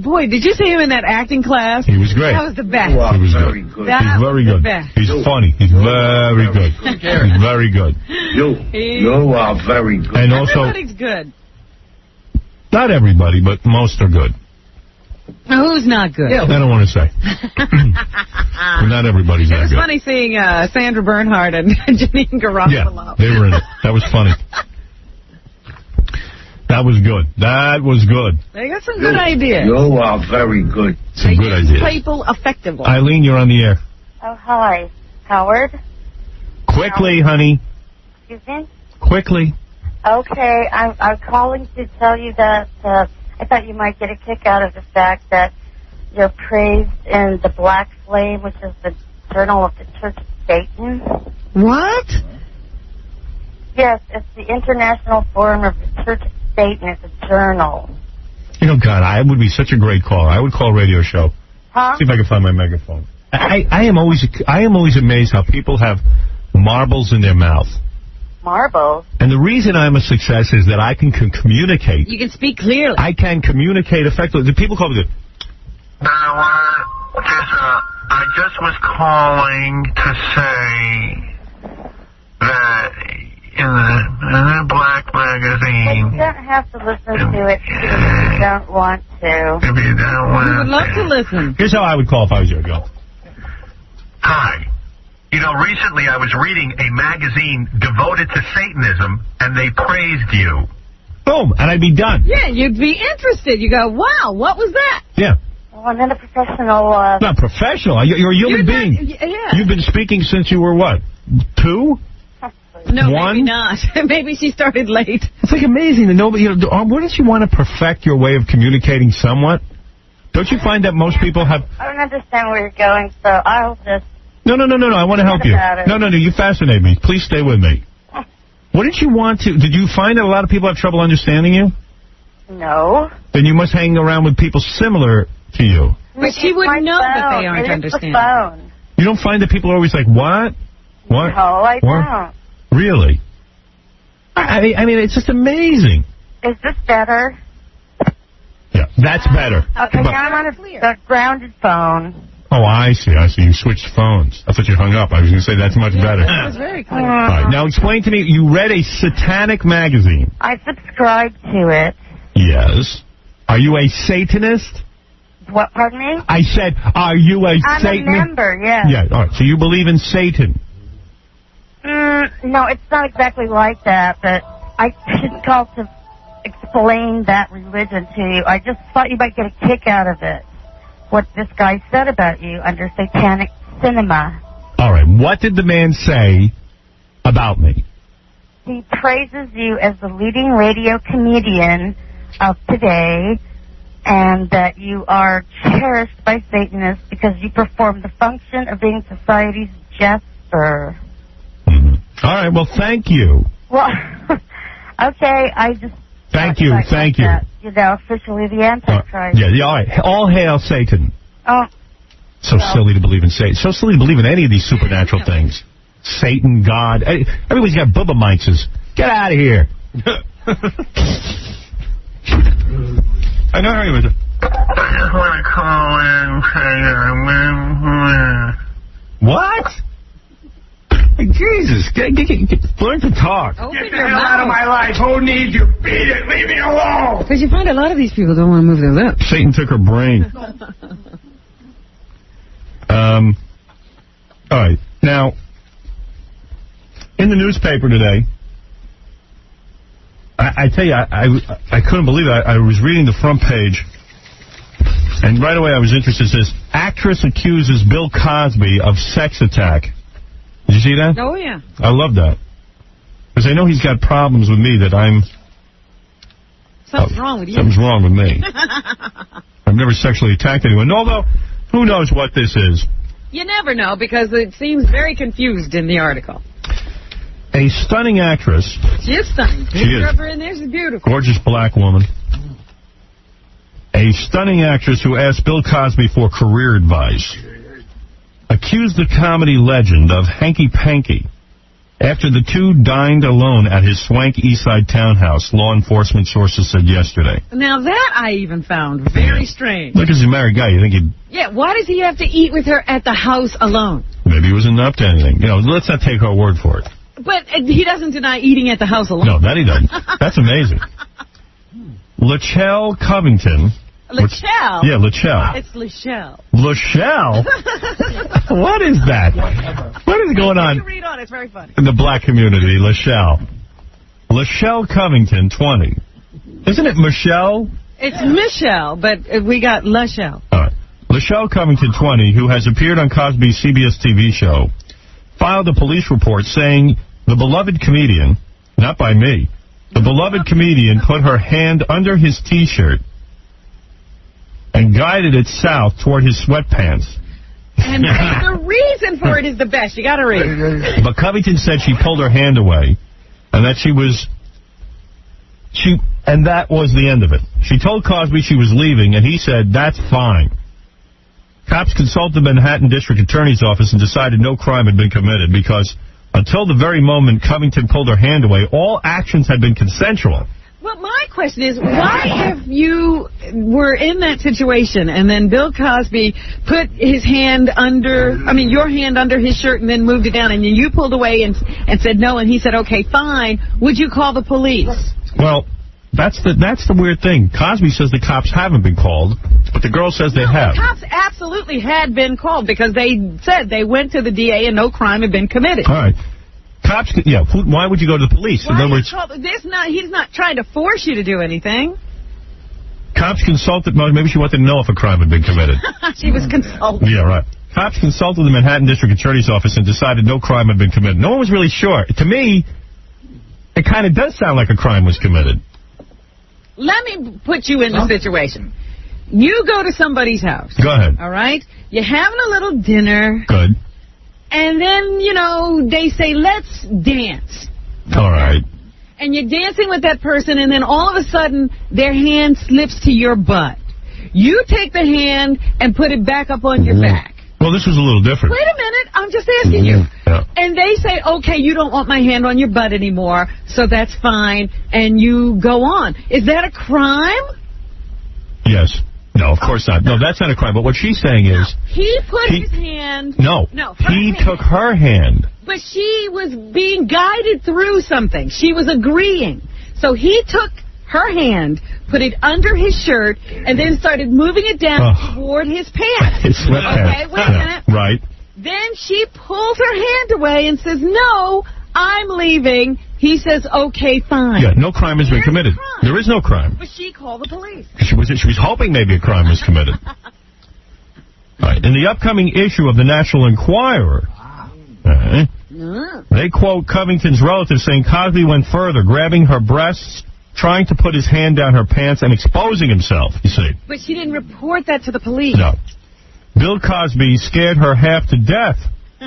Boy, did you see him in that acting class? He was great. That was the best. Wow, he was very good. He's very good. He's funny. He's very good. He's very good. You are very good. And also, everybody's good. Not everybody, but most are good. Who's not good? I don't want to say. Not everybody's that good. It was funny seeing Sandra Bernhard and Janine Garofalo. Yeah, they were in it. That was funny. That was good. That was good. They got some good ideas. You are very good. Some good ideas. People effectively. Eileen, you're on the air. Oh, hi. Howard? Quickly, honey. Excuse me? Quickly. Okay, I'm calling to tell you that I thought you might get a kick out of the fact that you're praised in the Black Flame, which is the Journal of the Church of Satan. What? Yes, it's the International Forum of the Church of Satan. It's a journal. You know, God, I would be such a great caller. I would call a radio show. Huh? See if I can find my megaphone. I am always amazed how people have marbles in their mouth. Marbles? And the reason I'm a success is that I can communicate. You can speak clearly. I can communicate effectively. The people call me I just was calling to say that in the Black magazine. You don't have to listen to it if you don't want to. If you don't want to. We would love to listen. Here's how I would call if I was your girl. Hi. You know, recently I was reading a magazine devoted to Satanism, and they praised you. Boom, and I'd be done. Yeah, you'd be interested. You go, wow, what was that? Yeah. Well, I'm not a professional. Not professional. You're a human being. Yeah. You've been speaking since you were what? 2? No, 1? maybe not. Maybe she started late. It's like amazing that nobody. You know, wouldn't you want to perfect your way of communicating somewhat? Don't you find that most people have? I don't understand where you're going, so I'll just. No. I want to help you. No. You fascinate me. Please stay with me. Wouldn't you want to? Did you find that a lot of people have trouble understanding you? No. Then you must hang around with people similar to you. But she wouldn't know that they aren't understanding. The phone. You don't find that people are always like, what? What? No, I don't. Really? I mean, it's just amazing. Is this better? Yeah, that's better. Okay, now I'm on a grounded phone. Oh, I see. You switched phones. I thought you hung up. I was going to say that's much better. That was very clear. All right, now explain to me, you read a satanic magazine. I subscribed to it. Yes. Are you a Satanist? What, pardon me? I said, are you a Satanist? I'm a member, yes. Yeah, all right. So you believe in Satan? No, it's not exactly like that, but I didn't call to explain that religion to you. I just thought you might get a kick out of it. What this guy said about you under Satanic Cinema. All right, what did the man say about me? He praises you as the leading radio comedian of today, and that you are cherished by Satanists because you perform the function of being society's jester. All right, well, thank you. Well, okay, I just... Thank you. That, you know, officially the Antichrist. Yeah, all right. All hail Satan. Oh. So silly to believe in Satan. So silly to believe in any of these supernatural things. Satan, God. Everybody's got bubba mices. Get out of here. I know he was. I just want to call in and say What? Jesus, learn to talk. Get the hell out of my life. Who needs you? Beat it. Leave me alone. Because you find a lot of these people don't want to move their lips. Satan took her brain. All right. Now, in the newspaper today, I tell you, I couldn't believe it. I was reading the front page, and right away I was interested. It says, actress accuses Bill Cosby of sex attack. Did you see that? Oh, yeah. I love that. Because I know he's got problems with me that I'm... Something's wrong with you. Something's wrong with me. I've never sexually attacked anyone. Although, who knows what this is? You never know, because it seems very confused in the article. A stunning actress. She is stunning. She is. Her in there, she's beautiful. Gorgeous black woman. A stunning actress who asked Bill Cosby for career advice accused the comedy legend of hanky-panky after the two dined alone at his swank Eastside townhouse, law enforcement sources said yesterday. Now that I even found very strange. Look, as a married guy, you think he'd... Yeah, why does he have to eat with her at the house alone? Maybe he wasn't up to anything. You know, let's not take her word for it. But he doesn't deny eating at the house alone. No, that he doesn't. That's amazing. Lachelle Covington. Lachelle? Yeah, Lachelle. It's Lachelle. Lachelle? What is that? What is going on? You read on, it's very funny. In the black community, Lachelle. Lachelle Covington, 20. Isn't it Michelle? It's Michelle, but we got Lachelle. All right. Lachelle Covington, 20, who has appeared on Cosby's CBS TV show, filed a police report saying the beloved comedian, not by me, the beloved comedian put her hand under his T-shirt and guided it south toward his sweatpants. And the reason for it is the best. You got to read. But Covington said she pulled her hand away, and that and that was the end of it. She told Cosby she was leaving, and he said, that's fine. Cops consulted the Manhattan District Attorney's Office and decided no crime had been committed because until the very moment Covington pulled her hand away, all actions had been consensual. Well, my question is, why if you were in that situation and then Bill Cosby put his hand your hand under his shirt and then moved it down and you pulled away and said no and he said, okay, fine, would you call the police? Well, that's the weird thing. Cosby says the cops haven't been called, but the girl says they have. The cops absolutely had been called because they said they went to the DA and no crime had been committed. All right. Cops, yeah, why would you go to the police? In other words, he's not trying to force you to do anything. Cops consulted, maybe she wanted to know if a crime had been committed. She was consulted. Yeah, right. Cops consulted the Manhattan District Attorney's Office and decided no crime had been committed. No one was really sure. To me, it kind of does sound like a crime was committed. Let me put you in the situation. You go to somebody's house. Go ahead. All right? You're having a little dinner. Good. And then, they say, let's dance. All right. And you're dancing with that person, and then all of a sudden, their hand slips to your butt. You take the hand and put it back up on your back. Well, this was a little different. Wait a minute. I'm just asking you. Yeah. And they say, okay, you don't want my hand on your butt anymore, so that's fine, and you go on. Is that a crime? Yes. No, of course not. No, that's not a crime. But what she's saying is... He put his hand... No, he took her hand. But she was being guided through something. She was agreeing. So he took her hand, put it under his shirt, and then started moving it down toward his pants. His sweatpants. Okay, wait a minute. Right. Then she pulls her hand away and says, no, I'm leaving. He says, okay, fine. Yeah, no crime has been committed. There is no crime. But she called the police. She was hoping maybe a crime was committed. All right. In the upcoming issue of the National Enquirer, they quote Covington's relatives saying Cosby went further, grabbing her breasts, trying to put his hand down her pants, and exposing himself, you see. But she didn't report that to the police. No. Bill Cosby scared her half to death,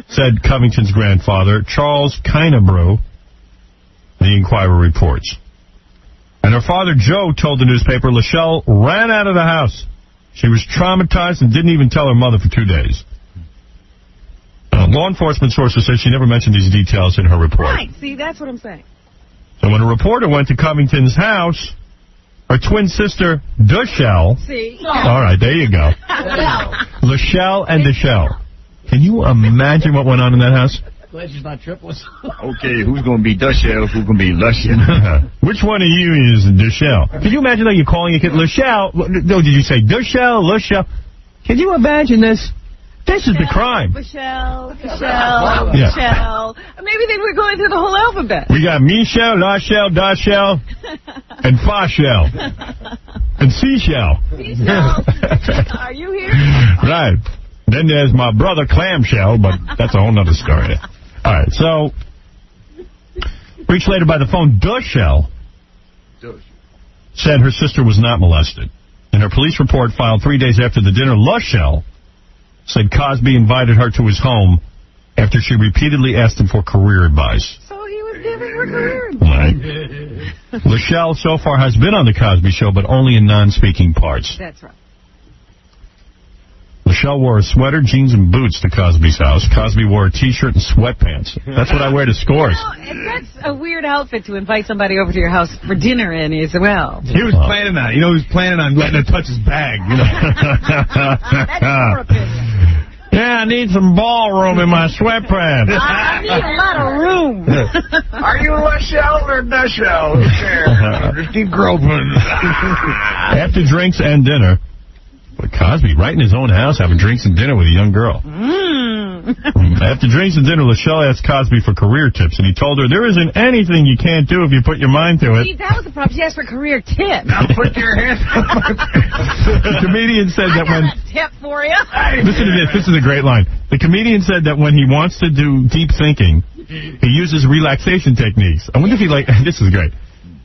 said Covington's grandfather, Charles Keinebrew, the Enquirer reports. And her father, Joe, told the newspaper Lachelle ran out of the house. She was traumatized and didn't even tell her mother for 2 days. Law enforcement sources say she never mentioned these details in her report. Right, see, that's what I'm saying. So when a reporter went to Covington's house, her twin sister, Deshelle... See? All right, there you go. Lachelle and Deshelle. Can you imagine what went on in that house? Glad she's not triplets. Okay, who's going to be Deshelle? Who's going to be Lachelle? Which one of you is Deshelle? Can you imagine that you're calling a kid Lachelle? No, did you say Deshelle, Lachelle? Can you imagine this? This is the crime. Michelle. Yeah. Maybe they were going through the whole alphabet. We got Michelle, Lachelle, Dashelle, and Fashelle, and Seashell. Are you here? Right. Then there's my brother Clamshell, but that's a whole nother story. All right, so, reached later by the phone, Deshelle said her sister was not molested. In her police report filed 3 days after the dinner, Lachelle said Cosby invited her to his home after she repeatedly asked him for career advice. So he was giving her career advice. Right. Lachelle so far has been on the Cosby Show, but only in non-speaking parts. That's right. Lachelle wore a sweater, jeans, and boots to Cosby's house. Cosby wore a T-shirt and sweatpants. That's what I wear to Scores. And that's a weird outfit to invite somebody over to your house for dinner in as well. He was planning on it. You know, he was planning on letting her touch his bag, you know. That's your opinion. Yeah, I need some ballroom in my sweatpants. I need a lot of room. Are you Lachelle or Deshelle? Who cares? Just keep groping. After drinks and dinner, but Cosby, right in his own house, having drinks and dinner with a young girl. After drinks and dinner, Lachelle asked Cosby for career tips, and he told her, there isn't anything you can't do if you put your mind to it. See, that was the problem. She asked for career tips. Now put your hands on my The comedian said that when... I got a tip for you. Listen to this. This is a great line. The comedian said that when he wants to do deep thinking, he uses relaxation techniques. I wonder if he this is great.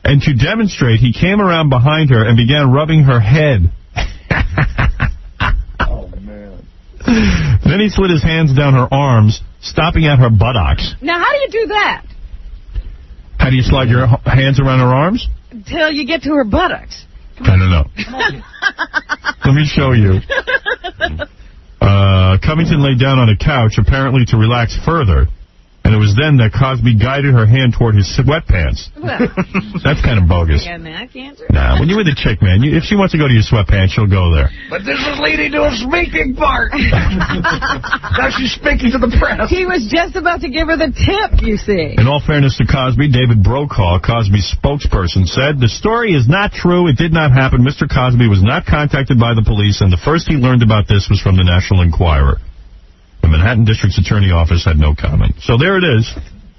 And to demonstrate, he came around behind her and began rubbing her head. Oh, man. Then he slid his hands down her arms, stopping at her buttocks. Now, how do you do that? How do you slide your hands around her arms? Until you get to her buttocks. I don't know. Let me show you. Covington lay down on a couch, apparently to relax further. And it was then that Cosby guided her hand toward his sweatpants. Well, that's kind of bogus. You got mouth cancer? Nah, when you're with a chick, man, if she wants to go to your sweatpants, she'll go there. But this is leading to a speaking part. Now she's speaking to the press. He was just about to give her the tip, you see. In all fairness to Cosby, David Brokaw, Cosby's spokesperson, said, the story is not true. It did not happen. Mr. Cosby was not contacted by the police, and the first he learned about this was from the National Enquirer. The Manhattan District's Attorney Office had no comment. So there it is.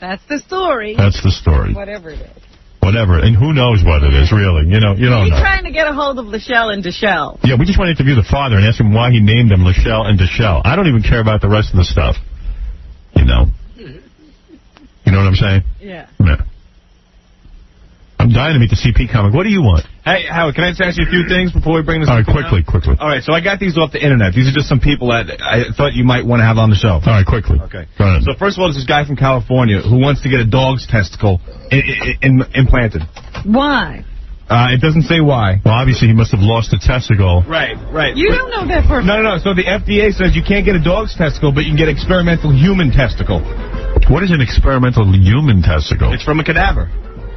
That's the story. That's the story. Whatever it is. Whatever. And who knows what it is, really. You don't know. He's trying to get a hold of Lachelle and Deshelle. Yeah, we just want to interview the father and ask him why he named them Lachelle and Deshelle. I don't even care about the rest of the stuff. You know. You know what I'm saying? Yeah. I'm dying to meet the CP comic. What do you want? Hey, Howard, can I just ask you a few things before we bring this All right, quickly. All right, so I got these off the internet. These are just some people that I thought you might want to have on the show. All right, quickly. Okay. Go ahead. So first of all, there's this guy from California who wants to get a dog's testicle implanted. Why? It doesn't say why. Well, obviously he must have lost a testicle. Right. You don't know that for... No. So the FDA says you can't get a dog's testicle, but you can get experimental human testicle. What is an experimental human testicle? It's from a cadaver.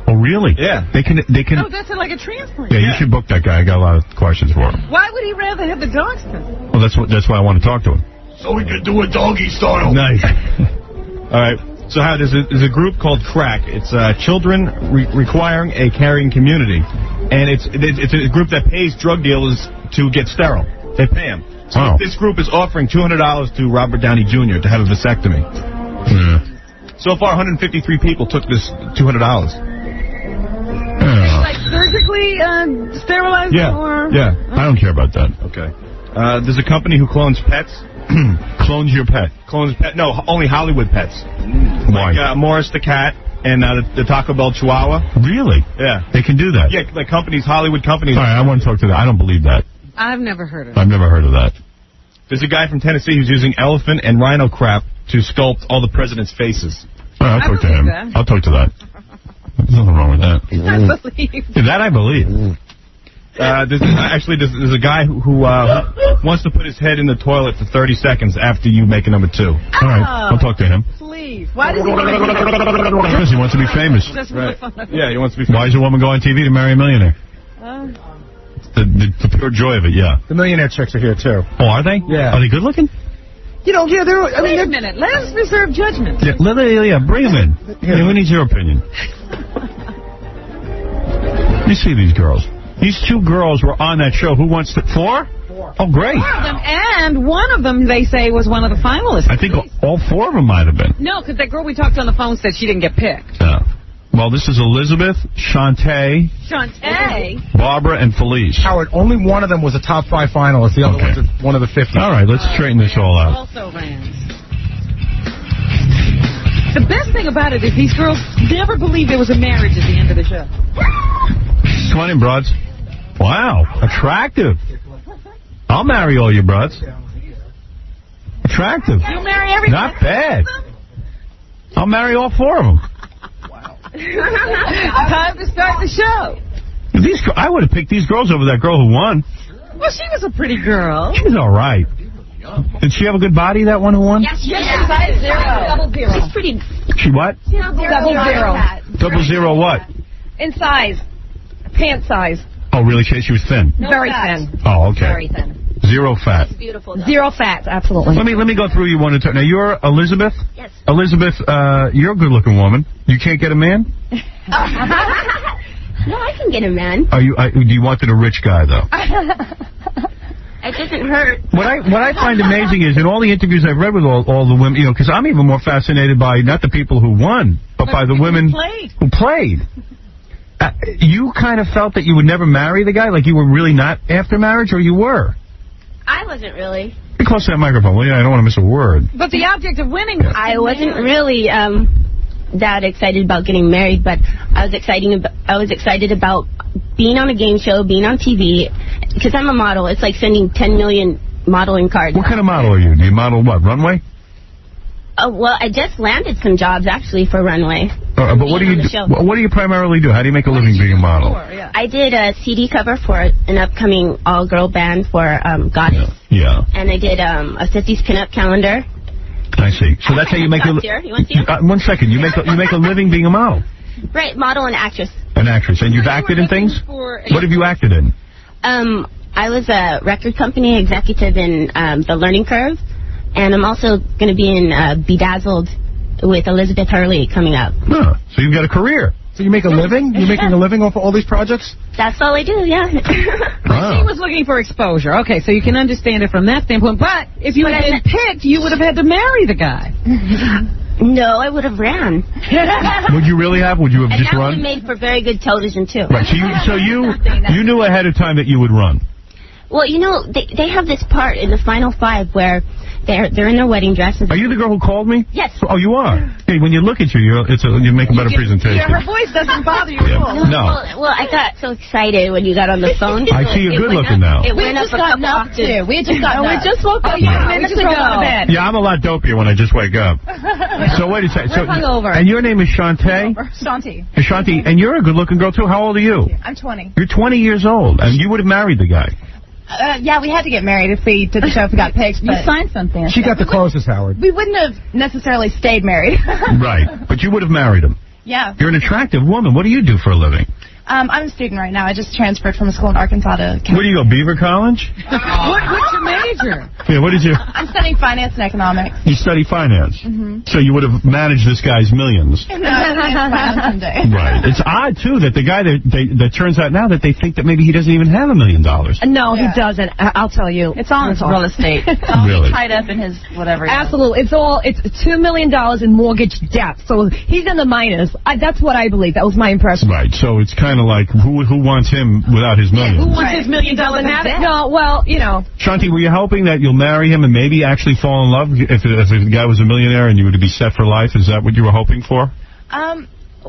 Oh, really? Yeah. They can. Oh, that's like a transplant. Yeah, you should book that guy. I got a lot of questions for him. Why would he rather have the dog's testicle? Well, that's why I want to talk to him. So we can do a doggy style. Nice. All right. So how there's a group called CRACK. It's Children Requiring a Caring Community, and it's a group that pays drug dealers to get sterile. They pay him. So this group is offering $200 to Robert Downey Jr. to have a vasectomy. Yeah. So far, 153 people took this $200. Like surgically sterilized? Yeah. Or? Yeah. I don't care about that. Okay. There's a company who clones pets. Clones your pet? Clones pet? No, only Hollywood pets. Why? Like Morris the cat and the Taco Bell Chihuahua. Really? Yeah. They can do that? Yeah, like companies, Hollywood companies. All right, I want to talk to that. I don't believe that. I've never heard of it. I've never heard of that. There's a guy from Tennessee who's using elephant and rhino crap to sculpt all the president's faces. All right, I'll talk to him. that. I'll talk to that. There's nothing wrong with that. I believe. Yeah, that I believe. There's a guy who wants to put his head in the toilet for 30 seconds after you make a number 2. All right, I'll talk to him. Please. Why does he Because he wants to be famous. Right. Yeah, he wants to be famous. Why does a woman go on TV to marry a millionaire? The pure joy of it, yeah. The millionaire chicks are here, too. Oh, are they? Yeah. Are they good looking? You know, yeah, they're... I mean, Wait a minute. Let us reserve judgment. Yeah, bring them in. Yeah, we need your opinion. You see these girls. These 2 girls were on that show. Who wants to... 4? Oh, great. 4 of them, and one of them, they say, was one of the finalists. I think all 4 of them might have been. No, because that girl we talked on the phone said she didn't get picked. Yeah. Well, this is Elizabeth, Shantae, Shantae. Barbara, and Felice. Howard, only one of them was a top 5 finalist. The other one's one of the 50. All right, let's straighten this all out. Also ran. The best thing about it is these girls never believed there was a marriage at the end of the show. Come on in, broads. Wow, attractive. I'll marry all you broads. Attractive. You'll marry every Not bad. I'll marry all 4 of them. Time to start the show. I would have picked these girls over that girl who won. Well, she was a pretty girl. She's all right. Did she have a good body, that one who won? Yes, size 0. Double 0. She's pretty. She what? Double 0. Double 0 what? In size. Pant size. Oh, really? She was thin? Very thin. Oh, okay. Very thin. 0 fat. Beautiful. 0 fat, absolutely. Let me go through you one at a time. Now, you're Elizabeth? Yes. Elizabeth, you're a good-looking woman. You can't get a man? No, I can get a man. Do you wanted a rich guy, though? It doesn't hurt. What I find amazing is in all the interviews I've read with all the women, because I'm even more fascinated by not the people who won, but by the women who played. You kind of felt that you would never marry the guy, like you were really not after marriage, or you were? I wasn't really. Be close to that microphone, will you? I don't want to miss a word. But the object of winning was I wasn't really that excited about getting married, but I was excited about being on a game show, being on TV, because I'm a model. It's like sending 10 million modeling cards. What kind of model are you? Do you model what, runway? Well, I just landed some jobs, actually, for runway. But what do you do? What do you primarily do? How do you make a living being a model? I did a CD cover for an upcoming all-girl band for Goddess. Yeah. And I did a 50s pinup calendar. I see. So that's how you make a living. You want to see it? 1 second. You make a living being a model. Right, model and actress. An actress. And you've acted in things? What have you acted in? I was a record company executive in The Learning Curve. And I'm also going to be in Bedazzled with Elizabeth Hurley coming up. Huh. So you've got a career. So you make a living? You're making a living off of all these projects? That's all I do, yeah. She was looking for exposure. Okay, so you can understand it from that standpoint. But if you had been picked, you would have had to marry the guy. No, I would have ran. Would you really have? Would you have and just that run? would have made for very good television, too. Right, so you knew ahead of time that you would run. Well, you know, they have this part in the Final 5 where they're in their wedding dresses. Are you the girl who called me? Yes. Oh, you are? Hey, when you look at you, you make a better presentation. Yeah, her voice doesn't bother you at all. No. Well, I got so excited when you got on the phone. I see you're good looking now. It went up a couple octaves. We just got We just woke up minutes ago. Yeah, I'm a lot dopier when I just wake up. So wait a second. We're hungover. And your name is Shantae? Shanti. Shanti, and you're a good looking girl, too. How old are you? I'm 20. You're 20 years old, and you would have married the guy. Yeah, we had to get married if we did the show if we got picked. You signed something. She got the closest, Howard. We wouldn't have necessarily stayed married. Right, but you would have married him. Yeah. You're an attractive woman. What do you do for a living? I'm a student right now. I just transferred from a school in Arkansas to California. Where do you go, Beaver College? What's your major? Yeah, what did you... I'm studying finance and economics. You study finance. Mm-hmm. So you would have managed this guy's millions. No, someday. Right. It's odd, too, that the guy that turns out now that they think that maybe he doesn't even have $1 million. No, he doesn't. I'll tell you. It's all in real estate. Really? Tied up in his whatever. Absolutely. It's $2 million in mortgage debt. So he's in the minus. That's what I believe. That was my impression. Right. So it's kind of like, who wants him without his millions? Who wants his $1 million in debt? No, well, you know. Shanti, were you hoping that you'll marry him and maybe actually fall in love if the guy was a millionaire and you were to be set for life? Is that what you were hoping for?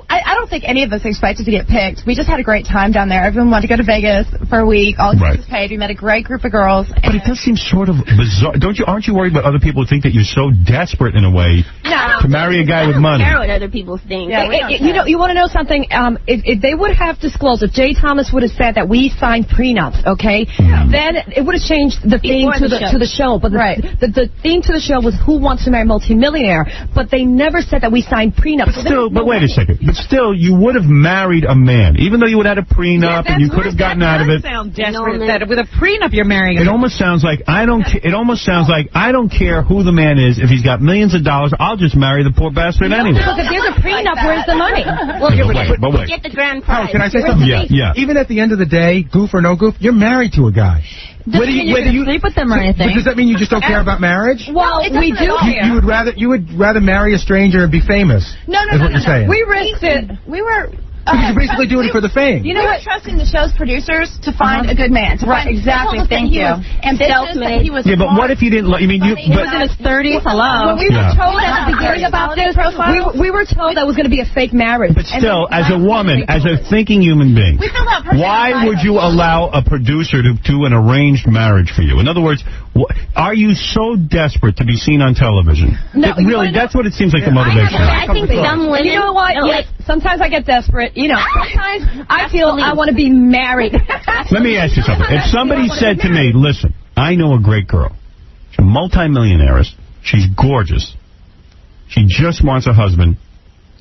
I don't think any of us expected to get picked. We just had a great time down there. Everyone wanted to go to Vegas for a week. All expenses paid. We met a great group of girls. But it does seem sort of bizarre. Aren't you worried about other people who think that you're so desperate in a way to marry a guy with money? I don't care what other people think. Yeah, you want to know something? If they would have disclosed, if Jay Thomas would have said that we signed prenups, okay, then it would have changed the theme to the show. But the theme to the show was Who Wants to Marry a Multimillionaire? But they never said that we signed prenups. But wait a second. But still, you would have married a man, even though you would have had a prenup and you could have gotten out of it. Sound desperate. That with a prenup you're marrying. It almost sounds like I don't care who the man is. If he's got millions of dollars, I'll just marry the poor bastard anyway. Look, if there's a prenup, where's the money? Well, but wait. Get the grand prize. Can I say something? Yeah. Even at the end of the day, goof or no goof, you're married to a guy. Whether you sleep with them or anything. But does that mean you just don't care about marriage? Well, we do care. You would rather marry a stranger and be famous. No. Is what you're saying. We risked it. We were. You're basically doing it for the fame. You know what? Trusting the show's producers to find a good man. Right, exactly. Thank you. Ambitious. He was but what if you didn't? He was in his 30s. Hello. When we were told at the beginning about this, we were told that was going to be a fake marriage. But still, as a woman, as a thinking human being, why would you allow a producer to do an arranged marriage for you? In other words, are you so desperate to be seen on television? No, really, that's what it seems like the motivation. I think some women. You know what? Yes, sometimes I get desperate. You know, sometimes I feel I want to be married. Let me ask you something. If somebody said to me, listen, I know a great girl. She's a multimillionaire. She's gorgeous. She just wants a husband.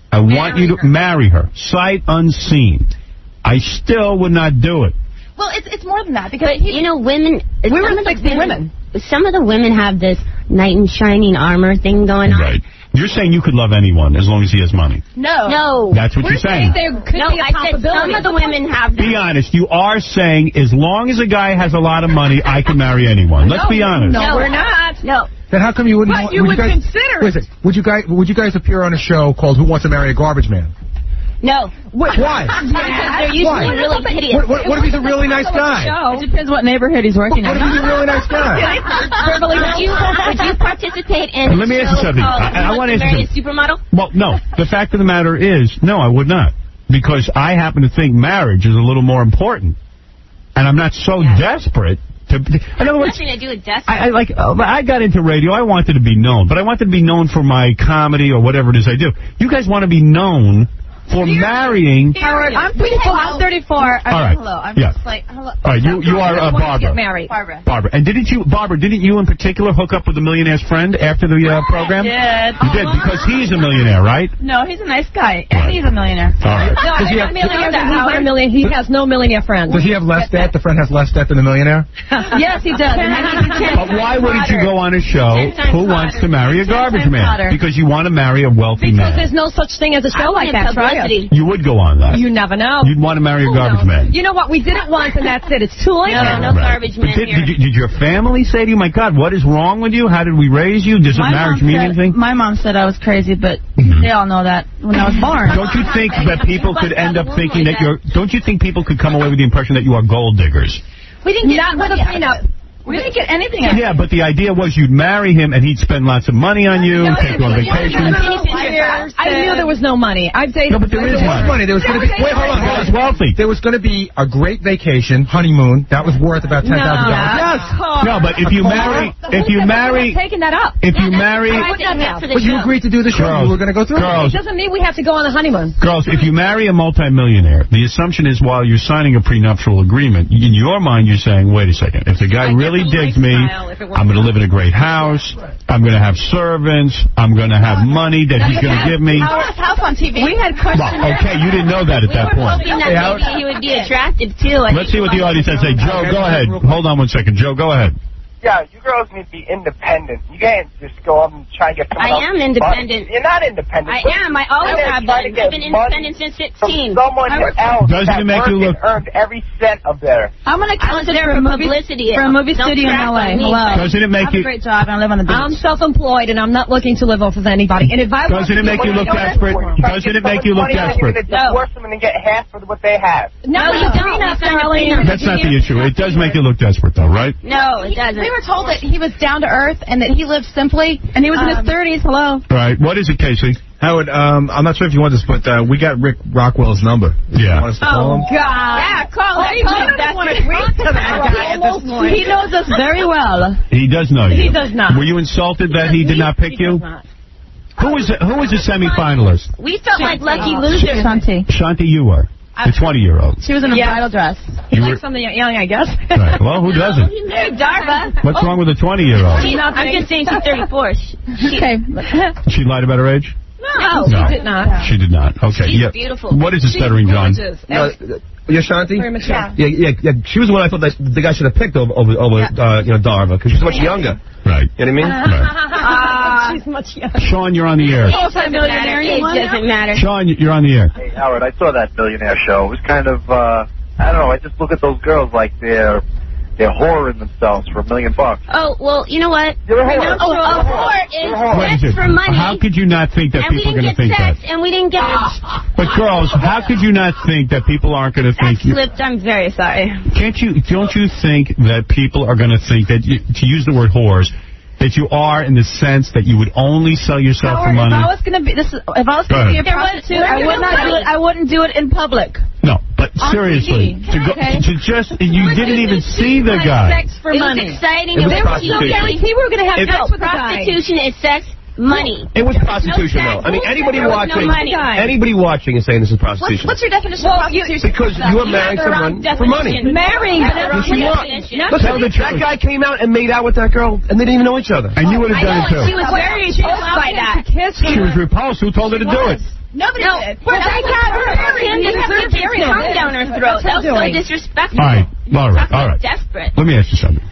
I want you to marry her, sight unseen. I still would not do it. Well, it's more than that. Because women... We were 60 women. Some of the women have this knight in shining armor thing going on. Right. You're saying you could love anyone as long as he has money. No. That's what you're saying. There could be a I said some of the women have that. Be honest. You are saying as long as a guy has a lot of money, I can marry anyone. Let's be honest. No, we're not. No. Then how come you wouldn't? But you would consider it. Would you guys appear on a show called Who Wants to Marry a Garbage Man? No. Why? Because they're usually really hideous. What if he's a really nice guy? It depends what neighborhood he's working in. What if he's a really nice guy? Would you participate in Let me ask you something. I want to ask you something. Supermodel? Well, no. The fact of the matter is, no, I would not. Because I happen to think marriage is a little more important. And I'm not so desperate. In other words, nothing to do with desperate. I got into radio. I wanted to be known. But I wanted to be known for my comedy or whatever it is I do. You guys want to be known for marrying. Howard, I'm 34. I'm 34. All right. Hello. I'm Yeah. just like, hello. All right, you are Barbara. Get married. Barbara. And didn't you in particular hook up with the millionaire's friend after the program? I did. You did, because he's a millionaire, right? No, he's a nice guy. And he's a millionaire. All right. No, he's not a millionaire. He has no millionaire friends. Does he have less debt? The friend has less debt than the millionaire? Yes, he does. But why wouldn't you go on a show, Who Wants to Marry a Garbage Man? Because you want to marry a wealthy man. Because there's no such thing as a show like that. Try it. You would go on that. You never know. You'd want to marry a garbage man. You know what? We did it once, and that's it. It's too late. No garbage man here. Did your family say to you, my God, what is wrong with you? How did we raise you? Does marriage mean anything? My mom said I was crazy, but they all know that when I was born. Don't you think that people could end up thinking that don't you think people could come away with the impression that you are gold diggers? We didn't get Not with a prenup. We didn't get anything out of it. Yeah, but the idea was you'd marry him and he'd spend lots of money on you, take you on vacation. I knew there was no money. I've dated. No, but there is money. There was going to be. Wait, hold on. He was wealthy. There was going to be a great vacation, honeymoon. That was worth about $10,000. Yes. No, but if you marry, taking that up. if you marry, But you agreed to do the show. Girls, You were going to go through girls. It doesn't mean we have to go on a honeymoon. girls, if you marry a multimillionaire, the assumption is while you're signing a prenuptial agreement, in your mind you're saying, wait a second, if the guy really digs me, I'm going to live in a great house, I'm going to have servants, I'm going to have money that he's going to give me. Howard's house on TV. We had questions. Well, okay, you didn't know that at that point. Hoping that maybe he would be attractive too. Let's see what the audience has to say. Joe, go ahead. Hold on 1 second. Joe, go ahead. Yeah, you girls need to be independent. You can't just go up and try and get someone I am independent. You're not independent. I am. I always have been. I've been independent since 16. Someone else Doesn't it make you look... earned every cent of their... I'm going to count it for publicity. For a movie studio in L.A. Hello. Doesn't it make I have you... a great job and I live on the beach. I'm self-employed and I'm not looking to live off of anybody. And if I Doesn't it make you look desperate? Doesn't it make you look desperate? Divorce them and then get half of what they have. No, you don't. That's not the issue. It does make you look desperate, though, right? No, it doesn't. We were told that he was down to earth and that he lived simply. And he was in his 30s. Hello. All right. What is it, Casey? Howard, I'm not sure if you want this, but we got Rick Rockwell's number. Yeah. Want us to call him? God. Yeah, call him. I don't want to speak to that guy at this point. He knows us very well. He does know you. He does not. Were you insulted that he did not pick you? Who was a semi-finalist? We felt like lucky losers. Shanti, you were. The 20-year-old. She was in a bridal dress. He likes something young, I guess. Right. Well, who doesn't? Darva. What's wrong with a 20-year-old? I'm just saying she's 34. She lied about her age? No, she did not. She did not. Okay. She's beautiful. What is a stuttering John? You're Shanti? Very mature. Yeah. She was the one I thought that the guy should have picked over Darva, because she's much younger. Right. You know what I mean? Right. She's much younger. Sean, you're on the air. It doesn't matter. Sean, you're on the air. Hey, Howard, I saw that Billionaire show. It was kind of, I don't know, I just look at those girls like they're whoring themselves for $1 million. Oh, well, you know what? You're a whore. A whore is sex for money. How could you not think that and people are we going to didn't think get that? sex, and we didn't get... But girls, how could you not think that people aren't going to think you... Slipped. I'm very sorry. Don't you think that people are going to think that, to use the word whores, that you are in the sense that you would only sell yourself for money? If I was going to be a prostitute, I wouldn't do it in public. No, but seriously, you didn't even see the guy. Sex for money. It was exciting. It was There was no prostitution. guarantee we were going to have It sex was with the guy. Prostitution is sex, money. It was prostitution, though. I mean, anybody watching is saying this is prostitution. What's your definition of prostitution? Because you are marrying someone for money. Marrying. Yes, you are. Listen, that guy came out and made out with that girl, and they didn't even know each other. And you would have done it, too. She was very repulsed by that. She was repulsed. Who told her to do it? Nobody did. Well, they got her. They have her tongue down her throat. That was so disrespectful. All right. Desperate. Let me ask you something.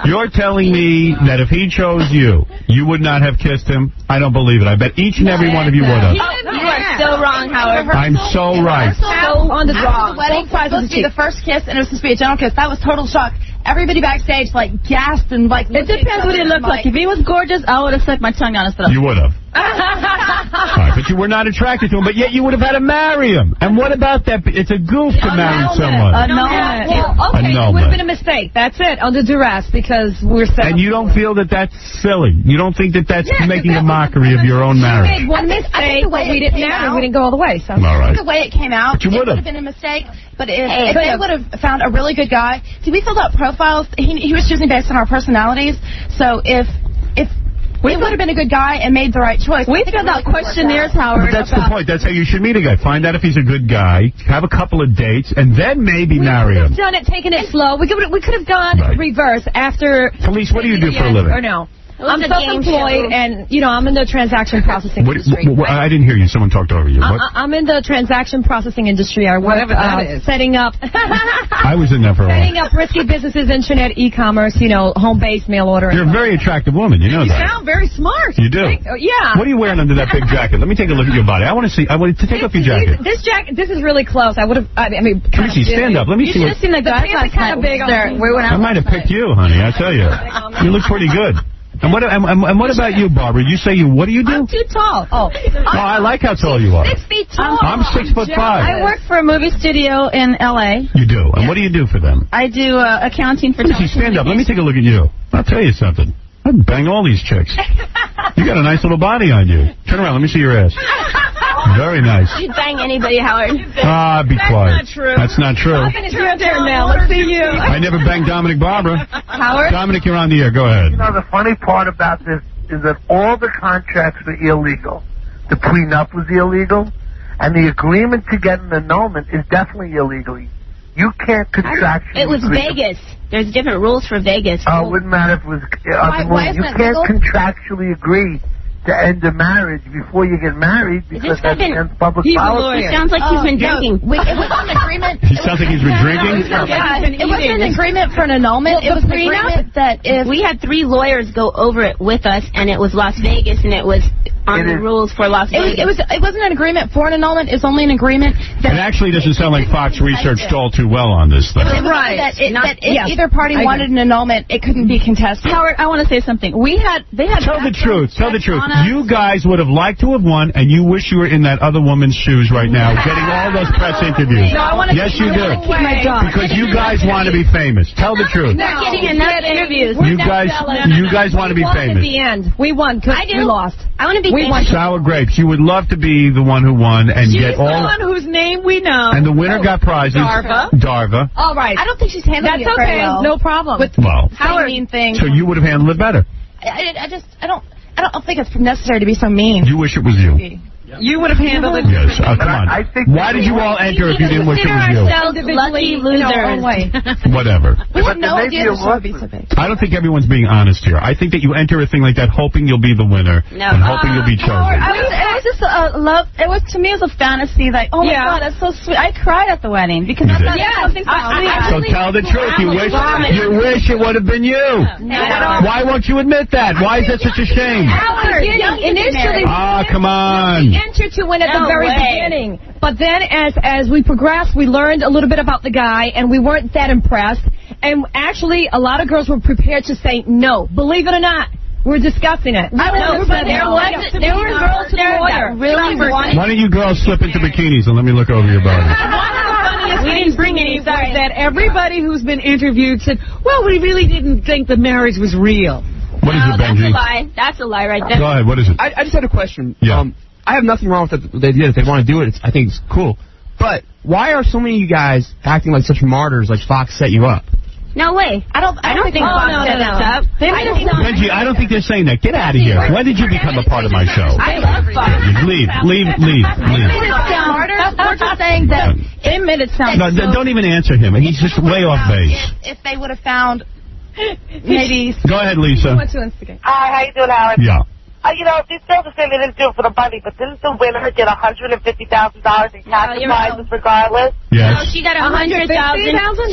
You're telling me that if he chose you, you would not have kissed him? I don't believe it. I bet each and every one of you would have. You are so wrong, Howard. I'm so right. So on the wedding, it was supposed to be the first kiss, and it was supposed to be a gentle kiss. That was total shock. Everybody backstage gasped and It depends what he looked like. If he was gorgeous, I would have stuck my tongue down his throat. You would have. Right, but you were not attracted to him, but yet you would have had to marry him. And what about that? It's a goof to marry someone. Annulment. Well, okay, it would have been a mistake. That's it, under duress, because we're set. And you don't feel that that's silly? You don't think that that's making a mockery of your own marriage? We made one mistake, but we didn't marry. We didn't go all the way. So. All right. The way it came out, But you it would would have. have been a mistake. But if they would have found a really good guy, see, we filled out profiles. He was choosing based on our personalities. So if it would have been a good guy and made the right choice. We filled out questionnaires, Howard. But that's the point. That's how you should meet a guy. Find out if he's a good guy, have a couple of dates, and then maybe marry him. We could have done it, taken it slow. We could have gone reverse after. Police, what do you do for a living? Or no. I'm self-employed, and, I'm in the transaction processing industry. I didn't hear you. Someone talked over you. What? I'm in the transaction processing industry. I work setting up... I was in that for a while. Setting up risky businesses, internet, e-commerce, home-based mail order. You're a very attractive woman. You know that. You sound very smart. You do. Yeah. What are you wearing under that big jacket? Let me take a look at your body. I want to see. I want to take off your jacket. This jacket, this is really close. I would have, Let me see. Stand up. Let me see. You should have seen the pants are kind of big. I might have picked you, honey. I tell you. You look pretty good. And what about you, Barbara? You say what do you do? I'm too tall. Oh, I like how tall you are. 6 feet tall. I'm 6'5". I work for a movie studio in L.A. You do? And what do you do for them? I do accounting for... Let me see, stand up. Let me take a look at you. I'll tell you something. I'd bang all these chicks. You got a nice little body on you. Turn around. Let me see your ass. Very nice. You'd bang anybody, Howard. Ah, be quiet. Not true. That's not true. It's your turn now. Let's see you. I never banged Dominic Barbara. Howard? Dominic, you're on the air. Go ahead. You know, the funny part about this is that all the contracts were illegal. The prenup was illegal, and the agreement to get an annulment is definitely illegal. You can't contractually It was Vegas. There's different rules for Vegas. Oh, it wouldn't matter if it was... you can't contractually agree to end a marriage before you get married because that's against public policy. It sounds like he's been drinking. Wait, it was an agreement. He sounds like he's been drinking? Yeah, it wasn't an agreement for an annulment. It was an agreement that if... We had 3 lawyers go over it with us, and it was Las Vegas, and it was on the rules for Las Vegas. It wasn't an agreement for an annulment. It's only an agreement that... It actually doesn't sound like Fox researched all too well on this thing. Right. That if either party wanted an annulment, it couldn't be contested. Howard, I want to say something. They had... Tell the truth. Tell the truth. You guys would have liked to have won, and you wish you were in that other woman's shoes right now, getting all those press interviews. No, I want to yes, you do. keep my job. Because you guys want to be famous. Tell the truth. Not getting enough interviews. You guys want to be famous. At the end. We won because we lost. I want to be won. famous. Sour grapes. You would love to be the one who won and get all... the one whose name we know. And the winner got prizes. Darva. All right. I don't think she's handling it very well. No problem. Well, Howard thing. so you would have handled it better. I don't think it's necessary to be so mean. You wish it was you. You would have handled it. Yes. Come on. Why did you all enter if you didn't wish it was you? Lucky losers. Whatever. We had no idea this would be so big. I don't think everyone's being honest here. I think that you enter a thing like that hoping you'll be the winner and hoping you'll be chosen. It was just a love. It was, to me, it was a fantasy. Like, oh my God, that's so sweet. I cried at the wedding because that's not something so sweet. So tell the truth. You wish it would have been you. Why won't you admit that? Why is that such a shame? Initially, come on. entered to win at the very beginning. But then as we progressed, we learned a little bit about the guy, and we weren't that impressed. And actually, a lot of girls were prepared to say no. Believe it or not, we're discussing it. There were girls there that really wanted... Why don't you girls slip into bikinis and let me look over your body? We didn't bring any. That everybody who's been interviewed said, well, we really didn't think the marriage was real. What is it, Benji? That's a lie. That's a lie right there. Go ahead. What is it? I just had a question. Yeah. I have nothing wrong with the idea. If they want to do it, I think it's cool. But why are so many of you guys acting like such martyrs, like Fox set you up? No way. I don't think Fox set us up. Benji, I don't think they're saying that. Get out of here. When did you become a part of my show? I love Fox. Leave. We're just saying that in minutes sounds No, don't even answer him. He's just way off base. If they would have found maybe... Go ahead, Lisa. Hi, how you doing, Howard? Yeah. You know, these girls are saying they didn't do it for the money, but didn't the winner get $150,000 in cash prizes regardless? Yes. No, she got $100,000. She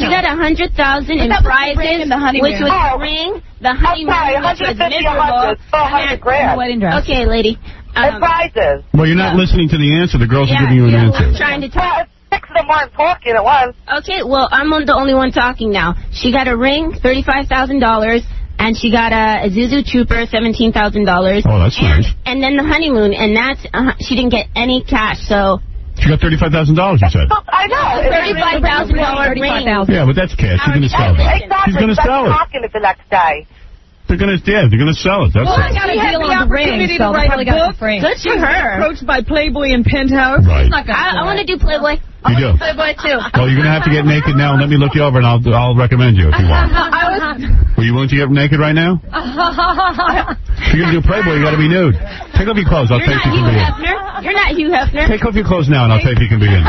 got $100,000 in prizes, which was the ring, the honeymoon, which was miserable. $100,000. Okay, lady. And prizes. Well, you're not listening to the answer. The girls are giving you an answer. I'm trying to tell. 6 of them weren't talking at once. Okay, well, I'm the only one talking now. She got a ring, $35,000. And she got a Isuzu Trooper, $17,000. Oh, that's nice. And then the honeymoon, and that's she didn't get any cash, so... She got $35,000, you said. I know. $35,000 ring. Yeah, but that's cash. She's going to sell that. Exactly. She's going to sell it. Talking it the next day. They're going to sell it. That's Well, I it. got a deal on the ring, so they probably got the frame. Good for her. Approached by Playboy and Penthouse. Right. I want to do Playboy. You do? Playboy, too. Well, you're going to have to get naked now, and let me look you over, and I'll recommend you if you want. Were you willing to get naked right now? If you're going to do Playboy, you got to be nude. Take off your clothes. I'll tell you if you can be in. You're not Hugh Hefner. Take off your clothes now, and I'll tell you if you can be in.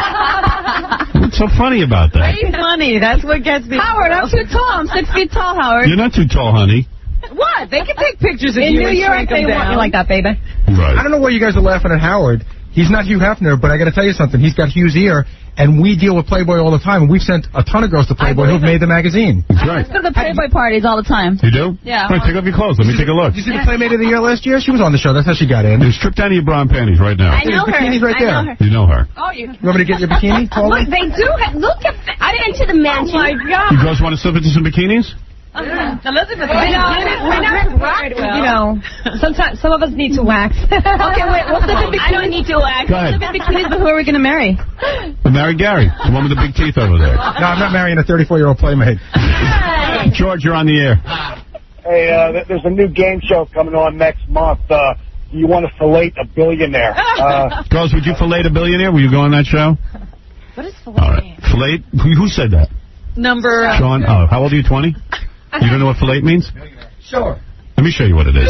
What's so funny about that? Funny. That's what gets me. Howard, I'm too tall. I'm 6 feet tall, Howard. You're not too tall, honey. What? They can take pictures of In you New and York, shrink they them want down. you like that, baby. Right. I don't know why you guys are laughing at Howard. He's not Hugh Hefner, but I got to tell you something. He's got Hugh's ear, and we deal with Playboy all the time. And we've sent a ton of girls to Playboy who've made the magazine. That's right. Go to the Playboy parties all the time. You do? Yeah. All right, take off your clothes. Let me take a look. Did you see the Playmate of the Year last year? She was on the show. That's how she got in. Strip down to your bra and panties right now. I know her. Bikini's right there. You know her. Oh, you want me to get your bikini? Look, they do. Look at that. I didn't into the mansion. Oh, my God. You girls want to slip into some bikinis? Elizabeth, You know, sometimes some of us need to wax. Okay, wait. What's the I don't need to wax. Go ahead. Bikinis, but who are we going to marry? Marry Gary, the one with the big teeth over there. No, I'm not marrying a 34-year-old Playmate. George, you're on the air. Hey, there's a new game show coming on next month. you want to fillet a billionaire. Girls, would you fillet a billionaire? Will you go on that show? What is fillet? All right. Fillet? Who said that? Number... Sean? Oh, how old are you, 20? You don't know what fillet means? Sure. Let me show you what it is.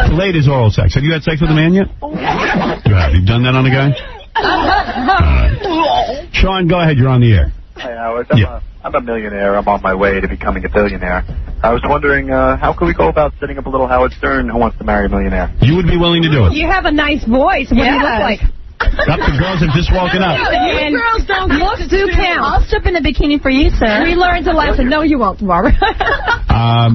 Fillet is oral sex. Have you had sex with a man yet? You have. You've done that on a guy? Sean, go ahead. You're on the air. Hi, Howard. I'm a millionaire. I'm on my way to becoming a billionaire. I was wondering, how can we go about setting up a little Howard Stern Who Wants to Marry a Millionaire? You would be willing to do it? You have a nice voice. What do you look like? Up, the girls have just woken up. Girls don't look do count. I'll strip in a bikini for you, sir. We learned a lesson. No, you won't, Barbara.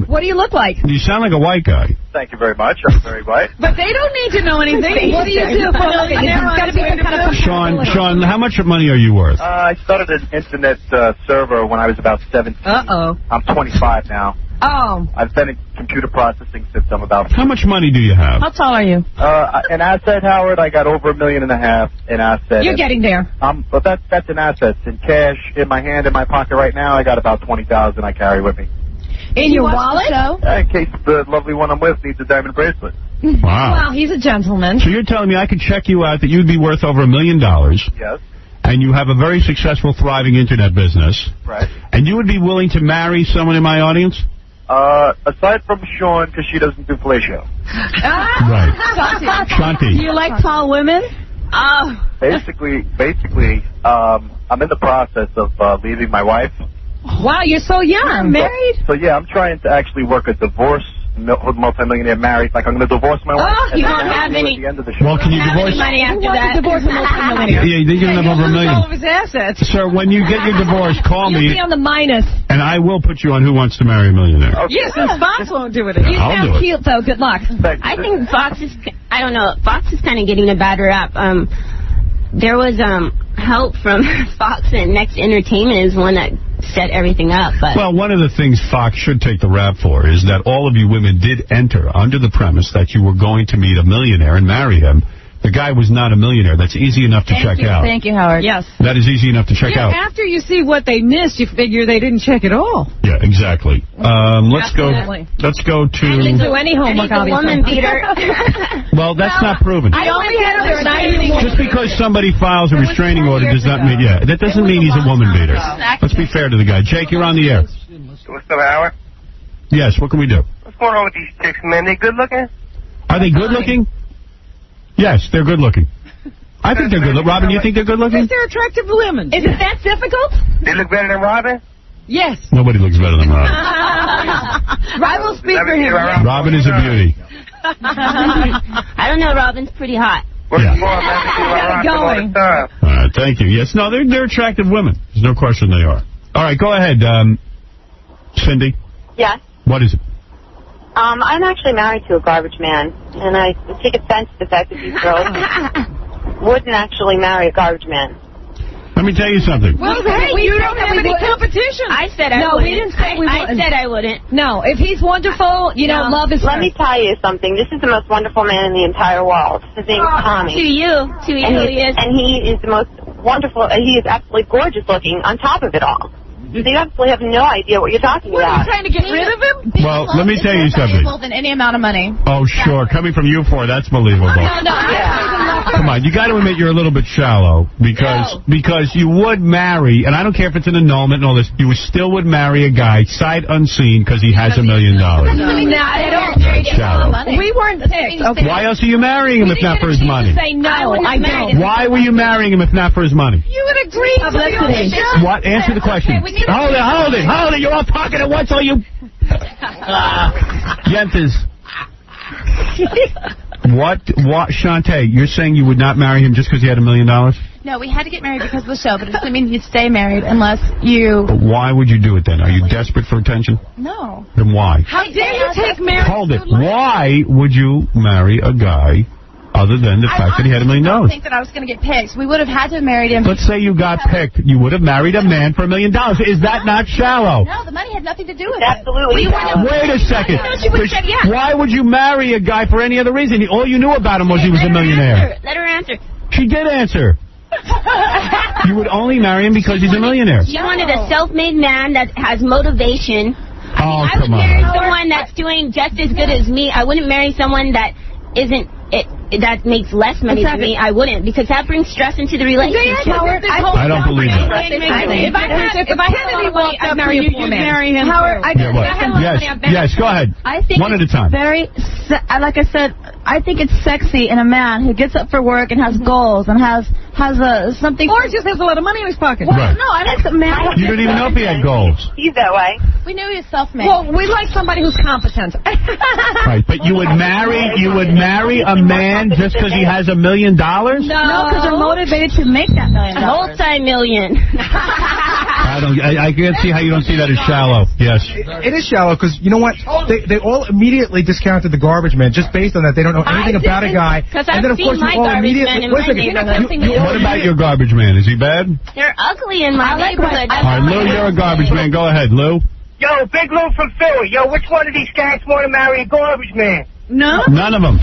What do you look like? You sound like a white guy. Thank you very much. I'm very white. But they don't need to know anything. What do you do for a living? It's got to be some kind of... Sean, how much money are you worth? I started an internet server when I was about 17. Uh-oh. I'm 25 now. Oh. I've been in computer processing since I'm about... How much money do you have? How tall are you? An asset, Howard, I got over $1.5 million in assets. You're getting there. But that's in assets. In cash, in my hand, in my pocket right now, I got about $20,000 I carry with me. In your wallet? In case the lovely one I'm with needs a diamond bracelet. Wow. Well, he's a gentleman. So you're telling me I could check you out that you'd be worth over $1 million. Yes. And you have a very successful, thriving internet business. Right. And you would be willing to marry someone in my audience? Aside from Sean, because she doesn't do fellatio. Right. Shanti. Do you like tall women? Basically, I'm in the process of leaving my wife. Wow, you're so young. Married? So yeah, I'm trying to actually work a divorce, multi-millionaire married. Like I'm going to divorce my wife. You won't have any. Well, can you divorce? Money after that. Divorce a multi-millionaire. Yeah, they're going to have over $1 million. All of his assets. Sir, when you get your divorce, call You'll me, be on the minus. and I will put you on Who Wants to Marry a Millionaire. Yes, and Fox won't do it. You I'll do sound it. cute, though. Good luck. I think Fox is, I don't know, Fox is kind of getting a bad rap. There was help from Fox, and Next Entertainment is one that set everything up. But Well, one of the things Fox should take the rap for is that all of you women did enter under the premise that you were going to meet a millionaire and marry him. The guy was not a millionaire. That's easy enough to check out. Thank you, Howard. Yes. That is easy enough to check out. After you see what they missed, you figure they didn't check at all. Yeah, exactly. Let's go to... I didn't do any homework, obviously. woman beater. Well, that's not proven. I only had her 90 Just because somebody files a restraining order does not mean... Yeah, that doesn't mean he's a woman beater. Let's be fair to the guy. Jake, you're on the air. What's up, Howard? Yes, what can we do? What's going on with these chicks, man? They good looking? Are they good looking? Yes, they're good looking. I think they're good looking. Robin, you think they're good looking? They're attractive women. Is it that difficult? They look better than Robin? Yes. Nobody looks better than Robin. I will speak for him. Robin is a beauty. I don't know, Robin's pretty hot. Going. All right, thank you. Yes, no, they're attractive women. There's no question they are. All right, go ahead, Cindy. Yes. What is it? I'm actually married to a garbage man, and I take offense to the fact that these girls wouldn't actually marry a garbage man. Let me tell you something. Well, hey, you don't have any competition. I said I No, wouldn't. we didn't say we I wouldn't. said I wouldn't. No, if he's wonderful, you know, love is Let me tell you something. This is the most wonderful man in the entire world. His name is Tommy. To you, he is. And he is the most wonderful, he is absolutely gorgeous looking on top of it all. So you absolutely have no idea what you're talking What, about. are you trying to get rid of him? Well, let me tell you something. Than any amount of money. Oh, sure. Coming from you four, that's believable. Come on, you got to admit you're a little bit shallow because you would marry, and I don't care if it's an annulment and all this, you still would marry a guy sight unseen because he has $1 million. Shallow. We weren't picked. Okay. Why else are you marrying him if not for his money? Say no, I don't. Why were you marrying him if not for his money? You would agree to Publicity. What? Answer the question. Hold it. You're all talking at once, all you... Yentas. What, Shantae, you're saying you would not marry him just because he had $1 million? No, we had to get married because of the show, but it doesn't mean you'd stay married unless you... But why would you do it then? Are you desperate for attention? No. Then why? How dare you take marriage? Hold it. Why would you marry a guy other than the fact that he had $1 million? I don't think that I was going to get picked. We would have had to have married him. Let's say you got picked. You would have married a man for $1 million. Is that not shallow? No, the money had nothing to do with Absolutely. it. Wait a second. Why would you marry a guy for any other reason? All you knew about him was he was a millionaire. Let her answer. She did answer. You would only marry him because he's a millionaire. She wanted a self-made man that has motivation. Oh, I would come marry on. someone that's doing just as good as me. I wouldn't marry someone that isn't that makes less money than me. I wouldn't, because that brings stress into the relationship. I don't believe that. If I had any money, I'd marry a poor man. Marry him. Howard, Yes, go ahead. I think one at a time. Like I said, I think it's sexy in a man who gets up for work and has goals and has something. Or just has a lot of money in his pocket. Well, Right. no, I like a man. You don't even know if he had goals. He's that way. We knew he was self-made. Well, we like somebody who's competent. Right, but you would marry a man just because he has $1 million? No, because they're motivated to make that $1 million. Multi-million. I can't see how you don't see that as shallow. Yes. It is shallow because, you know what? They all immediately discounted the garbage man just based on that. They don't know anything about a guy. And then, of course, you all immediately... What about your garbage man? Is he bad? They're ugly in my neighborhood. All right, Lou, you're a garbage man. Go ahead, Lou. Yo, Big Lou from Philly. Yo, which one of these guys want to marry a garbage man? No. None of them.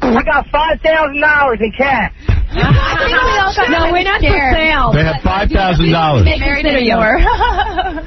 I got $5,000 in cash. No, we're not for sale. They have $5,000.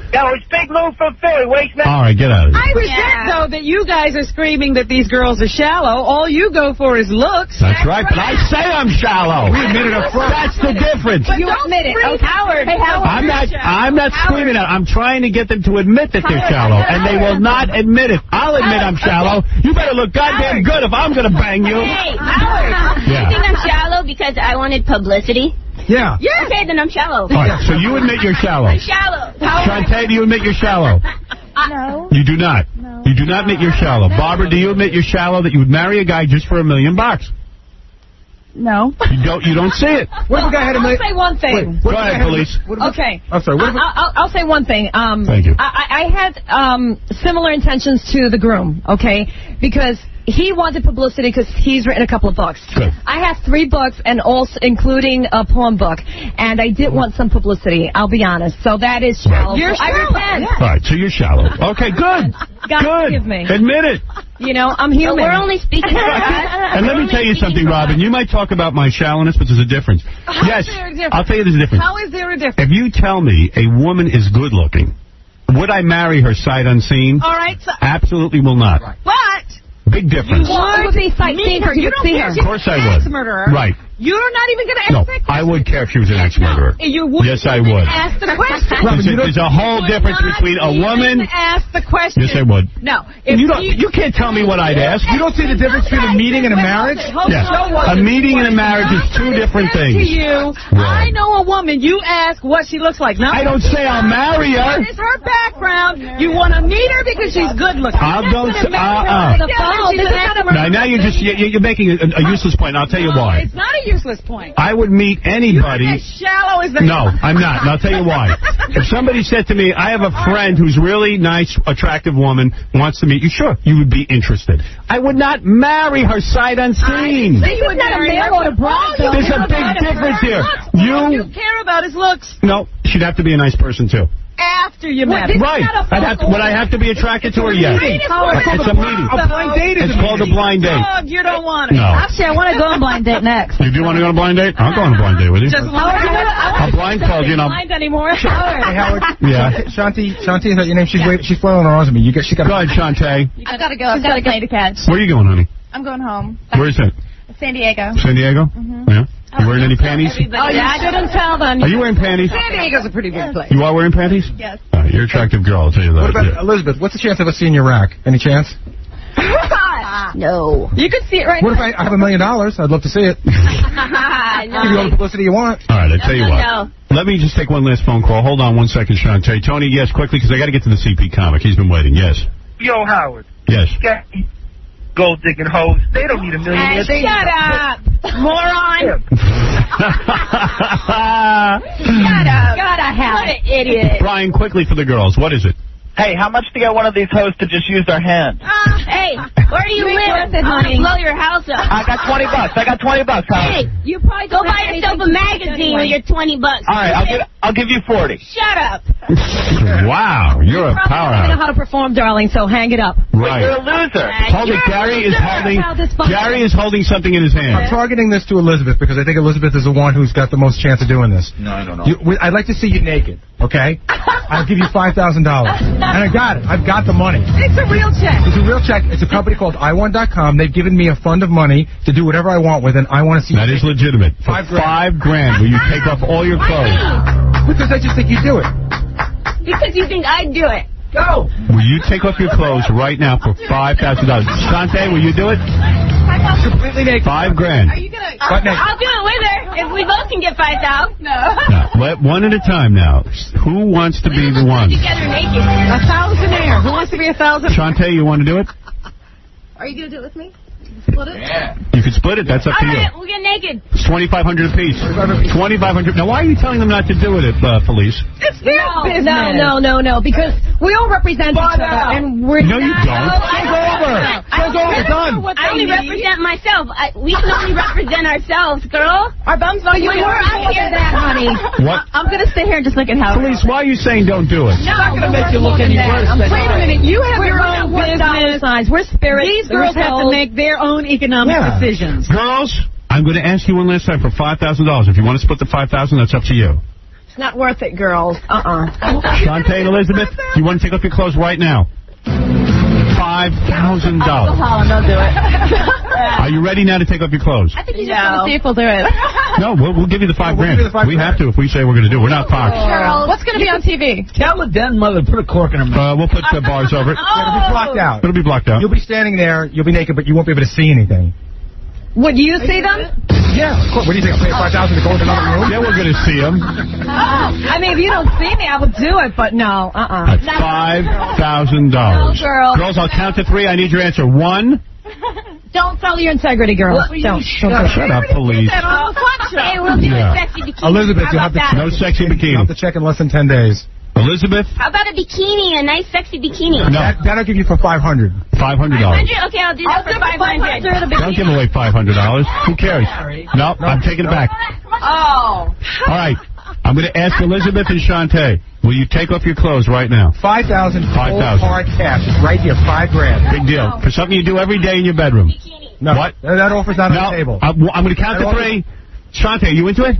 Yo, it's Big Lou from Philly. Waste man. All right, get out of here. I resent, though, that you guys are screaming that these girls are shallow. All you go for is looks. That's right, but I say I'm shallow. We admit it up front. That's the difference. But you admit it. Okay. Howard. Hey, Howard. I'm not screaming at. I'm trying to get them to admit that they're shallow, and they will not admit it. I'll admit I'm shallow. You better look goddamn good if I'm going to bang you. Hey, Howard. Yeah. You think I'm shallow because I wanted publicity? Yeah. Okay, then I'm shallow. All right, so you admit you're shallow. I'm shallow. Shantae, do you admit you're shallow? No. You do not. No. You do not admit you're shallow. Barbara, do you admit you're shallow, that you would marry a guy just for $1 million? No. You don't see it. What if a guy had $1 million? I'll say one thing. Wait, go ahead, police. Okay. I'm sorry. What if I'll say one thing. Thank you. I had similar intentions to the groom, okay? Because he wanted publicity because he's written a couple of books. Good. I have 3 books, and also including a poem book, and I did want some publicity. I'll be honest. So that is shallow. You're I shallow. repent. All right, so you're shallow. Okay, good. God Good. forgive me. Admit it. You know, I'm human. But we're only speaking for us. And let me tell you something, Robin. You might talk about my shallowness, but there's a difference. Yes, is there a difference? I'll tell you there's a difference. How is there a difference? If you tell me a woman is good looking, would I marry her sight unseen? All right. So, Absolutely will not. but Big difference. Well, it would be sightseeing her. You You'd don't see care her. if she's Of course I an would. ex-murderer. Right. You're not even going to ask No, that question. I would care if she was an ex-murderer. You wouldn't Yes, I would. ask the question. There's a whole difference between a woman... Ask the question. Yes, I would. No. You can't tell me what I'd ask. You don't see the difference between a meeting and a marriage? Yes. A meeting and a marriage is 2 different To things. you, Right. I know a woman. You ask what she looks like. No, I don't say I'll marry her. What is her background? You want to meet her because she's good looking. I don't. Now you're just you're making a useless point. I'll tell you why. It's not a useless point. I would meet anybody. You're as shallow as the... No, I'm not. And I'll tell you why. If somebody said to me, I have a friend who's really nice, attractive woman, wants to meet you, sure, you would be interested. I would not marry her sight unseen. You would not a male or a bride. There's a big difference here. All you care about his looks. No, she'd have to be a nice person, too. After you met her. Right. Would I have to be attracted to her? Yes. It's a meeting. A blind date is It's called a blind date. Dog, you don't want it. No. Actually, I want to go on blind date next. You do want to go on a blind date? I'll go on a blind date with you. Just A blindfold, you know. Blind anymore. Hey, Howard. Yeah. Shanti, is that your name? She's flailing her arms at me. She got. Go ahead, Shantae. I've got to go. I've got a plane to catch. Where are you going, honey? I'm going home. Where is it? San Diego. San Diego? Yeah. You wearing any panties? Oh, you shouldn't tell them. Are you wearing panties? San Diego's a pretty big place. You are wearing panties? Yes. You're an attractive girl, I'll tell you that. What about Elizabeth? What's the chance of us seeing your rack? Any chance? No. You could see it right What if now. I have $1 million? I'd love to see it. Give you all the publicity you want. All right, I tell you what. No. Let me just take one last phone call. Hold on 1 second, Shantae. Tony, yes, quickly, because I got to get to the CP comic. He's been waiting. Yes. Yo, Howard. Yes. Gold digging hoes. They don't need $1 million. Shut up, moron. Shut up. Gotta have What an idiot. Brian, quickly for the girls. What is it? Hey, how much to get one of these hoes to just use their hand? Hey, where do you live? I'm gonna blow your house up. I got $20. I got $20, Howard. Hey, you probably go buy yourself a magazine with your $20. All right, I'll give you 40. Shut up. Wow, you're a I know powerhouse. how to perform, darling, so hang it up. Right. You're a loser. Hold it. Gary is holding something in his I'm hand. targeting this to Elizabeth because I think Elizabeth is the one who's got the most chance of doing this. No. I'd like to see you naked, okay? I'll give you $5,000. And I got it. I've got the money. It's a real check. It's a real check. It's a company called iWon.com. They've given me a fund of money to do whatever I want with it. I want to see. That is legitimate. For $5 grand, will you take off all your clothes? Because I just think you do it. Because you think I'd do it. Go. Will you take off your clothes right now for $5,000? Shante, will you do it? Completely naked. $5 grand. Are you gonna? I'll do it with her if we both can get 5,000. No. Let one at a time now. Who wants to be the one? Together naked. 1,000 air. Who wants to be 1,000? Shante, you want to do it? Are you going to do it with me? Split it? Yeah. You can split it. That's up to you. All right, we'll get naked. It's $2,500 apiece. $2,500. Now, why are you telling them not to do it, Felice? It's their business. No, because we all represent each other, and we're No, you don't. Take over. Take over. Done. I only represent myself. We can only represent ourselves, girl. Our bums don't you were out for that, honey. What? I'm going to stay here and just look at how. Felice, why are you saying don't do it? It's not going to make you look any worse. Wait a minute. You have your own business. We're spirits. These girls have to make their own economic decisions. Girls, I'm going to ask you one last time for $5,000. If you want to split the $5,000, that's up to you. It's not worth it, girls. Shante and Elizabeth, do you want to take off your clothes right now? $5,000. I'll do it. Are you ready now to take off your clothes? I think you just want to see if we'll do it. No, we'll give you the $5 grand. We have to if we say we're going to do it. We're not Fox. What's going to be on TV? Tell the den mother to put a cork in her mouth. We'll put bars over it. It'll be blocked out. It'll be blocked out. You'll be standing there. You'll be naked, but you won't be able to see anything. Would you see them? Yeah, of course. What do you think? I'll pay $5,000 to go into another room? Yeah, we're going to see them. I mean, if you don't see me, I would do it, but no. That's $5,000. No, girl. Girls, I'll count to 3. I need your answer. 1. Don't sell your integrity, girls. Don't. Shut up, police. Hey, we'll do a sexy bikini. Elizabeth, you'll have to no sexy bikini. You'll have to check in less than 10 days. Elizabeth? How about a bikini, a nice sexy bikini? No. That'll give you for $500. $500. Okay, I'll do that for 500. Don't give away $500. Who cares? No, I'm taking it back. Oh. All right. I'm going to ask Elizabeth and Shante. Will you take off your clothes right now? $5,000. $5,000. Hard cash. It's right here. $5 grand. Big deal. For something you do every day in your bedroom. No. What? That offer's not on the table. I'm going to count to 3. Shante, are you into it?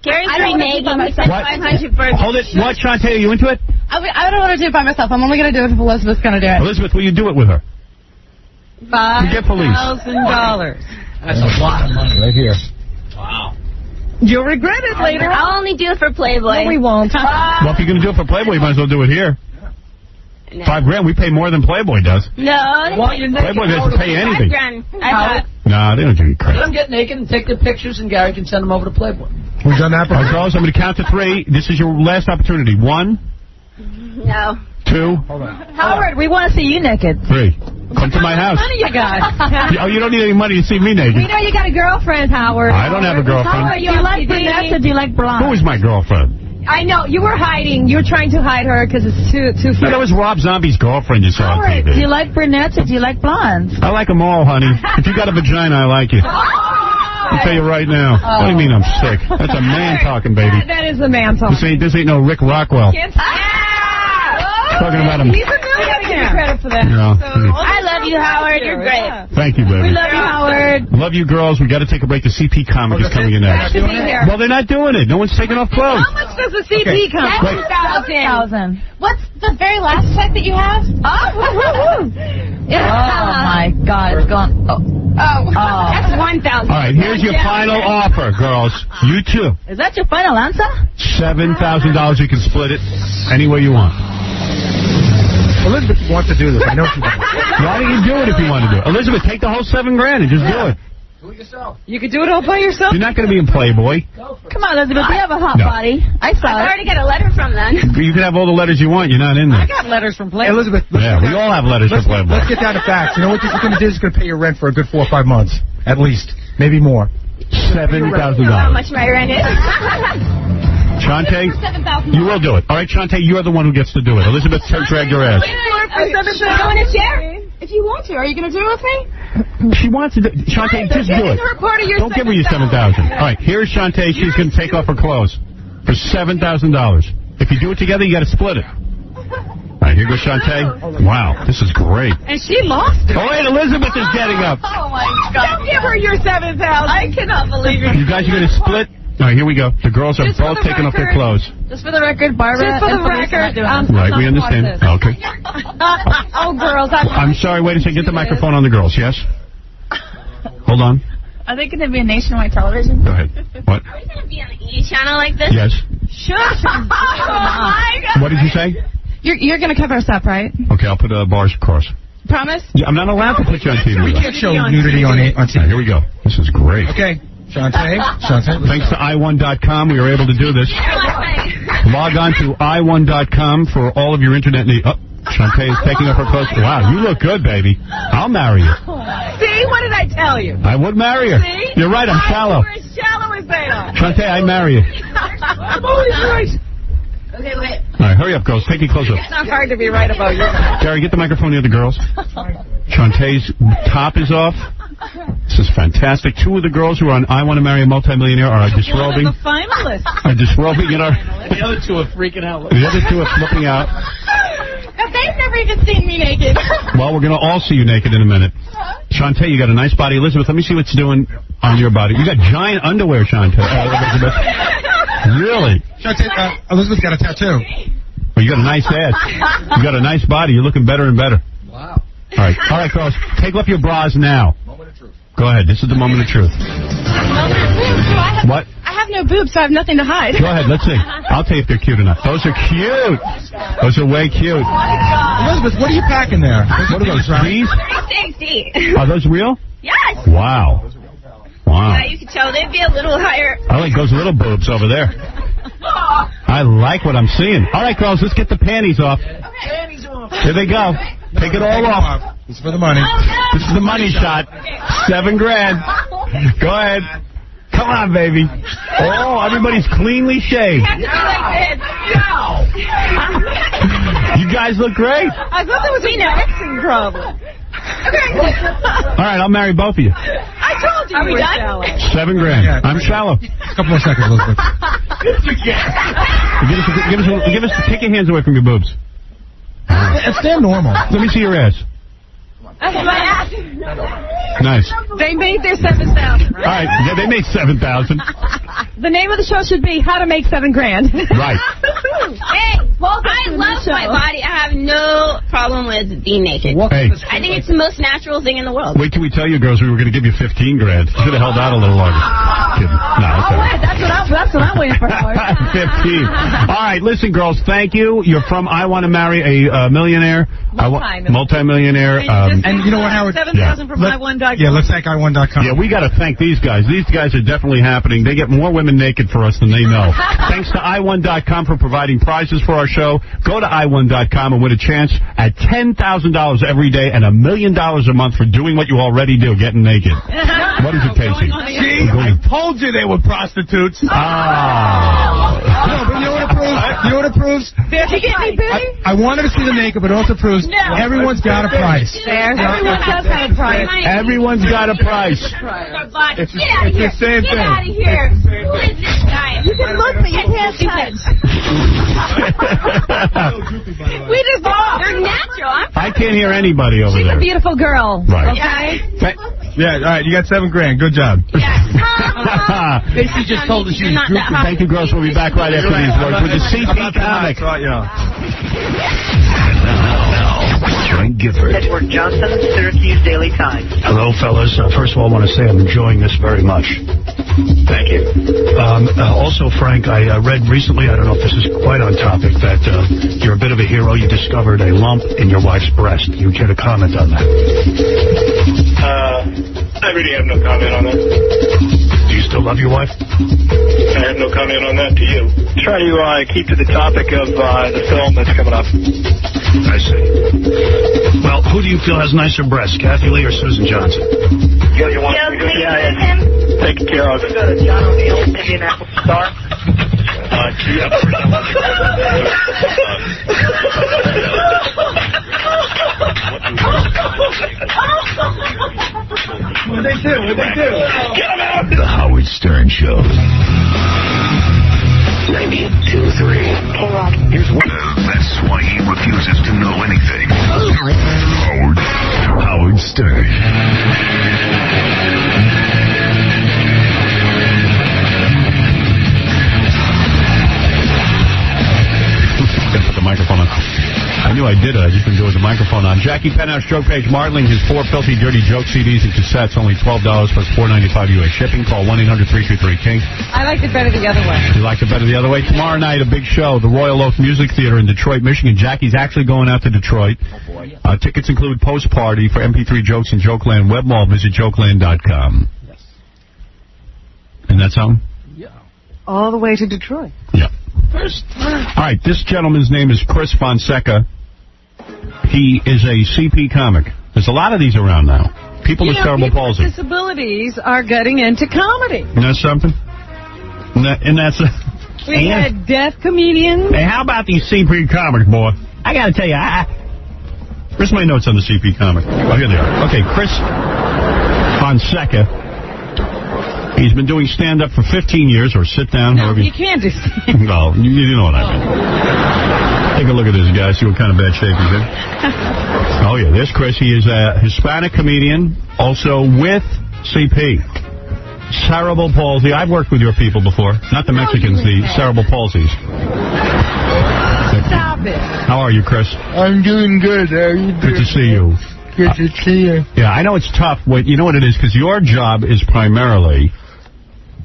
Gary's I don't Megan. want to do it by myself. 500 for Hold it. What, Shante, are you into it? I don't want to do it by myself. I'm only going to do it if Elizabeth's going to do it. Elizabeth, will you do it with her? $5,000. That's a lot of money. Right here. Wow. You'll regret it later. I'll only do it for Playboy. No, we won't. Well, if you're going to do it for Playboy, you might as well do it here. No. $5 grand. We pay more than Playboy does. No. Playboy doesn't pay anything. $5 grand. I thought. No, they don't give you Let credit. them get naked and take their pictures, and Gary can send them over to Playboy. We've done that All right, girls, I'm going to count to 3. This is your last opportunity. 1, No. 2, Howard, we want to see you naked. 3. Come to my house. How many you got? Oh, you don't need any money to see me naked. We know you got a girlfriend, Howard. I don't have a girlfriend. Howard, do you like brunettes or do you like blondes? Who is my girlfriend? I know, you were hiding. You were trying to hide her because it's too No, that was Rob Zombie's girlfriend you saw on Howard, TV. do you like brunettes or do you like blondes? I like them all, honey. If you got a vagina, I like you. I'll tell you right now. What do you mean I'm sick? That's a man talking, baby. That is the man talking. This ain't no Rick Rockwell. Talking about him. He's a millionaire. Give you credit for that. Yeah. I love you, Howard. You're great. Thank you, baby. We love you, Howard. Love you, girls. We got to take a break. The CP comic is coming in next. Well, they're not doing it. No one's taking off clothes. How much does the CP come? $7,000. What's the very last check that you have? Oh my God, it's gone. That's 1,000. All right, here's your final offer, girls. You too. Is that your final answer? $7,000. You can split it any way you want. Elizabeth wants to do this. I know she does. Why don't you do it if you want to do it? Elizabeth, take the whole $7 grand and just do it. Do it yourself. You could do it all by yourself? You're not going to be in Playboy. Come on, Elizabeth, you have a hot No. body. I saw I it. already got a letter from them. You can have all the letters you want. You're not in there. I got letters from Hey, Playboy. Elizabeth. Yeah, we all have letters from Playboy. Let's get down to facts. You know what this is going to do? It's going to pay your rent for a good 4 or 5 months. At least. Maybe more. $7,000. How much my rent is? Shante, you will do it. All right, Shante, you're the one who gets to do it. Elizabeth, drag your ass. You want to share? If you want to, are you going to do it with me? She wants to do it. Shante, just do it. Don't give her your $7,000. All right, here's Shante. She's going to take off her clothes for $7,000. If you do it together, you got to split it. All right, here goes Shante. Wow, this is great. And she lost it. Oh, wait, Elizabeth is getting up. Oh, my God. Don't give her your $7,000. I cannot believe it. You guys are going to split All right, here we go. The girls are both taking off their clothes. Just for the record, Barbara. Just for the record. Right, we understand. Okay. Oh, girls. I'm sorry, wait a second. Get the microphone on the girls, yes? Hold on. Are they going to be on nationwide television? Go ahead. What? Are we going to be on the E! channel like this? Yes. Sure. Oh, my God. What did you say? You're going to cover us up, right? Okay, I'll put bars across. Promise? Yeah, I'm not allowed to put you on TV. We can't show nudity on TV. Right, here we go. This is great. Okay. Shantae. Thanks to i1.com, we were able to do this. Log on to i1.com for all of your internet needs. Oh, Shantae is taking off her clothes. Wow, you look good, baby. I'll marry you. See, what did I tell you? I would marry her. See? You're right, I'm shallow. You're as shallow as they are. Shantae, I marry you. I'm always right. Okay, wait. All right, hurry up, girls. Take your clothes off. It's not hard to be right about you. Gary, get the microphone near the girls. Shantae's top is off. This is fantastic. Two of the girls who are on I Want to Marry a Multimillionaire are disrobing. One of the finalists. Are disrobing in our... The other two are freaking out. The other two are flipping out. They've never even seen me naked. Well, we're going to all see you naked in a minute. Shantae, you got a nice body. Elizabeth, let me see what's doing on your body. You got giant underwear, Shantae. Elizabeth. Really? Shantae, Elizabeth's got a tattoo. Well, you got a nice ass. You got a nice body. You're looking better and better. Wow. All right, girls. Take off your bras now. Moment of truth. Go ahead. This is the moment of truth. What? I have no boobs, so I have nothing to hide. Go ahead. Let's see. I'll tell you if they're cute or not. Those are cute. Those are way cute. Elizabeth, what are you packing there? What are those? These? 360. Are those real? Yes. Wow. Wow. Yeah, you can tell they'd be a little higher. I like those little boobs over there. I like what I'm seeing. All right, girls, let's get the panties off. Panties off. Here they go. Take it all off. It's for the money. This is the money shot. $7,000. Go ahead. Come on, baby. Oh, everybody's cleanly shaved. You guys look great. I thought there was a mixing problem. All right, I'll marry both of you. I told you. Are we done? Shallow. $7,000. Yeah, I'm shallow. A couple more seconds, Elizabeth. Give us, take your hands away from your boobs. Stand normal. Let me see your ass. That's my ass. Nice. They made their 7,000. All right, yeah, they made 7,000. The name of the show should be How to Make $7,000. Right. Hey, I love my body. I have no problem with being naked. Hey. I think it's the most natural thing in the world. Wait till we tell you, girls, we were going to give you $15,000. You should have held out a little longer. Kidding. No, okay. That's what I'm waiting for. 15. All right, listen, girls, thank you. You're from I Want to Marry a Millionaire. Multi-millionaire. And you know what, Howard? 7,000 from i1.com. Yeah, let's thank i1.com. Yeah, we got to thank these guys. These guys are definitely happening. They get more women naked for us than they know. Thanks to i1.com for providing prizes for our show. Go to i1.com and win a chance at $10,000 every day and $1 million a month for doing what you already do, getting naked. What is it, Casey? See, I told you they were prostitutes. No, but you know what it proves? You know what it proves? Did you get me, Billy? I wanted to see the naked, but it also proves everyone's got a price. Everyone does have a price. Everyone's got a price. It's the same thing. Get out of here. Who is this guy? You can look, but you can't touch. We just They're natural. I can't hear anybody over She's there. a beautiful girl. Right. Okay? Yeah, all right, you got $7,000. Good job. Casey just told us she was droopy. Thank you, girls. We'll be back right after these words with the CP comic. Frank Gifford. Edward Johnson, Syracuse Daily Times. Hello, fellas. First of all, I want to say I'm enjoying this very much. Thank you. Also, Frank, I read recently, I don't know if this is quite on topic, that you're a bit of a hero. You discovered a lump in your wife's breast. You care to comment on that? I really have no comment on that. Do you still love your wife? I have no comment on that to you. Try to keep to the topic of the film that's coming up. I see. Well, who do you feel has nicer breasts, Kathy Lee or Susan Johnson? You want to go taken care of. John O'Neill, Indianapolis Star. What'd they do? Get him out! The Howard Stern Show. 92.3. K-Rock. Here's one. That's why he refuses to know anything. Howard Stern. knew I did it. I just been doing the microphone on. Jackie Penthouse Joke Page Martling, his 4 filthy, dirty joke CDs and cassettes, only $12 plus $4.95 U.S. shipping. Call 1-800-323-KING. I liked it better the other way. You liked it better the other way? Tomorrow night, a big show, the Royal Oak Music Theater in Detroit, Michigan. Jackie's actually going out to Detroit. Tickets include post-party for MP3 jokes in Jokeland Web Mall. Visit jokeland.com. Yes. Isn't that something? All the way to Detroit. Yeah. All right, this gentleman's name is Chris Fonseca. He is a CP comic. There's a lot of these around now. People with cerebral palsy. People with disabilities are getting into comedy. Isn't that something? And that's we had deaf comedians. Hey, how about these CP comics, boy? I got to tell you, where's my notes on the CP comic? Oh, here they are. Okay, Chris Fonseca. He's been doing stand-up for 15 years, or sit down. No, you can't do stand-up. Well, you know what I mean. Take a look at this guy, see what kind of bad shape he's in. Oh, yeah, there's Chris. He is a Hispanic comedian, also with CP. Cerebral palsy. I've worked with your people before. Not the Mexicans, the cerebral palsies. Stop it. How are you, Chris? I'm doing good. How are you doing? Good to see you. Good to see you. Yeah, I know it's tough. You know what it is? Because your job is primarily...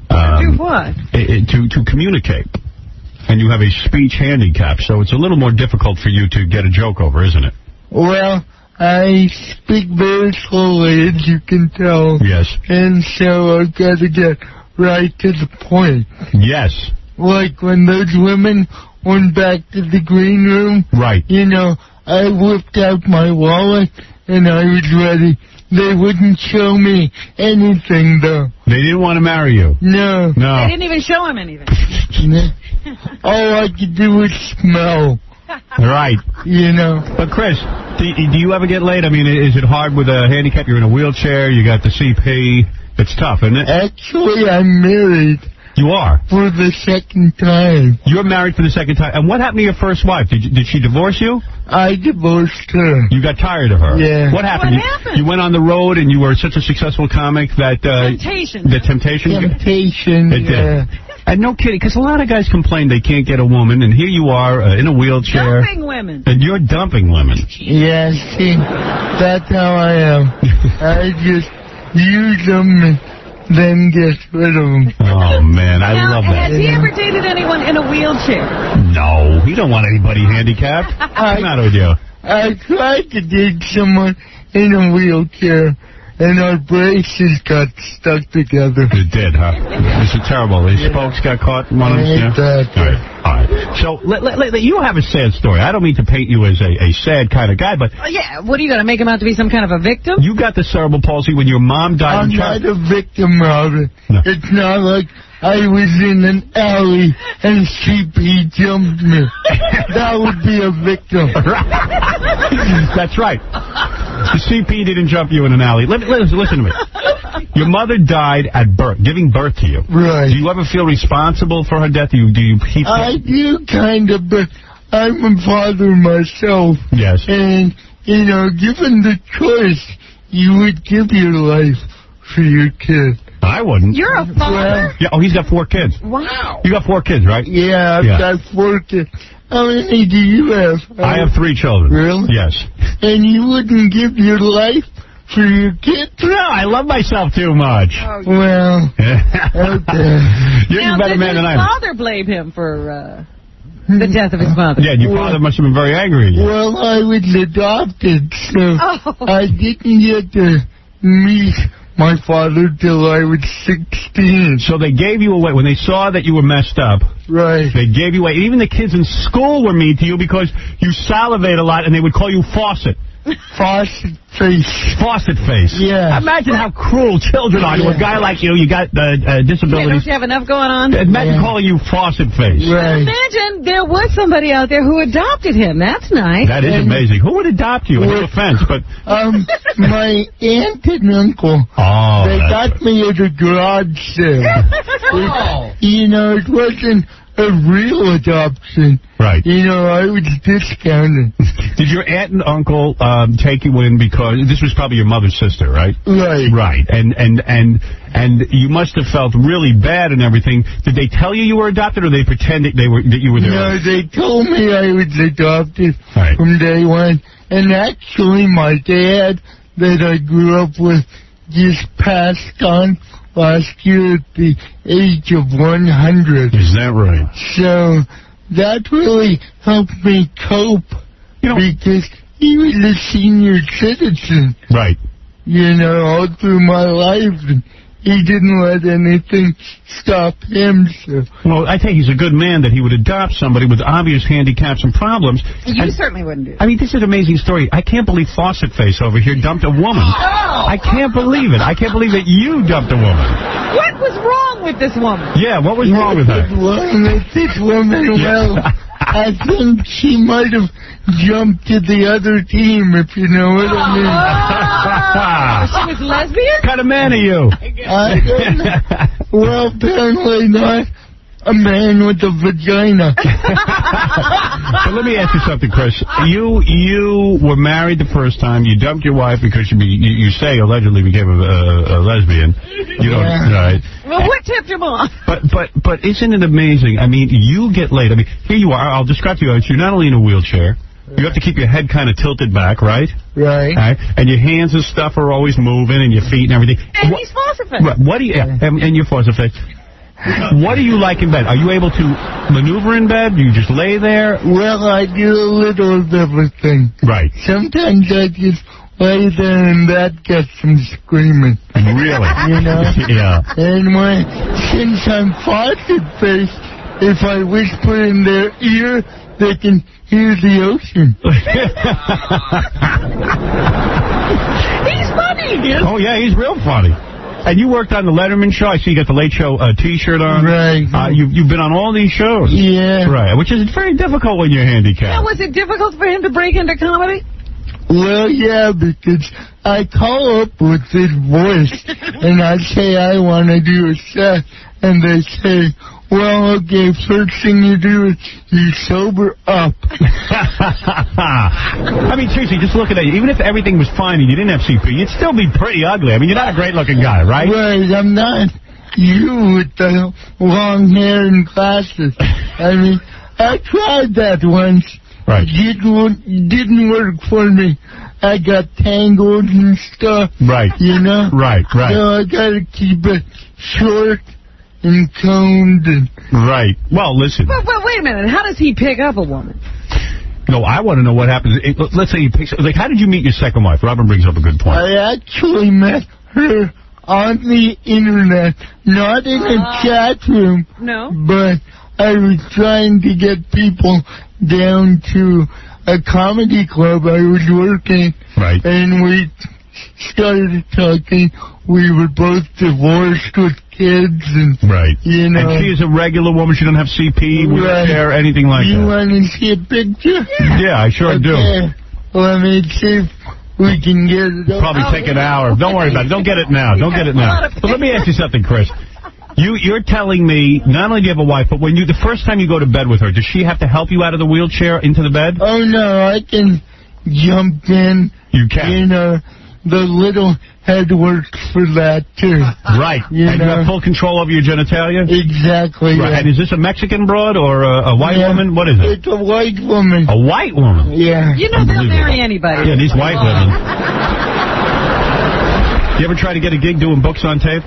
do what? To communicate. And you have a speech handicap, so it's a little more difficult for you to get a joke over, isn't it? Well, I speak very slowly, as you can tell. Yes. And so I've got to get right to the point. Yes. Like when those women went back to the green room. Right. You know, I whipped out my wallet, and I was ready. They wouldn't show me anything, though. They didn't want to marry you? No. No. They didn't even show him anything. All I could do was smell. Right. You know. But, Chris, do you ever get laid? I mean, is it hard with a handicap? You're in a wheelchair. You got the CP. It's tough, isn't it? Actually, I'm married. You are? For the second time. You're married for the second time. And what happened to your first wife? Did she divorce you? I divorced her. You got tired of her? Yeah. What happened? You went on the road and you were such a successful comic that... Temptation. The Temptation? Temptation, it did. And no kidding, because a lot of guys complain they can't get a woman, and here you are in a wheelchair. Dumping women. And you're dumping women. Yeah, see, that's how I am. I just use them and then get rid of them. Oh, man, I love that. Has he ever dated anyone in a wheelchair? No, he don't want anybody handicapped. What's the matter with you? I tried to date someone in a wheelchair, and our braces got stuck together. It did, huh? This is terrible. These spokes got caught in one of them. Exactly. All right. So, you have a sad story. I don't mean to paint you as a sad kind of guy, but... Yeah, what are you going to make him out to be some kind of a victim? You got the cerebral palsy when your mom died. I'm not a victim of it. No. It's not like I was in an alley and CP jumped me. That would be a victim. That's right. The CP didn't jump you in an alley. Listen to me. Your mother died at birth, giving birth to you. Right. Do you ever feel responsible for her death? I do, kind of, but I'm a father myself. Yes. And, you know, given the choice, you would give your life for your kid. I wouldn't. You're a father? Yeah. Oh, he's got 4 kids. Wow. You got 4 kids, right? Yeah, I've got 4 kids. How many do you have? I have 3 children. Really? Yes. And you wouldn't give your life for your kids? No, I love myself too much. Oh, well, okay. You're a better man than I am. Did his father blame him for the death of his mother? Yeah, your father must have been very angry at you. Well, I was adopted, so I didn't get to meet my father till I was 16. So they gave you away when they saw that you were messed up. Right. They gave you away. Even the kids in school were mean to you because you salivate a lot, and they would call you Faucet. Faucet face. Faucet face. Yeah. Imagine how cruel children are to a guy like you. You got disabilities. Don't you have enough going on? Imagine calling you Faucet face. Right. Imagine there was somebody out there who adopted him. That's nice. That is amazing. Who would adopt you? No offense, but... my aunt and uncle. Oh, they got me at a garage sale. You know, it wasn't a real adoption. Right. You know, I was discounted. Did your aunt and uncle take you in because this was probably your mother's sister, right? Right. Right. And you must have felt really bad and everything. Did they tell you were adopted, or they pretended that you were there? No, they told me I was adopted from day one. And actually, my dad that I grew up with just passed on last year at the age of 100. Is that right? So that really helped me cope because he was a senior citizen. Right. You know, all through my life. And he didn't let anything stop him. So. Well, I think he's a good man that he would adopt somebody with obvious handicaps and problems. You certainly wouldn't do that. I mean, this is an amazing story. I can't believe Faucet Face over here dumped a woman. Oh! I can't believe it. I can't believe that you dumped a woman. What was wrong with this woman? Yeah, what was wrong with her? Wrong with this woman? Well, I think she might have jumped to the other team, if you know what I mean. She was lesbian? What kind of man are you? I don't know. Well, apparently not. A man with a vagina. But let me ask you something, Chris. You were married the first time. You dumped your wife because you say allegedly became a lesbian. You don't, right? Well, what tipped him off? But isn't it amazing? I mean, you get laid. I mean, here you are. I'll describe to you. You're not only in a wheelchair. You have to keep your head kind of tilted back, right? Right. And your hands and stuff are always moving, and your feet and everything. And he's Faucet-Face. What do you? And you're Faucet-Face. What do you like in bed? Are you able to maneuver in bed? Do you just lay there? Well, I do a little of everything. Right. Sometimes I just lay there and that gets them screaming. Really? You know? Yeah. And since I'm Faucet-Face, if I whisper in their ear, they can hear the ocean. He's funny. Oh, yeah, he's real funny. And you worked on the Letterman show. I see you got the Late Show T-shirt on. Right. You've been on all these shows. Yeah. Right, which is very difficult when you're handicapped. Now, was it difficult for him to break into comedy? Well, yeah, because I call up with this voice, and I say I want to do a set, and they say, well, okay, first thing you do is you sober up. I mean, seriously, just look at that. Even if everything was fine and you didn't have CP, you'd still be pretty ugly. I mean, you're not a great-looking guy, right? Right, I'm not. You with the long hair and glasses. I mean, I tried that once. Right. It didn't work for me. I got tangled and stuff. Right. You know? Right. So I got to keep it short and combed. Right. Well, listen. But wait a minute. How does he pick up a woman? No, I want to know what happens. Let's say he picks... Like, how did you meet your second wife? Robin brings up a good point. I actually met her on the internet, not in a chat room. No. But I was trying to get people down to a comedy club I was working. Right. And we started talking. We were both divorced with kids. And, right. You know. And she is a regular woman. She doesn't have CP, wheelchair, anything like that. You want to see a picture? Yeah, I sure do. Let me see if we can get it up. Probably take an hour. Don't worry about it. Don't get it now. Don't get it now. But let me ask you something, Chris. You're telling me not only do you have a wife, but when the first time you go to bed with her, does she have to help you out of the wheelchair into the bed? Oh, no, I can jump in. You can. You know, the little head works for that, too. Right. And you have full control over your genitalia? Exactly. Right. Yeah. And is this a Mexican broad or a white woman? What is it? It's a white woman. A white woman? Yeah. You know they'll marry anybody. Yeah, these white women. You ever try to get a gig doing books on tape?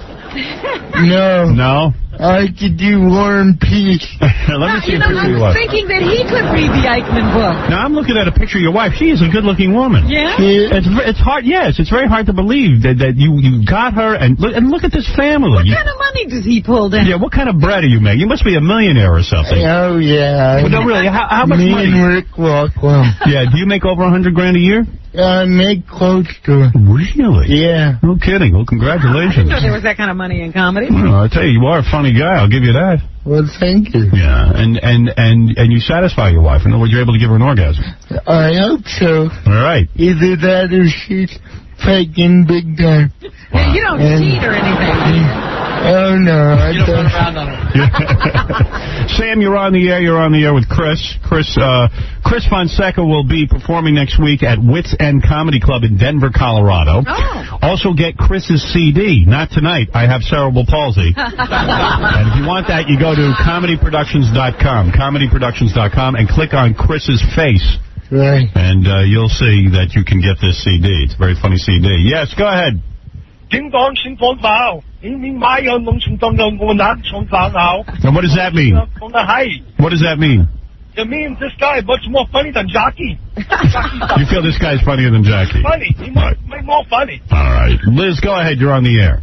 No. No? I could do War and Peace. Let me see a picture of your I was wife. thinking that he could read the Eichmann book. Now, I'm looking at a picture of your wife. She is a good-looking woman. Yeah? It's hard, yes. It's very hard to believe that you got her. And look at this family. What kind of money does he pull down? Yeah, what kind of bread are you making? You must be a millionaire or something. Oh, yeah. But no, really, how much Me money? and Rick Rockwell. Yeah, do you make over $100,000 a year? I make close to it. Really? Yeah. No kidding. Well, congratulations. I didn't know there was that kind of money in comedy. Well, I tell you, you are a funny guy. I'll give you that. Well, thank you. Yeah, and you satisfy your wife. In other words, you're able to give her an orgasm. I hope so. All right. Either that or she's faking big time. Yeah, you don't cheat or anything. Oh, no. You don't run around on her. Sam, you're on the air. You're on the air with Chris. Chris Fonseca will be performing next week at Wits End Comedy Club in Denver, Colorado. Oh. Also get Chris's CD. Not tonight. I have cerebral palsy. And if you want that, you go to comedyproductions.com, comedyproductions.com, and click on Chris's face. Right. And you'll see that you can get this CD. It's a very funny CD. Yes, go ahead. And what does that mean? What does that mean? It means this guy is much more funny than Jackie. You feel this guy's funnier than Jackie? Funny. He's more funny. All right. Liz, go ahead. You're on the air.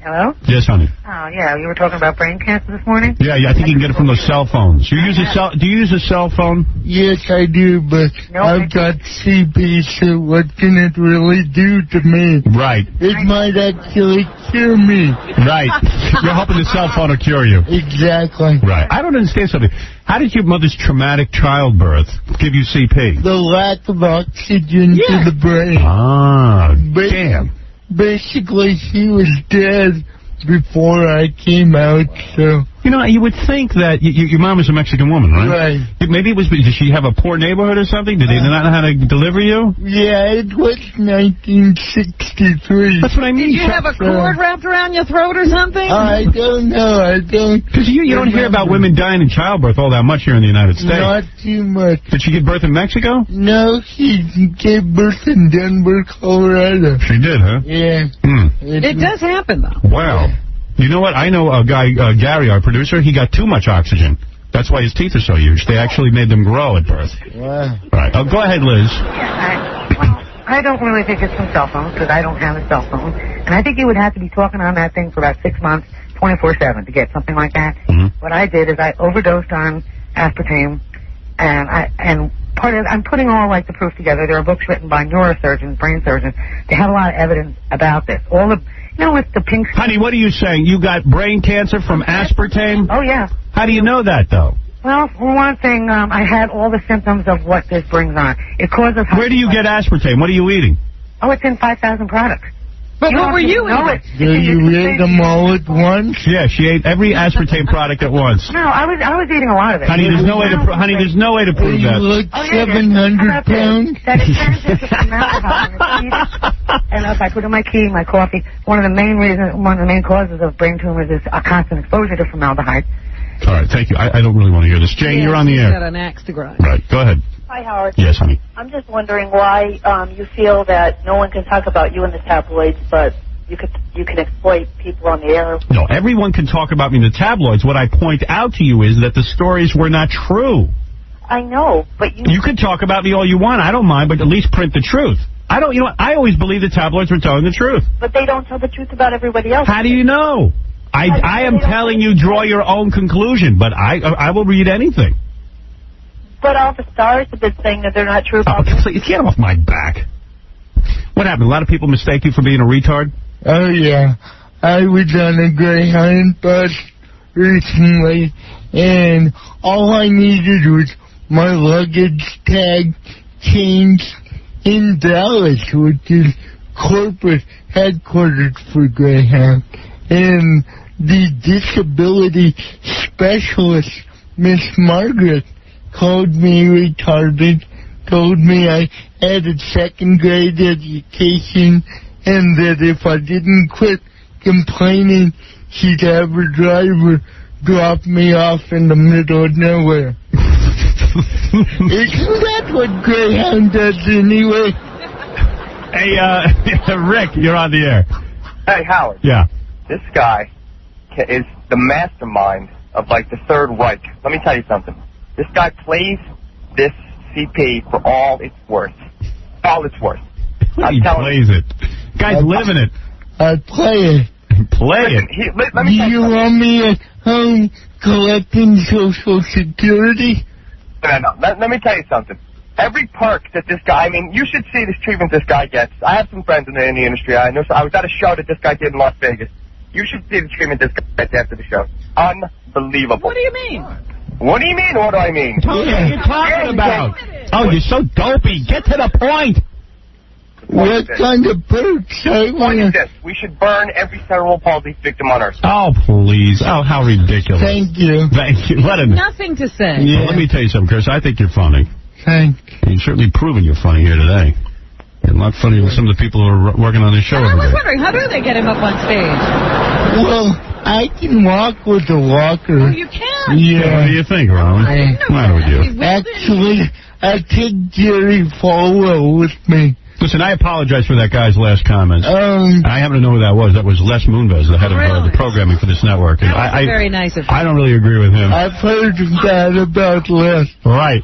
Hello? Yes, honey. Oh, yeah. You were talking about brain cancer this morning? Yeah, I think you can get it from those cell phones. Do you use a cell phone? Yes, I do, but I've got CP, so what can it really do to me? Right. It might actually cure me. Right. You're hoping the cell phone will cure you. Exactly. Right. I don't understand something. How did your mother's traumatic childbirth give you CP? The lack of oxygen to the brain. Ah, damn. Basically, she was dead before I came out, so... You know, you would think that your mom is a Mexican woman, right? Right. Maybe it was... Did she have a poor neighborhood or something? Did they not know how to deliver you? Yeah, it was 1963. That's what I mean. Did you have a cord wrapped around your throat or something? I don't know. I don't... Because you don't hear about women dying in childbirth all that much here in the United States. Not too much. Did she give birth in Mexico? No, she gave birth in Denver, Colorado. She did, huh? Yeah. It does happen, though. Wow. You know what? I know a guy, Gary, our producer, he got too much oxygen. That's why his teeth are so huge. They actually made them grow at birth. Wow. Right. Oh, go ahead, Liz. I don't really think it's from cell phones because I don't have a cell phone. And I think you would have to be talking on that thing for about 6 months, 24/7 to get something like that. What I did is I overdosed on aspartame, and I'm putting all like the proof together. There are books written by neurosurgeons, brain surgeons. They have a lot of evidence about this. All the with the pink... Honey, what are you saying? You got brain cancer from aspartame? Oh, yeah. How do you know that, though? Well, for one thing, I had all the symptoms of what this brings on. It causes... Where do you get aspartame? What are you eating? Oh, it's in 5,000 products. But what were you eating? Do you eat them all at once? Yeah, she ate every aspartame product at once. No, I was eating a lot of it. Honey, there's no way to prove that. You look 700 pounds. That it turns into formaldehyde. And if I put in my tea, my coffee, one of the main causes of brain tumors is a constant exposure to formaldehyde. All right, thank you. I don't really want to hear this. Jane, you're on the air. Got an axe to grind. Right, go ahead. Hi, Howard. Yes, honey. I'm just wondering why you feel that no one can talk about you in the tabloids, but you can exploit people on the air. No, everyone can talk about me in the tabloids. What I point out to you is that the stories were not true. I know, but you can talk about me all you want. I don't mind, but at least print the truth. I always believe the tabloids were telling the truth. But they don't tell the truth about everybody else. How do you know? I am telling you, draw your own conclusion, but I will read anything. But all the stars have been saying that they're not true about you. Please, get off my back. What happened? A lot of people mistake you for being a retard? Oh, yeah. I was on a Greyhound bus recently, and all I needed was my luggage tag changed in Dallas, which is corporate headquarters for Greyhound. And the disability specialist, Miss Margaret, called me retarded, told me I had a second-grade education, and that if I didn't quit complaining, she'd have her driver drop me off in the middle of nowhere. Isn't that what Greyhound does anyway? Hey, Rick, you're on the air. Hey, Howard. Yeah. This guy is the mastermind of, like, the Third Reich. Let me tell you something. This guy plays this CP for all it's worth. All it's worth. He plays it. Guy's living it. I play it. Play it. Let me Do you want me at home collecting Social Security? No. Let me tell you something. Every perk that this guy, I mean, you should see this treatment this guy gets. I have some friends in the industry. I was at a show that this guy did in Las Vegas. You should see the treatment this guy gets after the show. Unbelievable. What do you mean? What do you mean, what do I mean? What are you talking about? Oh, you're so dopey. Get to the point. What kind of perks? What is this? We should burn every cerebral palsy victim on Earth. Oh, please. Oh, how ridiculous. Thank you. Thank you. Nothing to say. Well, let me tell you something, Chris. I think you're funny. Thank you. You've certainly proven you're funny here today. You're a lot funnier than some of the people who are working on this show And I every was day. wondering, how do they get him up on stage? Well, I can walk with a walker. Oh, you can? Yeah. What do you think, Ron? What's the matter with you? Actually, I take Jerry Falwell with me. Listen, I apologize for that guy's last comments. I happen to know who that was. That was Les Moonves, the head of the programming for this network. And That was very nice of him. I don't really agree with him. I've heard that about Les. Right.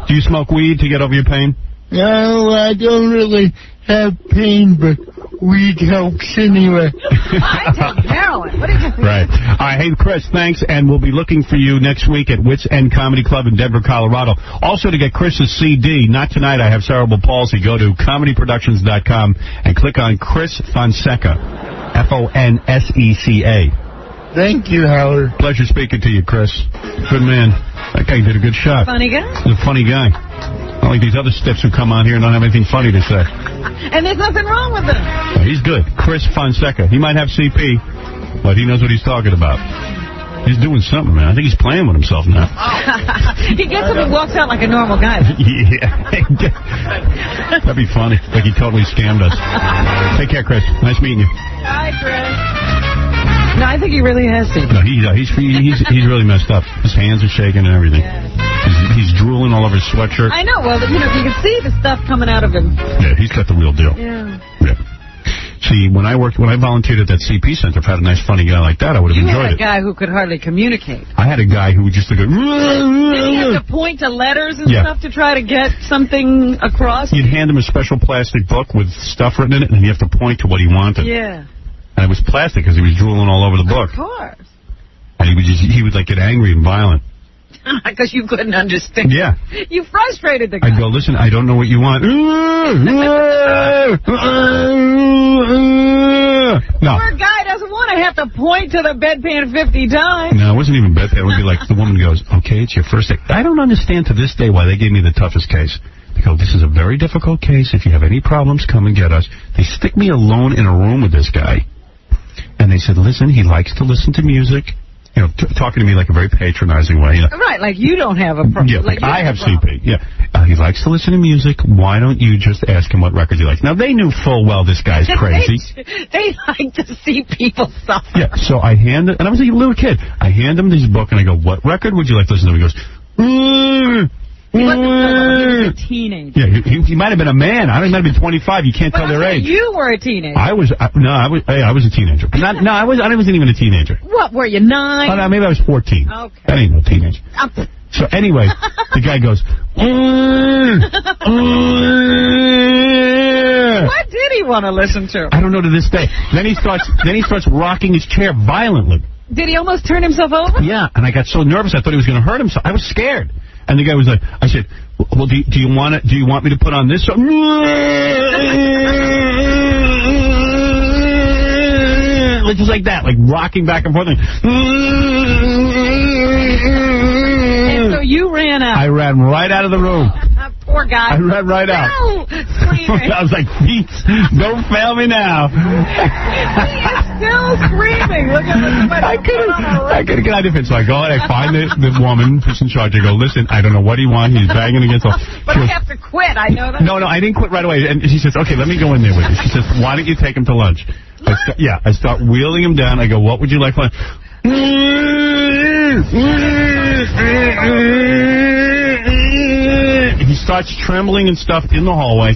Do you smoke weed to get over your pain? No, I don't really have pain, but weed helps anyway. I take heroin. What do you Right. All right. Hey, Chris, thanks. And we'll be looking for you next week at Wits End Comedy Club in Denver, Colorado. Also, to get Chris's CD, Not Tonight, I Have Cerebral Palsy, go to comedyproductions.com and click on Chris Fonseca, Fonseca. Thank you, Howard. Pleasure speaking to you, Chris. Good man. That guy did a good shot. Funny guy? He's a funny guy. Not like these other stiffs who come on here and don't have anything funny to say. And there's nothing wrong with him. He's good. Chris Fonseca. He might have CP, but he knows what he's talking about. He's doing something, man. I think he's playing with himself now. He gets up and walks out like a normal guy. Yeah. That'd be funny. Like he totally scammed us. Take care, Chris. Nice meeting you. Hi, Chris. No, I think he really has seen. No, he's really messed up. His hands are shaking and everything. He's drooling all over his sweatshirt. I know. Well, you can see the stuff coming out of him. Yeah, he's got the real deal. Yeah. See, when I volunteered at that CP Center, if I had a nice, funny guy like that, I would have enjoyed You had a guy who could hardly communicate. I had a guy who would just go... Did he have to point to letters and stuff to try to get something across? You'd hand him a special plastic book with stuff written in it, and you have to point to what he wanted. Yeah. And it was plastic because he was drooling all over the book. Of course. And he would like get angry and violent. Because you couldn't understand. Yeah. You frustrated the guy. I'd go, listen, I don't know what you want. No. Poor guy doesn't want to have to point to the bedpan 50 times. No, it wasn't even bedpan. It would be like the woman goes, okay, it's your first day. I don't understand to this day why they gave me the toughest case. They go, this is a very difficult case. If you have any problems, come and get us. They stick me alone in a room with this guy. And they said, listen, he likes to listen to music. You know, talking to me like a very patronizing way. You know? Right, like you don't have a problem. Yeah, like I have CP. Yeah. He likes to listen to music. Why don't you just ask him what records he likes? Now, they knew full well this guy's crazy. They like to see people suffer. Yeah, so I hand it, and I was a little kid. I hand him this book, and I go, what record would you like to listen to? He goes, He was a teenager. Yeah, he might have been a man. He might have been 25. You can't tell their age. You were a teenager. I was a teenager. I wasn't even a teenager. What, were you, 9? Oh, no, maybe I was 14. Okay. That ain't no teenager. So anyway, the guy goes, What did he want to listen to? I don't know to this day. Then he starts rocking his chair violently. Did he almost turn himself over? Yeah, and I got so nervous I thought he was going to hurt himself. I was scared. And the guy was like, I said, well, do you want me to put on this song? Just like that, like rocking back and forth. And so you ran out. I ran right out of the room. Poor guy. I ran right out. Screaming. I was like, Pete, don't fail me now. Still screaming. Look at I couldn't get out of it. So I go and I find the woman who's in charge. I go, listen, I don't know what he wants. He's banging against all. But I have to quit. I know that. No, I didn't quit right away. And she says, okay, let me go in there with you. She says, why don't you take him to lunch? I start wheeling him down. I go, what would you like for lunch? He starts trembling and stuff in the hallway.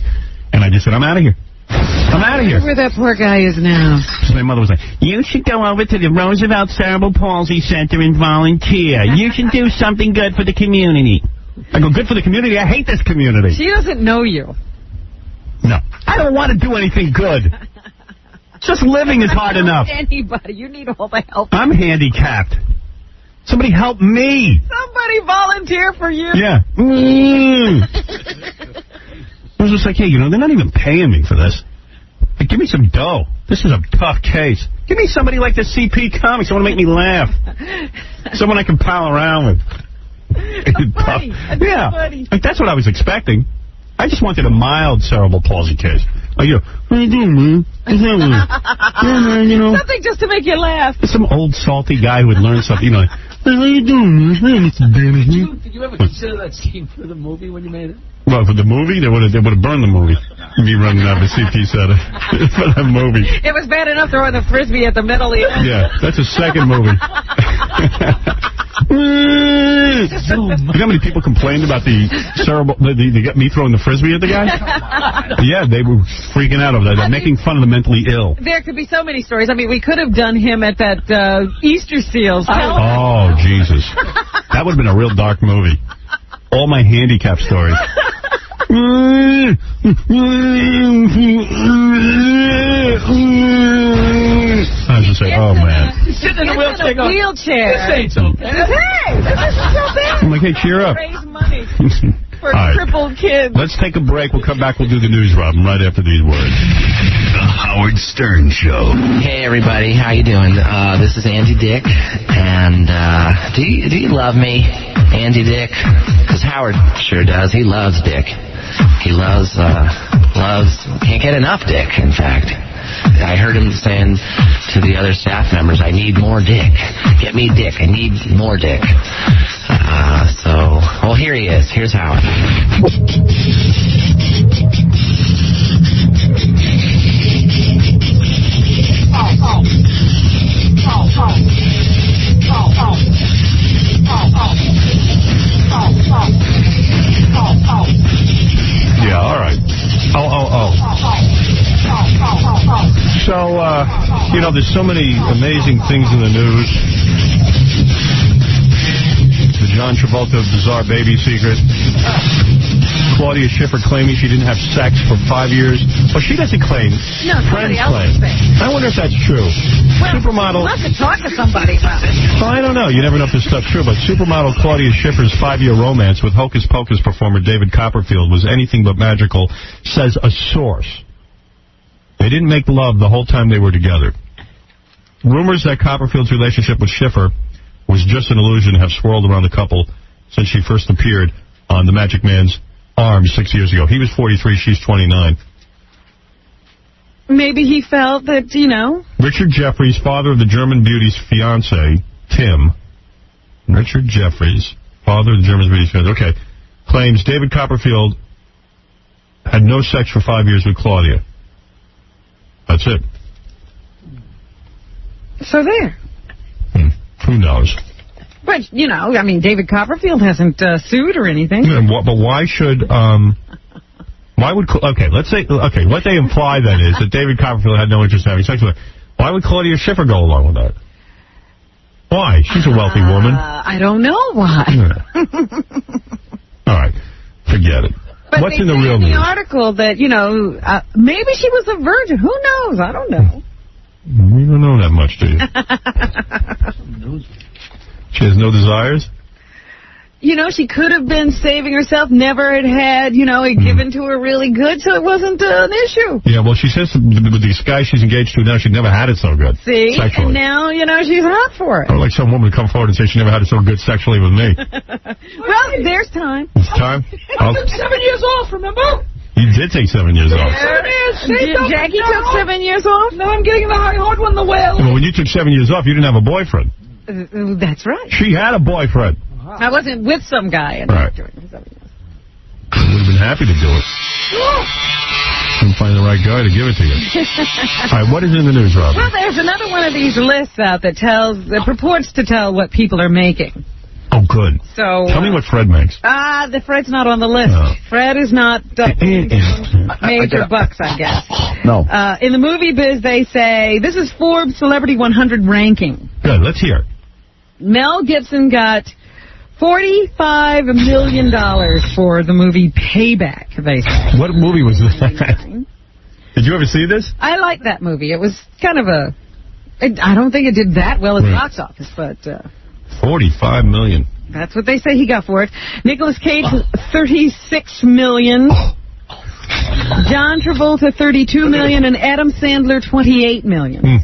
And I just said, I'm out of here. I'm out of here. Where that poor guy is now. So my mother was like, you should go over to the Roosevelt Cerebral Palsy Center and volunteer. You should do something good for the community. I go, good for the community? I hate this community. She doesn't know you. No. I don't want to do anything good. Just living is hard enough. Anybody. You need all the help. I'm handicapped. Somebody help me. Somebody volunteer for you. Yeah. I was just like, hey, they're not even paying me for this. Like, give me some dough. This is a tough case. Give me somebody like the CP Comics. Someone to make me laugh. Someone I can pal around with. Funny. Yeah. Like, that's what I was expecting. I just wanted a mild cerebral palsy case. How you doing, man? Yeah, man, you know. Something just to make you laugh. Some old salty guy who would learn something, you know. Like, hey, how you doing, man? Did you ever consider that scene for the movie when you made it? Well, for the movie, they would have burned the movie. Me running out of a CP set for that movie. It was bad enough throwing the frisbee at the middle of the Yeah, that's a second movie. You know how many people complained about the me throwing the frisbee at the guy? Yeah, they were freaking out over that. They're making fun of the mentally ill. There could be so many stories. I mean, we could have done him at that Easter Seals. Oh, Jesus. That would have been a real dark movie. All my handicap stories. I was just saying, oh, man. Sitting in a wheelchair. This ain't so bad. Hey, this isn't so bad. I'm like, hey, cheer up. Raise money for All right. crippled kids. Let's take a break. We'll come back. We'll do the news, Robin, right after these words. The Howard Stern Show. Hey, everybody. How you doing? This is Andy Dick. And do you love me, Andy Dick? Because Howard sure does. He loves Dick. He loves, can't get enough Dick, in fact. I heard him saying to the other staff members, I need more Dick. Get me Dick. I need more Dick. Well, here he is. Here's Howard. Yeah, all right. So, you know, there's so many amazing things in the news. The John Travolta bizarre baby secret. Claudia Schiffer claiming she didn't have sex for 5 years. Well, she doesn't claim. No, friends somebody else claim. thinks. I wonder if that's true. Well, Supermodel. we'll have to talk to somebody about it. Well, I don't know. You never know if this stuff's true, but supermodel Claudia Schiffer's 5-year romance with Hocus Pocus performer David Copperfield was anything but magical, says a source. They didn't make love the whole time they were together. Rumors that Copperfield's relationship with Schiffer was just an illusion have swirled around the couple since she first appeared on The Magic Man's arms 6 years ago. He was 43, she's 29. Maybe he felt that, you know. Richard Jeffries, father of the German beauty's fiancé, Tim. Richard Jeffries, father of the German beauty's fiancé, okay, claims David Copperfield had no sex for 5 years with Claudia. That's it. So there. Who knows? But, you know, I mean, David Copperfield hasn't sued or anything. But why should, why would, okay, let's say, okay, what they imply then is that David Copperfield had no interest in having sex with her. Why would Claudia Schiffer go along with that? Why? She's a wealthy woman. I don't know why. All right, forget it. But what's they in the say real in the news? article that, you know, maybe she was a virgin. Who knows? I don't know. We don't know that much, do you? She has no desires? You know, she could have been saving herself, never had, you know, it given to her really good, so it wasn't an issue. Yeah, well, she says with these guys she's engaged to now, she never had it so good. See? Sexually. And now, you know, she's hot for it. Or like some woman to come forward and say she never had it so good sexually with me. Well, there's time. It's time? I took 7 years off, remember? You did take 7 years off. 7 years. Jackie took 7 years off? Now I'm getting the high hard one, the whale. Well, when you took 7 years off, you didn't have a boyfriend. That's right. She had a boyfriend. I wasn't with some guy. Right. During the 7 years. I would have been happy to do it. Couldn't find the right guy to give it to you. All right, what is in the news, Robin? Well, there's another one of these lists out that purports to tell what people are making. Oh, good. So tell me what Fred makes. The Fred's not on the list. No. Fred is not major bucks, I guess. No. In the movie biz, they say, this is Forbes Celebrity 100 ranking. Good, let's hear it. Mel Gibson got $45 million for the movie Payback, they say. What movie was that? Did you ever see this? I like that movie. It was kind of I don't think it did that well at the box office, but... $45 million. That's what they say he got for it. Nicolas Cage, $36 million. John Travolta, $32 million, and Adam Sandler, $28 million.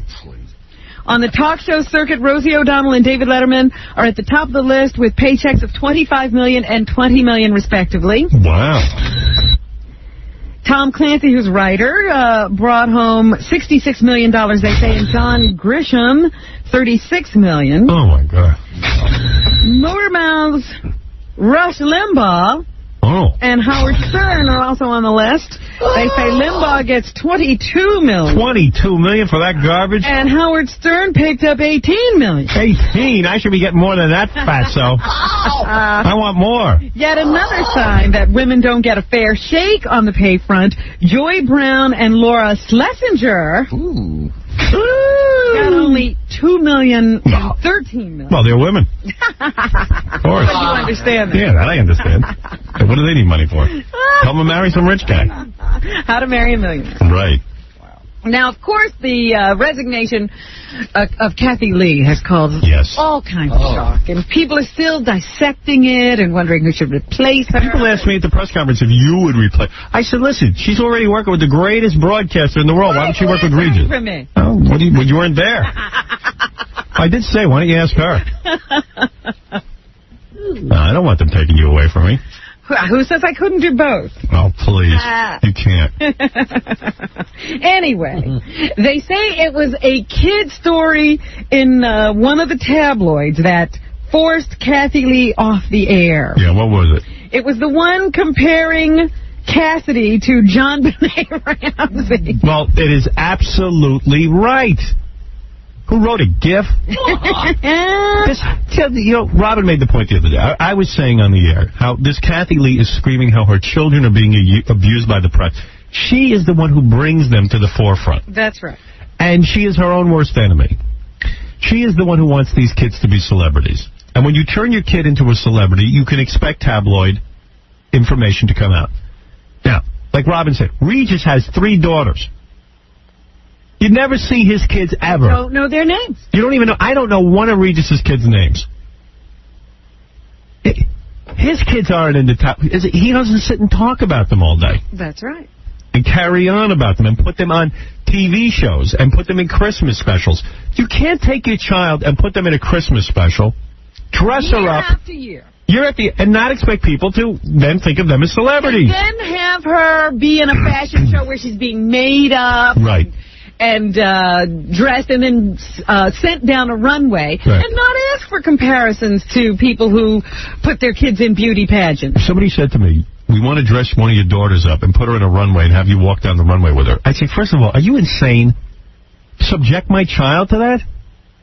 On the talk show circuit, Rosie O'Donnell and David Letterman are at the top of the list with paychecks of $25 million and $20 million, respectively. Wow. Tom Clancy, who's writer, brought home $66 million, they say, and John Grisham, $36 million. Oh, my God. Motormouth's Rush Limbaugh and Howard Stern are also on the list. They say Limbaugh gets $22 million. $22 million for that garbage? And Howard Stern picked up $18 million. 18? I should be getting more than that, fatso. I want more. Yet another sign that women don't get a fair shake on the pay front. Joy Brown and Laura Schlesinger got only $2 million and $13 million. Well, they're women. Of course. You understand that. Yeah, that I understand. What do they need money for? Help them marry some rich guy. How to Marry a Millionaire. Right. Now, of course, the resignation of Kathy Lee has caused all kinds of shock, and people are still dissecting it and wondering who should replace her. People asked me at the press conference if you would replace. I said, listen, she's already working with the greatest broadcaster in the world. Why would she work with Regis? For me. Oh, you weren't there. I did say, why don't you ask her? No, I don't want them taking you away from me. Who says I couldn't do both? Oh, please. You can't. Anyway, they say it was a kid story in one of the tabloids that forced Kathy Lee off the air. Yeah, what was it? It was the one comparing Cassidy to John Benet Ramsey. Well, it is absolutely right. Who wrote it? GIF? Robin made the point the other day. I was saying on the air how this Kathy Lee is screaming how her children are being abused by the press. She is the one who brings them to the forefront. That's right. And she is her own worst enemy. She is the one who wants these kids to be celebrities. And when you turn your kid into a celebrity, you can expect tabloid information to come out. Now, like Robin said, Regis has 3 daughters. You never see his kids ever. I don't know their names. You don't even know. I don't know one of Regis's kids' names. His kids aren't in the top. He doesn't sit and talk about them all day. That's right. And carry on about them and put them on TV shows and put them in Christmas specials. You can't take your child and put them in a Christmas special, dress her up. Year after year. And not expect people to then think of them as celebrities. And then have her be in a fashion show where she's being made up. Right. And dressed and then sent down a runway, right. And not ask for comparisons to people who put their kids in beauty pageants. Somebody said to me, we want to dress one of your daughters up and put her in a runway and have you walk down the runway with her. I'd say, first of all, are you insane? Subject my child to that?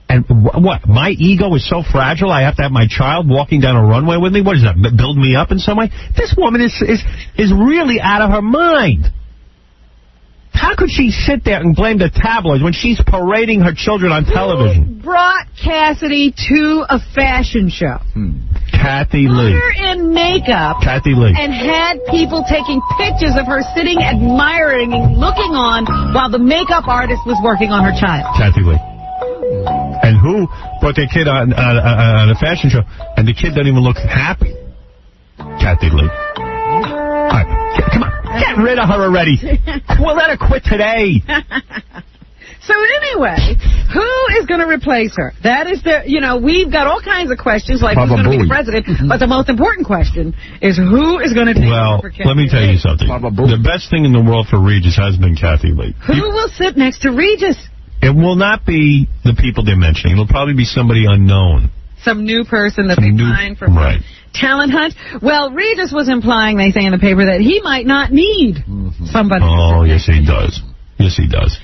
And what? My ego is so fragile I have to have my child walking down a runway with me? What is that, build me up in some way? This woman is really out of her mind. How could she sit there and blame the tabloids when she's parading her children on television? Who brought Cassidy to a fashion show? Kathy Lee. Put her in makeup. Kathy Lee. And had people taking pictures of her sitting, admiring, and looking on while the makeup artist was working on her child. Kathy Lee. And who brought their kid on a fashion show, and the kid doesn't even look happy? Kathy Lee. All right, come on. Get rid of her already. We'll let her quit today. So anyway, who is going to replace her? That is we've got all kinds of questions, like who's going to be the president, but the most important question is who is going to take over for Kathy Lee? Let me tell you something. The best thing in the world for Regis has been Kathy Lee. Who will sit next to Regis? It will not be the people they're mentioning. It'll probably be somebody unknown. Some new person that they find from talent hunt. Well, Regis was implying, they say in the paper, that he might not need somebody. Oh, yes, he does. Yes, he does.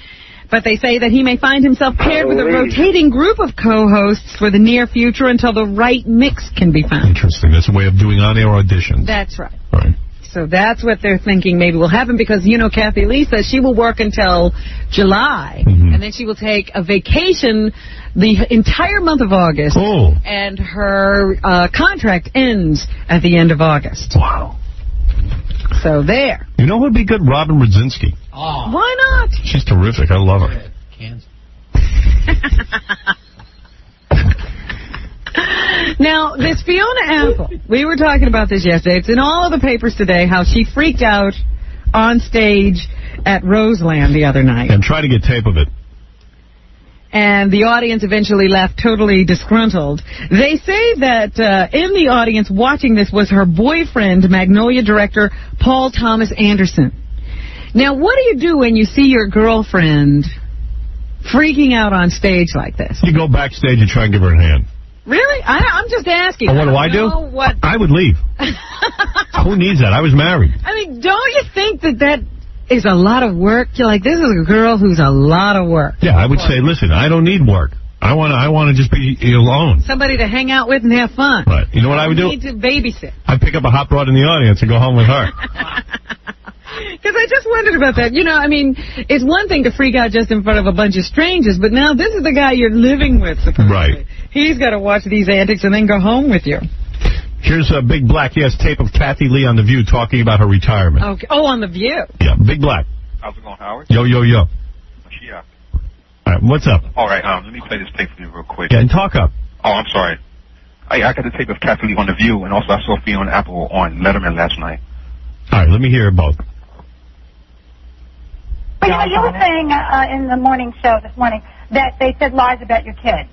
But they say that he may find himself paired with a rotating group of co-hosts for the near future until the right mix can be found. Interesting. That's a way of doing on-air auditions. That's right. Right. So that's what they're thinking maybe will happen because, Kathy Lee says she will work until July, and then she will take a vacation the entire month of August, and her contract ends at the end of August. Wow. So there. You know who would be good? Robin Rudzinski. Oh. Why not? She's terrific. I love her. Now, this Fiona Apple, we were talking about this yesterday. It's in all of the papers today how she freaked out on stage at Roseland the other night. And tried to get tape of it. And the audience eventually left totally disgruntled. They say that in the audience watching this was her boyfriend, Magnolia director Paul Thomas Anderson. Now, what do you do when you see your girlfriend freaking out on stage like this? You go backstage and try and give her a hand. Really? I'm just asking. Oh, what do I do? I would leave. Who needs that? I was married. I mean, don't you think that is a lot of work? You're like, this is a girl who's a lot of work. Yeah, I would say, listen, I don't need work. I want to just be alone. Somebody to hang out with and have fun. Right. You know what I would do? Need to babysit. I'd pick up a hot broad in the audience and go home with her. Because I just wondered about that. You know, I mean, it's one thing to freak out just in front of a bunch of strangers, but now this is the guy you're living with, supposedly. Right. He's got to watch these antics and then go home with you. Here's a Big Black. He has tape of Kathy Lee on The View talking about her retirement. Okay. Oh, on The View. Yeah, Big Black. How's it going, Howard? Yo. Yeah. All right, what's up? All right, let me play this tape for you real quick. Yeah, and talk up. Oh, I'm sorry. I got the tape of Kathy Lee on The View, and also I saw Fiona Apple on Letterman last night. All right, let me hear it both. But you were saying in the morning show this morning that they said lies about your kids.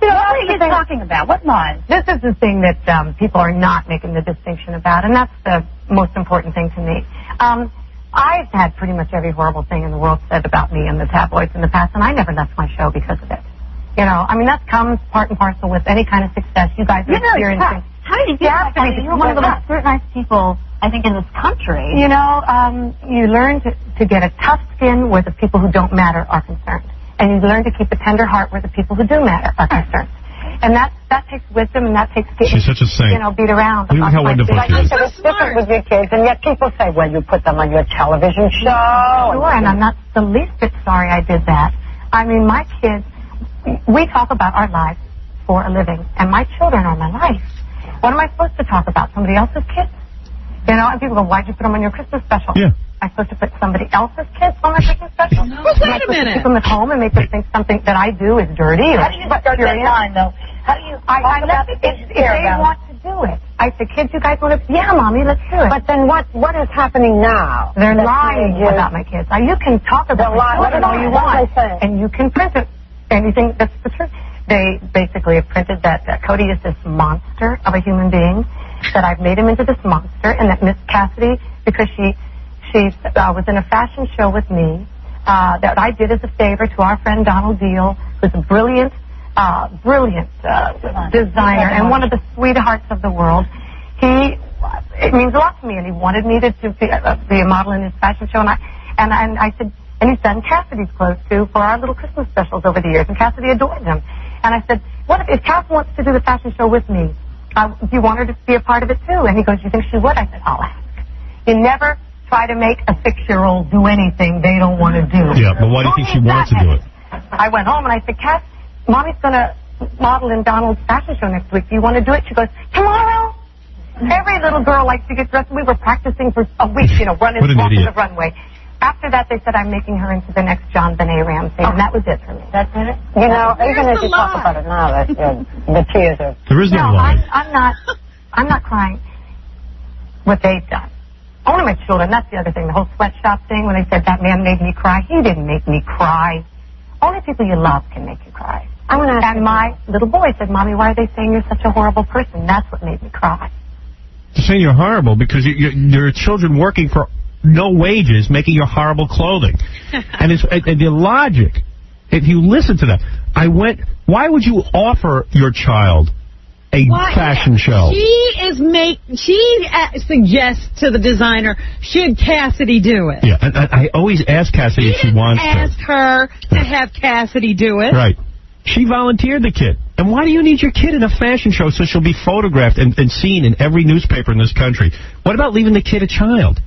You know, what are you talking about? What lies? This is the thing that people are not making the distinction about, and that's the most important thing to me. I've had pretty much every horrible thing in the world said about me in the tabloids in the past, and I never left my show because of it. You know, I mean, that comes part and parcel with any kind of success you guys are experiencing. How did you get that? You're one of the most scrutinized people, I think, in this country. You know, you learn to get a tough skin where the people who don't matter are concerned. And you learn to keep a tender heart where the people who do matter are concerned. And that takes wisdom, and that takes getting, She's such a saint. you know, beat around. Look how wonderful she is. It's different with your kids, and yet people say, well, you put them on your television show. Sure, and I'm not the least bit sorry I did that. I mean, my kids, we talk about our lives for a living, and my children are my life. What am I supposed to talk about? Somebody else's kids? You know, and people go, why'd you put them on your Christmas special? Yeah. I'm supposed to put somebody else's kids on my Christmas special? No. Well, wait a minute. Keep them at home and make them think something that I do is dirty. Or How do you start that line, though? How do you talk about the kids if they want to do it. I say, kids, you guys want to? Yeah, Mommy, let's do it. But then what is happening now? They're lying about my kids. Now, you can talk about it all you want, and you can print it. Anything that's the truth. They basically have printed that Cody is this monster of a human being, that I've made him into this monster, and that Miss Cassidy, because she was in a fashion show with me, that I did as a favor to our friend Donald Deal, who's a brilliant designer and one of the sweethearts of the world. It means a lot to me, and he wanted me to be a model in his fashion show, and I said, and he's done Cassidy's clothes too for our little Christmas specials over the years, and Cassidy adored them. And I said, what if Cass wants to do the fashion show with me? Do you want her to be a part of it too? And he goes, you think she would? I said, I'll ask. You never try to make a 6-year-old do anything they don't want to do. Yeah, but why do you think she wants to do it? I went home and I said, Cass, Mommy's going to model in Donald's fashion show next week. Do you want to do it? She goes, tomorrow? Every little girl likes to get dressed. We were practicing for a week, you know, walking the runway. After that, they said I'm making her into the next John Benet Ramsey, and that was it for me. That's it? You know, even as you talk about it now, the tears are... There is no lie. I'm not crying what they've done. Only my children. That's the other thing, the whole sweatshop thing, when they said that man made me cry. He didn't make me cry. Only people you love can make you cry. And my little boy said, Mommy, why are they saying you're such a horrible person? That's what made me cry. They're saying you're horrible because there are children working for no wages making your horrible clothing. And the logic, if you listen to that, why would you offer your child a fashion show? She suggests to the designer, should Cassidy do it? Yeah, and I always ask Cassidy if she wants to. Ask her to have Cassidy do it. Right. She volunteered the kid. And why do you need your kid in a fashion show so she'll be photographed and seen in every newspaper in this country? What about leaving the kid a child?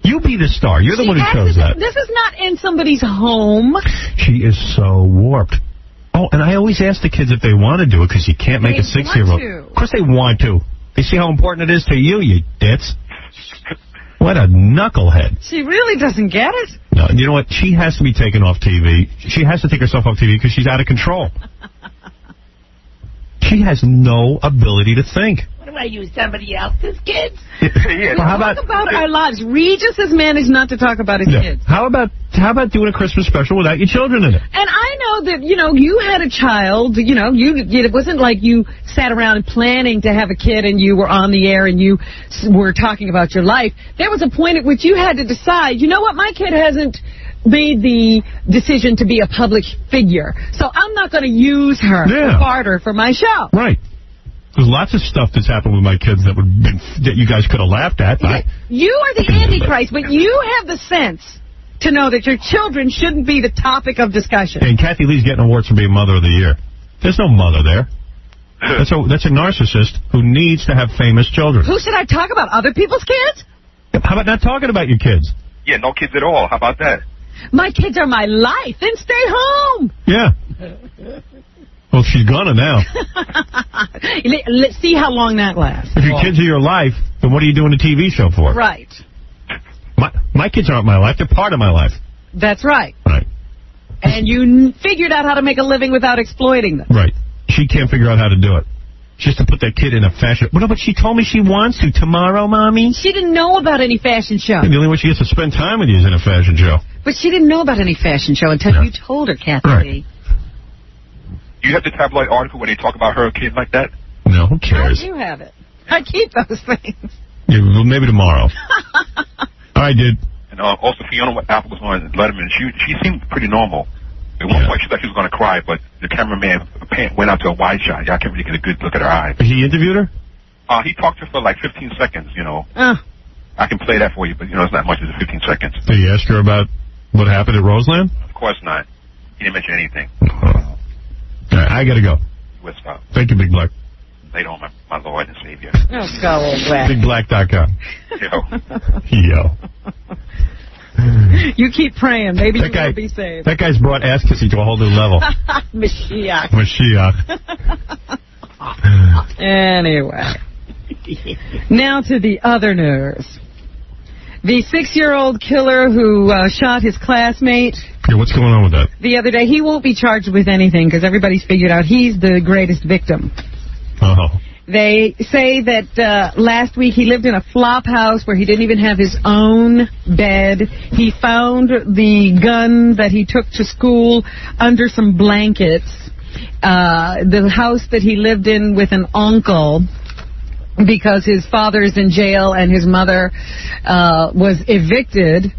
You be the star. You're the one who chose that. This is not in somebody's home. She is so warped. Oh, and I always ask the kids if they want to do it, because you can't make a 6-year-old. Of course they want to. They see how important it is to you, you ditz. What a knucklehead. She really doesn't get it. No, you know what? She has to be taken off TV. She has to take herself off TV because she's out of control. She has no ability to think. What do I use, somebody else's kids? Well, how about our lives? Regis has managed not to talk about his kids. How about how about doing a Christmas special without your children in it? And I know that, you had a child, it wasn't like you sat around planning to have a kid and you were on the air and you were talking about your life. There was a point at which you had to decide, you know what, my kid hasn't made the decision to be a public figure, so I'm not going to use her for barter for my show. Right. There's lots of stuff that's happened with my kids that you guys could have laughed at. You are the Antichrist, but you have the sense to know that your children shouldn't be the topic of discussion. And Kathy Lee's getting awards for being Mother of the Year. There's no mother there. That's a narcissist who needs to have famous children. Who should I talk about? Other people's kids? How about not talking about your kids? Yeah, no kids at all. How about that? My kids are my life. Then stay home. Yeah. Well, she's gonna now. Let's see how long that lasts. If your kids are your life, then what are you doing a TV show for? Right. My kids aren't my life. They're part of my life. That's right. Right. And you figured out how to make a living without exploiting them. Right. She can't figure out how to do it. Just to put that kid in a fashion... Well, no, but she told me she wants to tomorrow, Mommy. She didn't know about any fashion show. And the only way she gets to spend time with you is in a fashion show. But she didn't know about any fashion show until you told her, Kathy Lee. Do you have the tabloid article where they talk about her kid like that? No, who cares? I do have it. I keep those things. Yeah, well, maybe tomorrow. All right, dude. And also, Fiona Apple was on Letterman. She seemed pretty normal. At one point, she thought she was going to cry, but the cameraman went out to a wide shot. Y'all can't really get a good look at her eyes. He interviewed her? He talked to her for like 15 seconds, I can play that for you, but, it's not much as 15 seconds. Did you ask her about what happened at Roseland? Of course not. He didn't mention anything. All right, I got to go. What's up? Thank you, Big Black. Later on, my Lord and Savior. Oh, skull old black. BigBlack.com. Yo. You keep praying. Maybe you will be saved. That guy's brought ass kissing to a whole new level. Mashiach. Anyway. Now to the other news. The 6-year-old killer who shot his classmate. Yeah, what's going on with that? The other day, he won't be charged with anything because everybody's figured out he's the greatest victim. Oh. They say that last week he lived in a flop house where he didn't even have his own bed. He found the gun that he took to school under some blankets. The house that he lived in with an uncle, because his father's in jail and his mother was evicted.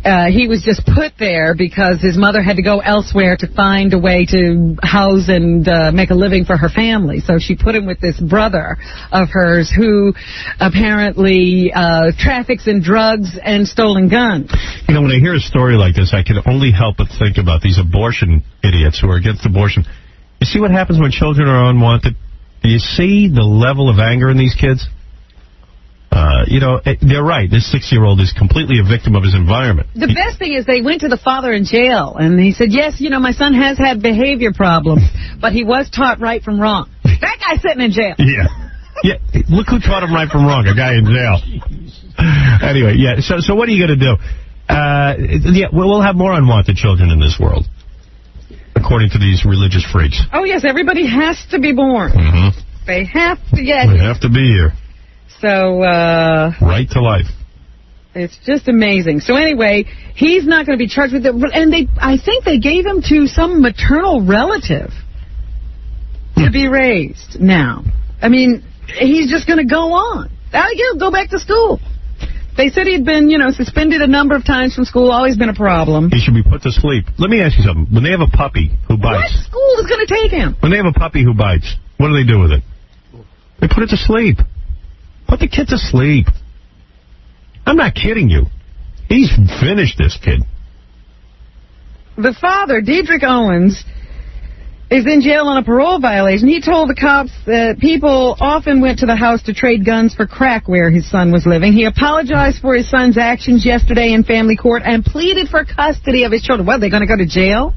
He was just put there because his mother had to go elsewhere to find a way to house and make a living for her family. So she put him with this brother of hers who apparently traffics in drugs and stolen guns. You know, when I hear a story like this, I can only help but think about these abortion idiots who are against abortion. You see what happens when children are unwanted? Do you see the level of anger in these kids? They're right. This 6-year-old is completely a victim of his environment. The best thing is they went to the father in jail, and he said, yes, my son has had behavior problems, but he was taught right from wrong. That guy's sitting in jail. Yeah. Look who taught him right from wrong, a guy in jail. Anyway, yeah, so what are you going to do? We'll have more unwanted children in this world, according to these religious freaks. Oh, yes, everybody has to be born. Mm-hmm. They have to get They have to be here. So, right to life. It's just amazing. So anyway, he's not going to be charged with it. And I think they gave him to some maternal relative to be raised now. I mean, he's just going to go on. He'll go back to school. They said he'd been, suspended a number of times from school, always been a problem. He should be put to sleep. Let me ask you something. When they have a puppy who bites... What school is going to take him? When they have a puppy who bites, what do they do with it? They put it to sleep. Put the kid to sleep. I'm not kidding you. He's finished, this kid. The father, Diedrich Owens, is in jail on a parole violation. He told the cops that people often went to the house to trade guns for crack where his son was living. He apologized for his son's actions yesterday in family court and pleaded for custody of his children. What, they're going to go to jail?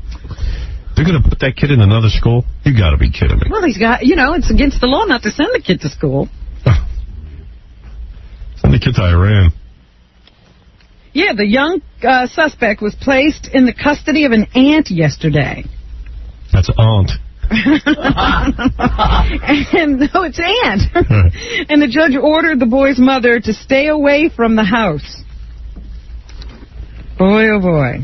They're going to put that kid in another school? You got to be kidding me. Well, he's got, it's against the law not to send the kid to school. Send the kid to Iran. Yeah, the young suspect was placed in the custody of an aunt yesterday. That's aunt. And no, it's aunt. And the judge ordered the boy's mother to stay away from the house. Boy, oh boy.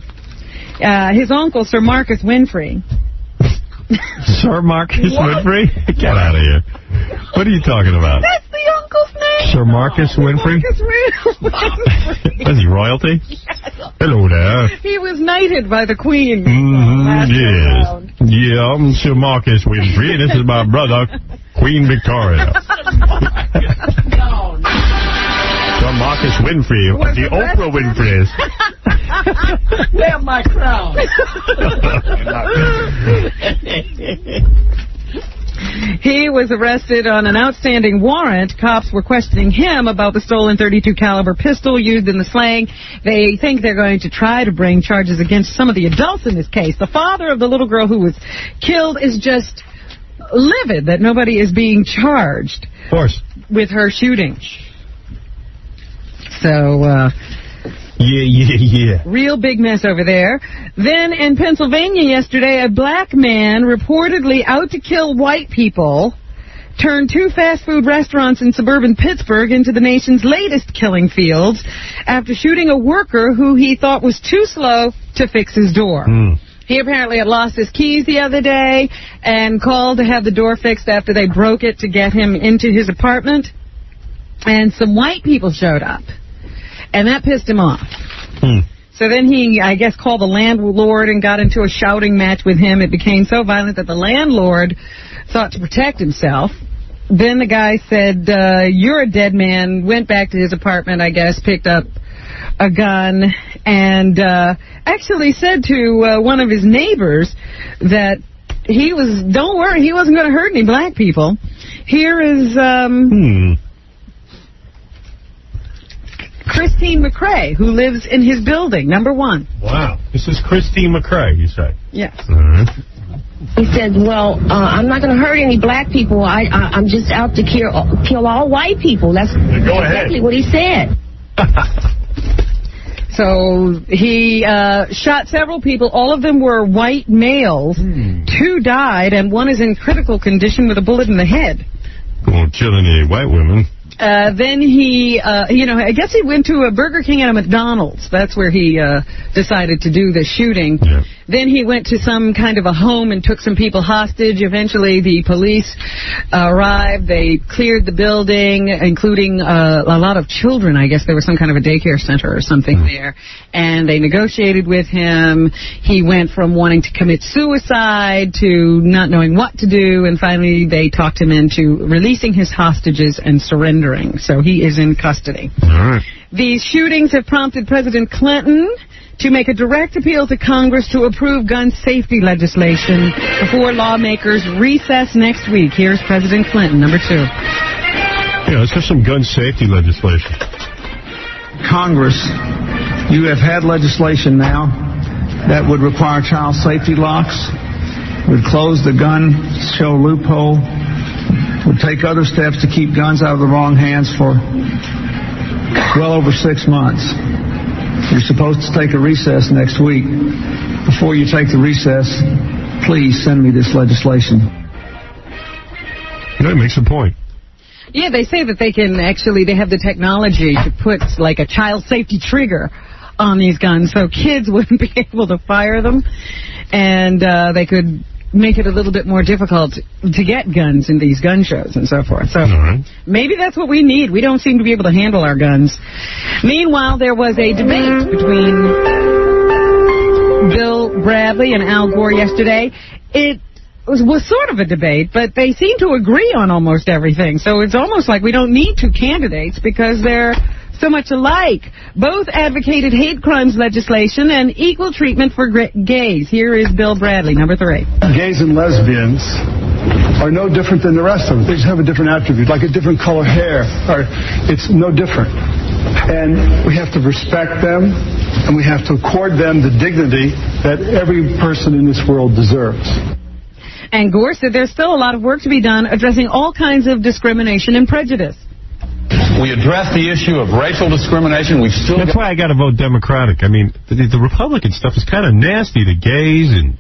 His uncle, Sir Marcus Winfrey. Sir Marcus Winfrey? Get out of here. What are you talking about? That's the uncle's name. Sir Marcus Winfrey? Marcus Winfrey. Is he royalty? Yes. Hello there. He was knighted by the Queen. Yes. Yeah, I'm Sir Marcus Winfrey, and this is my brother, Queen Victoria. Sir Marcus Winfrey, the Oprah Winfreys. Damn my crown. He was arrested on an outstanding warrant. Cops were questioning him about the stolen .32 caliber pistol used in the slaying. They think they're going to try to bring charges against some of the adults in this case. The father of the little girl who was killed is just livid that nobody is being charged. Of course. With her shooting. So, Yeah. real big mess over there. Then in Pennsylvania yesterday, a black man reportedly out to kill white people turned 2 fast food restaurants in suburban Pittsburgh into the nation's latest killing fields after shooting a worker who he thought was too slow to fix his door. He apparently had lost his keys the other day and called to have the door fixed after they broke it to get him into his apartment. And some white people showed up. And that pissed him off. So then he, I guess, called the landlord and got into a shouting match with him. It became so violent that the landlord thought to protect himself. Then the guy said, you're a dead man, went back to his apartment, I guess, picked up a gun, and actually said to one of his neighbors that don't worry, he wasn't going to hurt any black people. Here is... Christine McRae, who lives in his building, number 1. Wow. This is Christine McRae, you say? Yes. He said, well, I'm not going to hurt any black people. I'm just out to kill all white people. That's exactly what he said. So he shot several people. All of them were white males. 2 died, and 1 is in critical condition with a bullet in the head. Won't kill any white women. Then he, I guess he went to a Burger King and a McDonald's. That's where he decided to do the shooting. Yeah. Then he went to some kind of a home and took some people hostage. Eventually, the police arrived. They cleared the building, including a lot of children. I guess there was some kind of a daycare center or something there. And they negotiated with him. He went from wanting to commit suicide to not knowing what to do. And finally, they talked him into releasing his hostages and surrendering. So he is in custody. All right. These shootings have prompted President Clinton to make a direct appeal to Congress to approve gun safety legislation before lawmakers recess next week. Here's President Clinton, number 2. Yeah, let's have some gun safety legislation. Congress, you have had legislation now that would require child safety locks, would close the gun show loophole, would take other steps to keep guns out of the wrong hands for well over 6 months. You're supposed to take a recess next week. Before you take the recess, please send me this legislation. That makes a point. Yeah, they say that they have the technology to put like a child safety trigger on these guns so kids wouldn't be able to fire them, and they could make it a little bit more difficult to get guns in these gun shows and so forth. So maybe that's what we need. We don't seem to be able to handle our guns. Meanwhile, there was a debate between Bill Bradley and Al Gore yesterday. It was sort of a debate, but they seem to agree on almost everything. So it's almost like we don't need 2 candidates because they're so much alike. Both advocated hate crimes legislation and equal treatment for gays. Here is Bill Bradley, number 3. Gays and lesbians are no different than the rest of us. They just have a different attribute, like a different color hair. It's no different. And we have to respect them, and we have to accord them the dignity that every person in this world deserves. And Gore said there's still a lot of work to be done addressing all kinds of discrimination and prejudice. We address the issue of racial discrimination. That's why I got to vote Democratic. I mean, the Republican stuff is kind of nasty to gays and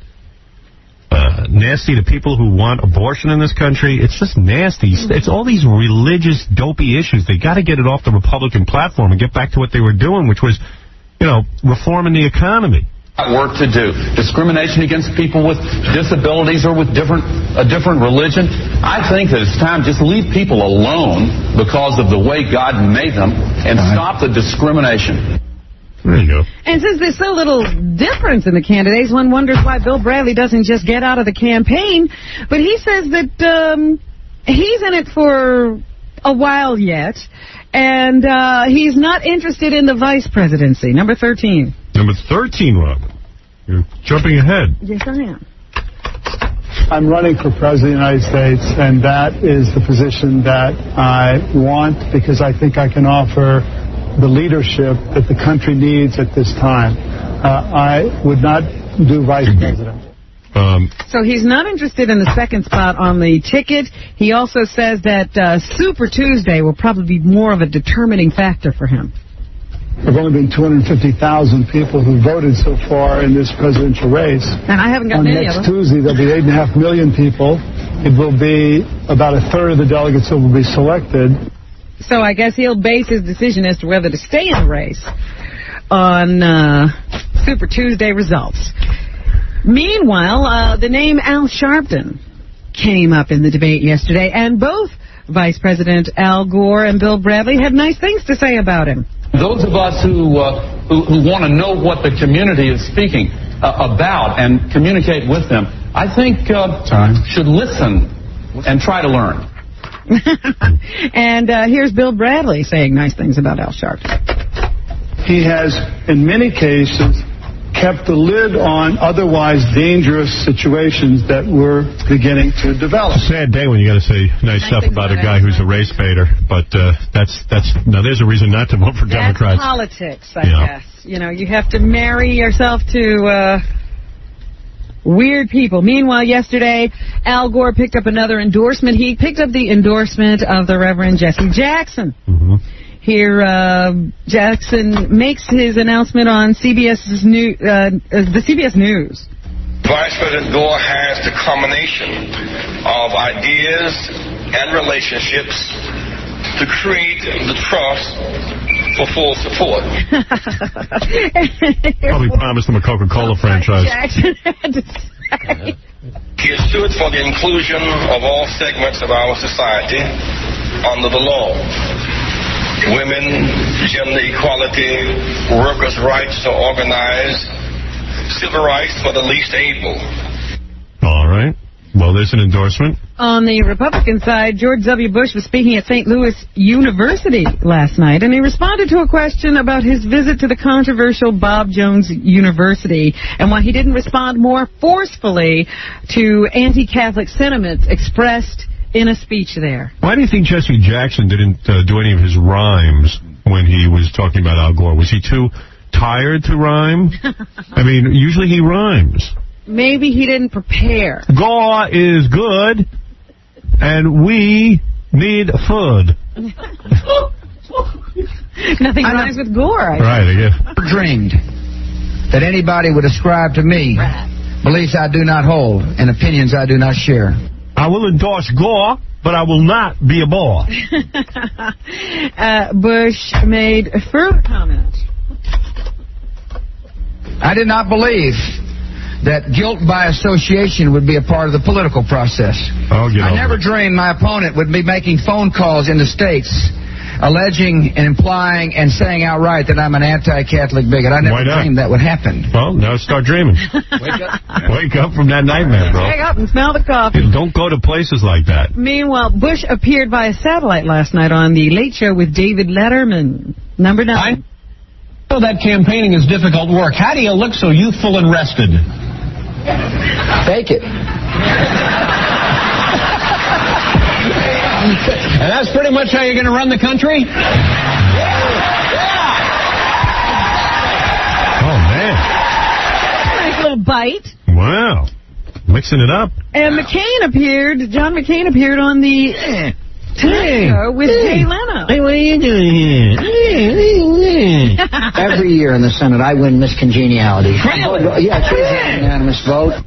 nasty to people who want abortion in this country. It's just nasty. It's all these religious, dopey issues. They got to get it off the Republican platform and get back to what they were doing, which was reforming the economy. Work to do. Discrimination against people with disabilities or with a different religion. I think that it's time just leave people alone because of the way God made them and stop the discrimination. There you go. And since there's so little difference in the candidates, one wonders why Bill Bradley doesn't just get out of the campaign. But he says that he's in it for a while yet, and he's not interested in the vice presidency. Number 13. Number 13, Robin. You're jumping ahead. Yes, I am. I'm running for President of the United States, and that is the position that I want because I think I can offer the leadership that the country needs at this time. I would not do vice president. So he's not interested in the second spot on the ticket. He also says that Super Tuesday will probably be more of a determining factor for him. There have only been 250,000 people who voted so far in this presidential race. And I haven't gotten any of them. Next Tuesday, there'll be 8.5 million people. It will be about a third of the delegates who will be selected. So I guess he'll base his decision as to whether to stay in the race on Super Tuesday results. Meanwhile, the name Al Sharpton came up in the debate yesterday, and both Vice President Al Gore and Bill Bradley had nice things to say about him. Those of us who want to know what the community is speaking about and communicate with them, I think should listen and try to learn. And here's Bill Bradley saying nice things about Al Sharpton. He has, in many cases, kept the lid on otherwise dangerous situations that were beginning to develop. Sad day when you got to say nice stuff about a guy who's a race baiter, but that's now there's a reason not to vote for Democrats. That's politics, I guess. You have to marry yourself to weird people. Meanwhile, yesterday, Al Gore picked up another endorsement. He picked up the endorsement of the Reverend Jesse Jackson. Mm-hmm. Here, Jackson makes his announcement on the CBS News. Vice President Gore has the combination of ideas and relationships to create the trust for full support. Probably promised him a Coca-Cola franchise. Jackson had to say. He has stood for the inclusion of all segments of our society under the law. Women, gender equality, workers' rights to organize, civil rights for the least able. All right. Well, there's an endorsement. On the Republican side, George W. Bush was speaking at St. Louis University last night, and he responded to a question about his visit to the controversial Bob Jones University and why he didn't respond more forcefully to anti-Catholic sentiments expressed in a speech there. Why do you think Jesse Jackson didn't do any of his rhymes when he was talking about Al Gore? Was he too tired to rhyme? I mean, usually he rhymes. Maybe he didn't prepare. Gore is good, and we need food. Nothing rhymes with Gore. Right, I guess. Dreamed that anybody would ascribe to me beliefs I do not hold and opinions I do not share. I will endorse Gore, but I will not be a bore. Bush made a further comment. I did not believe that guilt by association would be a part of the political process. I never dreamed my opponent would be making phone calls in the States alleging and implying and saying outright that I'm an anti-Catholic bigot. I never dreamed that would happen. Well, now start dreaming. Wake up from that nightmare, bro. Wake up and smell the coffee. Don't go to places like that. Meanwhile, Bush appeared via satellite last night on The Late Show with David Letterman. Number 9. I know that campaigning is difficult work. How do you look so youthful and rested? Fake it. And that's pretty much how you're going to run the country? Oh, man. Nice little bite. Wow. Mixing it up. And John McCain appeared on the Tonight Show with Jay Leno. Hey, what are you doing here? Every year in the Senate, I win Miss Congeniality. Really? Yeah, it's a unanimous vote.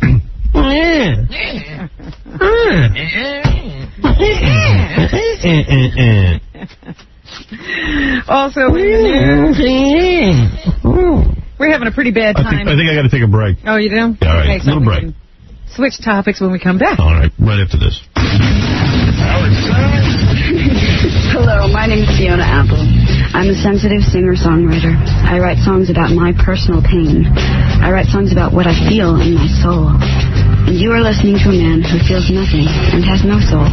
Also in the news. We're having a pretty bad time. I think I got to take a break. Oh, you do? Yeah, all right. Okay, so little break. Switch topics when we come back. All right, right after this. Hello, my name is Fiona Apple. I'm a sensitive singer-songwriter. I write songs about my personal pain. I write songs about what I feel in my soul. And you are listening to a man who feels nothing and has no soul,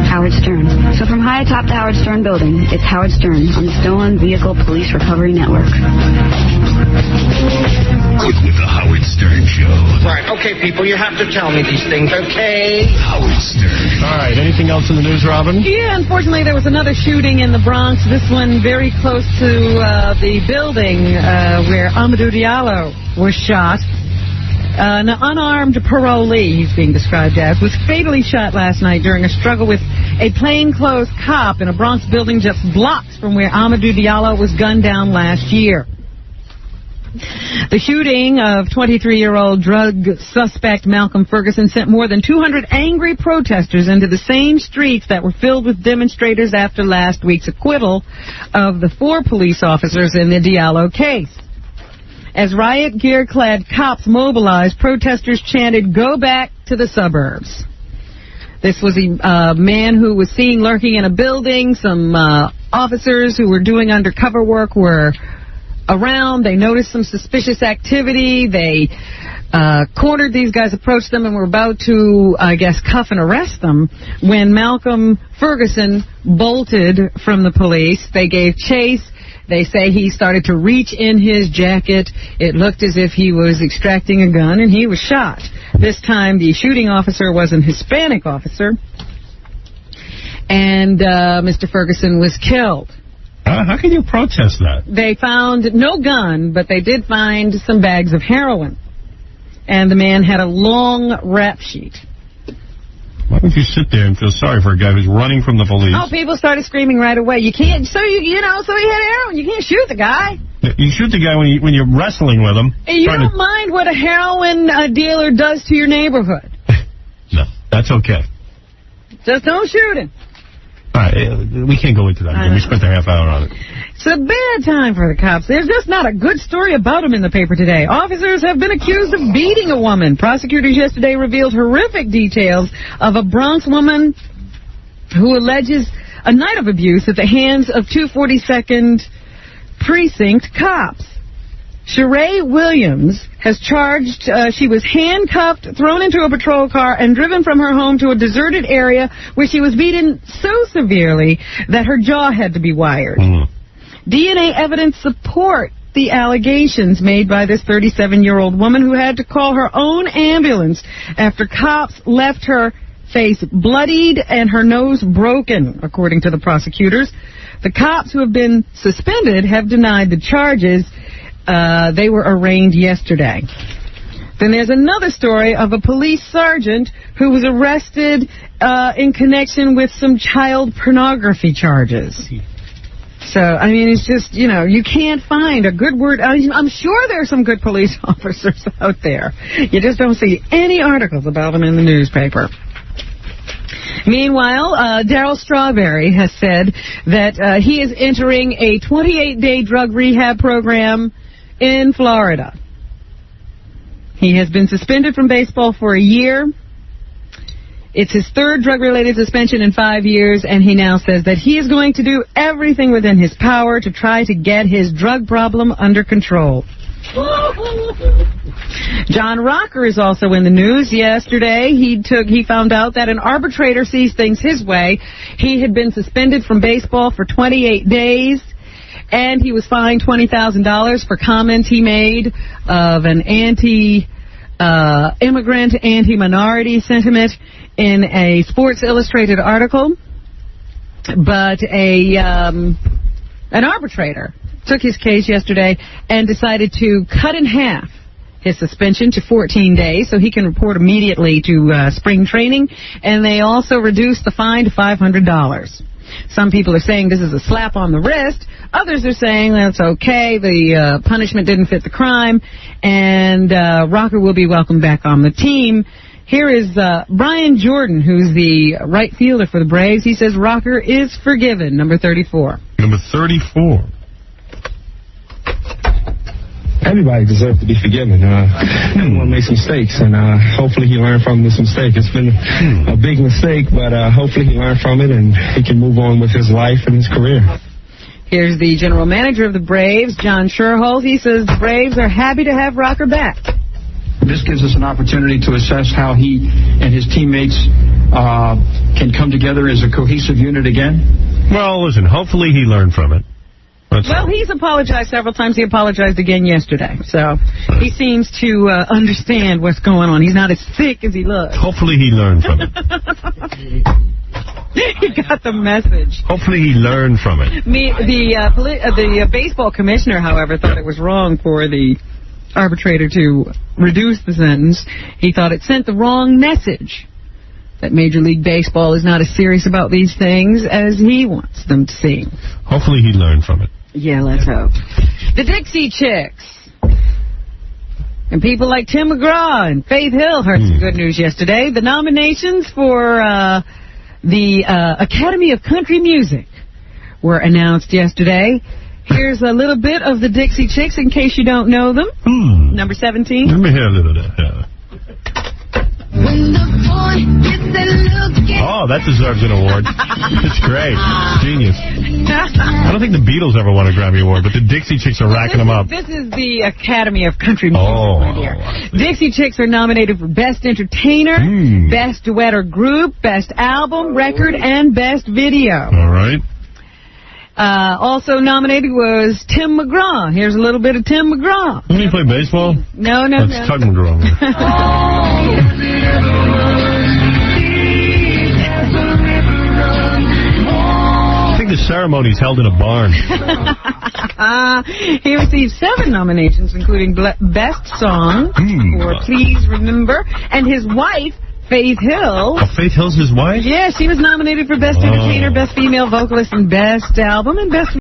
Howard Stern. So from high atop the Howard Stern building, it's Howard Stern on the Stolen Vehicle Police Recovery Network. With the Howard Stern Show. Right, okay, people, you have to tell me these things, okay? Howard Stern. All right, anything else in the news, Robin? Yeah, unfortunately, there was another shooting in the Bronx, this one very close to the building where Amadou Diallo was shot. An unarmed parolee, he's being described as, was fatally shot last night during a struggle with a plainclothes cop in a Bronx building just blocks from where Amadou Diallo was gunned down last year. The shooting of 23-year-old drug suspect Malcolm Ferguson sent more than 200 angry protesters into the same streets that were filled with demonstrators after last week's acquittal of the 4 police officers in the Diallo case. As riot gear-clad cops mobilized, protesters chanted, "Go back to the suburbs." This was a man who was seen lurking in a building. Some officers who were doing undercover work were around. They noticed some suspicious activity. They cornered these guys, approached them, and were about to, I guess, cuff and arrest them when Malcolm Ferguson bolted from the police. They gave chase. They say he started to reach in his jacket. It looked as if he was extracting a gun, and he was shot. This time, the shooting officer was an Hispanic officer, and Mr. Ferguson was killed. How can you protest that? They found no gun, but they did find some bags of heroin. And the man had a long rap sheet. Why would you sit there and feel sorry for a guy who's running from the police? Oh, people started screaming right away. You can't, so he had heroin. You can't shoot the guy. You shoot the guy when you're wrestling with him. You don't mind what a heroin dealer does to your neighborhood. No, that's okay. Just don't shoot him. All right, we can't go into that again. We spent a half hour on it. It's a bad time for the cops. There's just not a good story about them in the paper today. Officers have been accused of beating a woman. Prosecutors yesterday revealed horrific details of a Bronx woman who alleges a night of abuse at the hands of 242nd Precinct cops. Sheree Williams has charged she was handcuffed, thrown into a patrol car, and driven from her home to a deserted area where she was beaten so severely that her jaw had to be wired. DNA evidence support the allegations made by this 37-year-old woman who had to call her own ambulance after cops left her face bloodied and her nose broken, according to the prosecutors. The cops who have been suspended have denied the charges. They were arraigned yesterday. Then there's another story of a police sergeant who was arrested in connection with some child pornography charges. So, I mean, it's just, you can't find a good word. I'm sure there are some good police officers out there. You just don't see any articles about them in the newspaper. Meanwhile, Darryl Strawberry has said that he is entering a 28-day drug rehab program in Florida. He has been suspended from baseball for a year. It's his third drug-related suspension in 5 years, and he now says that he is going to do everything within his power to try to get his drug problem under control. John Rocker is also in the news. Yesterday, he found out that an arbitrator sees things his way. He had been suspended from baseball for 28 days. And he was fined $20,000 for comments he made of an anti-immigrant, anti-minority sentiment in a Sports Illustrated article. But an arbitrator took his case yesterday and decided to cut in half his suspension to 14 days so he can report immediately to spring training. And they also reduced the fine to $500. Some people are saying this is a slap on the wrist. Others are saying that's okay. The punishment didn't fit the crime. And Rocker will be welcomed back on the team. Here is Brian Jordan, who's the right fielder for the Braves. He says Rocker is forgiven, number 34. Number 34. Everybody deserves to be forgiven. Everyone makes mistakes, and hopefully he learned from this mistake. It's been a big mistake, but hopefully he learned from it, and he can move on with his life and his career. Here's the general manager of the Braves, John Sherholt. He says the Braves are happy to have Rocker back. This gives us an opportunity to assess how he and his teammates can come together as a cohesive unit again. Well, listen, hopefully he learned from it. He's apologized several times. He apologized again yesterday. So he seems to understand what's going on. He's not as sick as he looks. Hopefully he learned from it. He got the message. Hopefully he learned from it. The baseball commissioner, however, thought it was wrong for the arbitrator to reduce the sentence. He thought it sent the wrong message, that Major League Baseball is not as serious about these things as he wants them to seem. Hopefully he learned from it. Yeah, let's hope. The Dixie Chicks. And people like Tim McGraw and Faith Hill heard some good news yesterday. The nominations for the Academy of Country Music were announced yesterday. Here's a little bit of the Dixie Chicks in case you don't know them. Number 17. Let me hear a little of that. Yeah. Oh, that deserves an award. It's great. Genius. I don't think the Beatles ever won a Grammy Award, but the Dixie Chicks are racking them up. This is the Academy of Country Music right here. Dixie Chicks are nominated for Best Entertainer, Best Duet or Group, Best Album, Record, and Best Video. All right. Also nominated was Tim McGraw. Here's a little bit of Tim McGraw. Didn't he play baseball? No. That's Tug McGraw. I think the ceremony's held in a barn. He received 7 nominations, including Best Song for Please Remember, and his wife, Faith Hill. Oh, Faith Hill's his wife? Yeah, she was nominated for Best Entertainer, Best Female Vocalist, and Best Album, and Best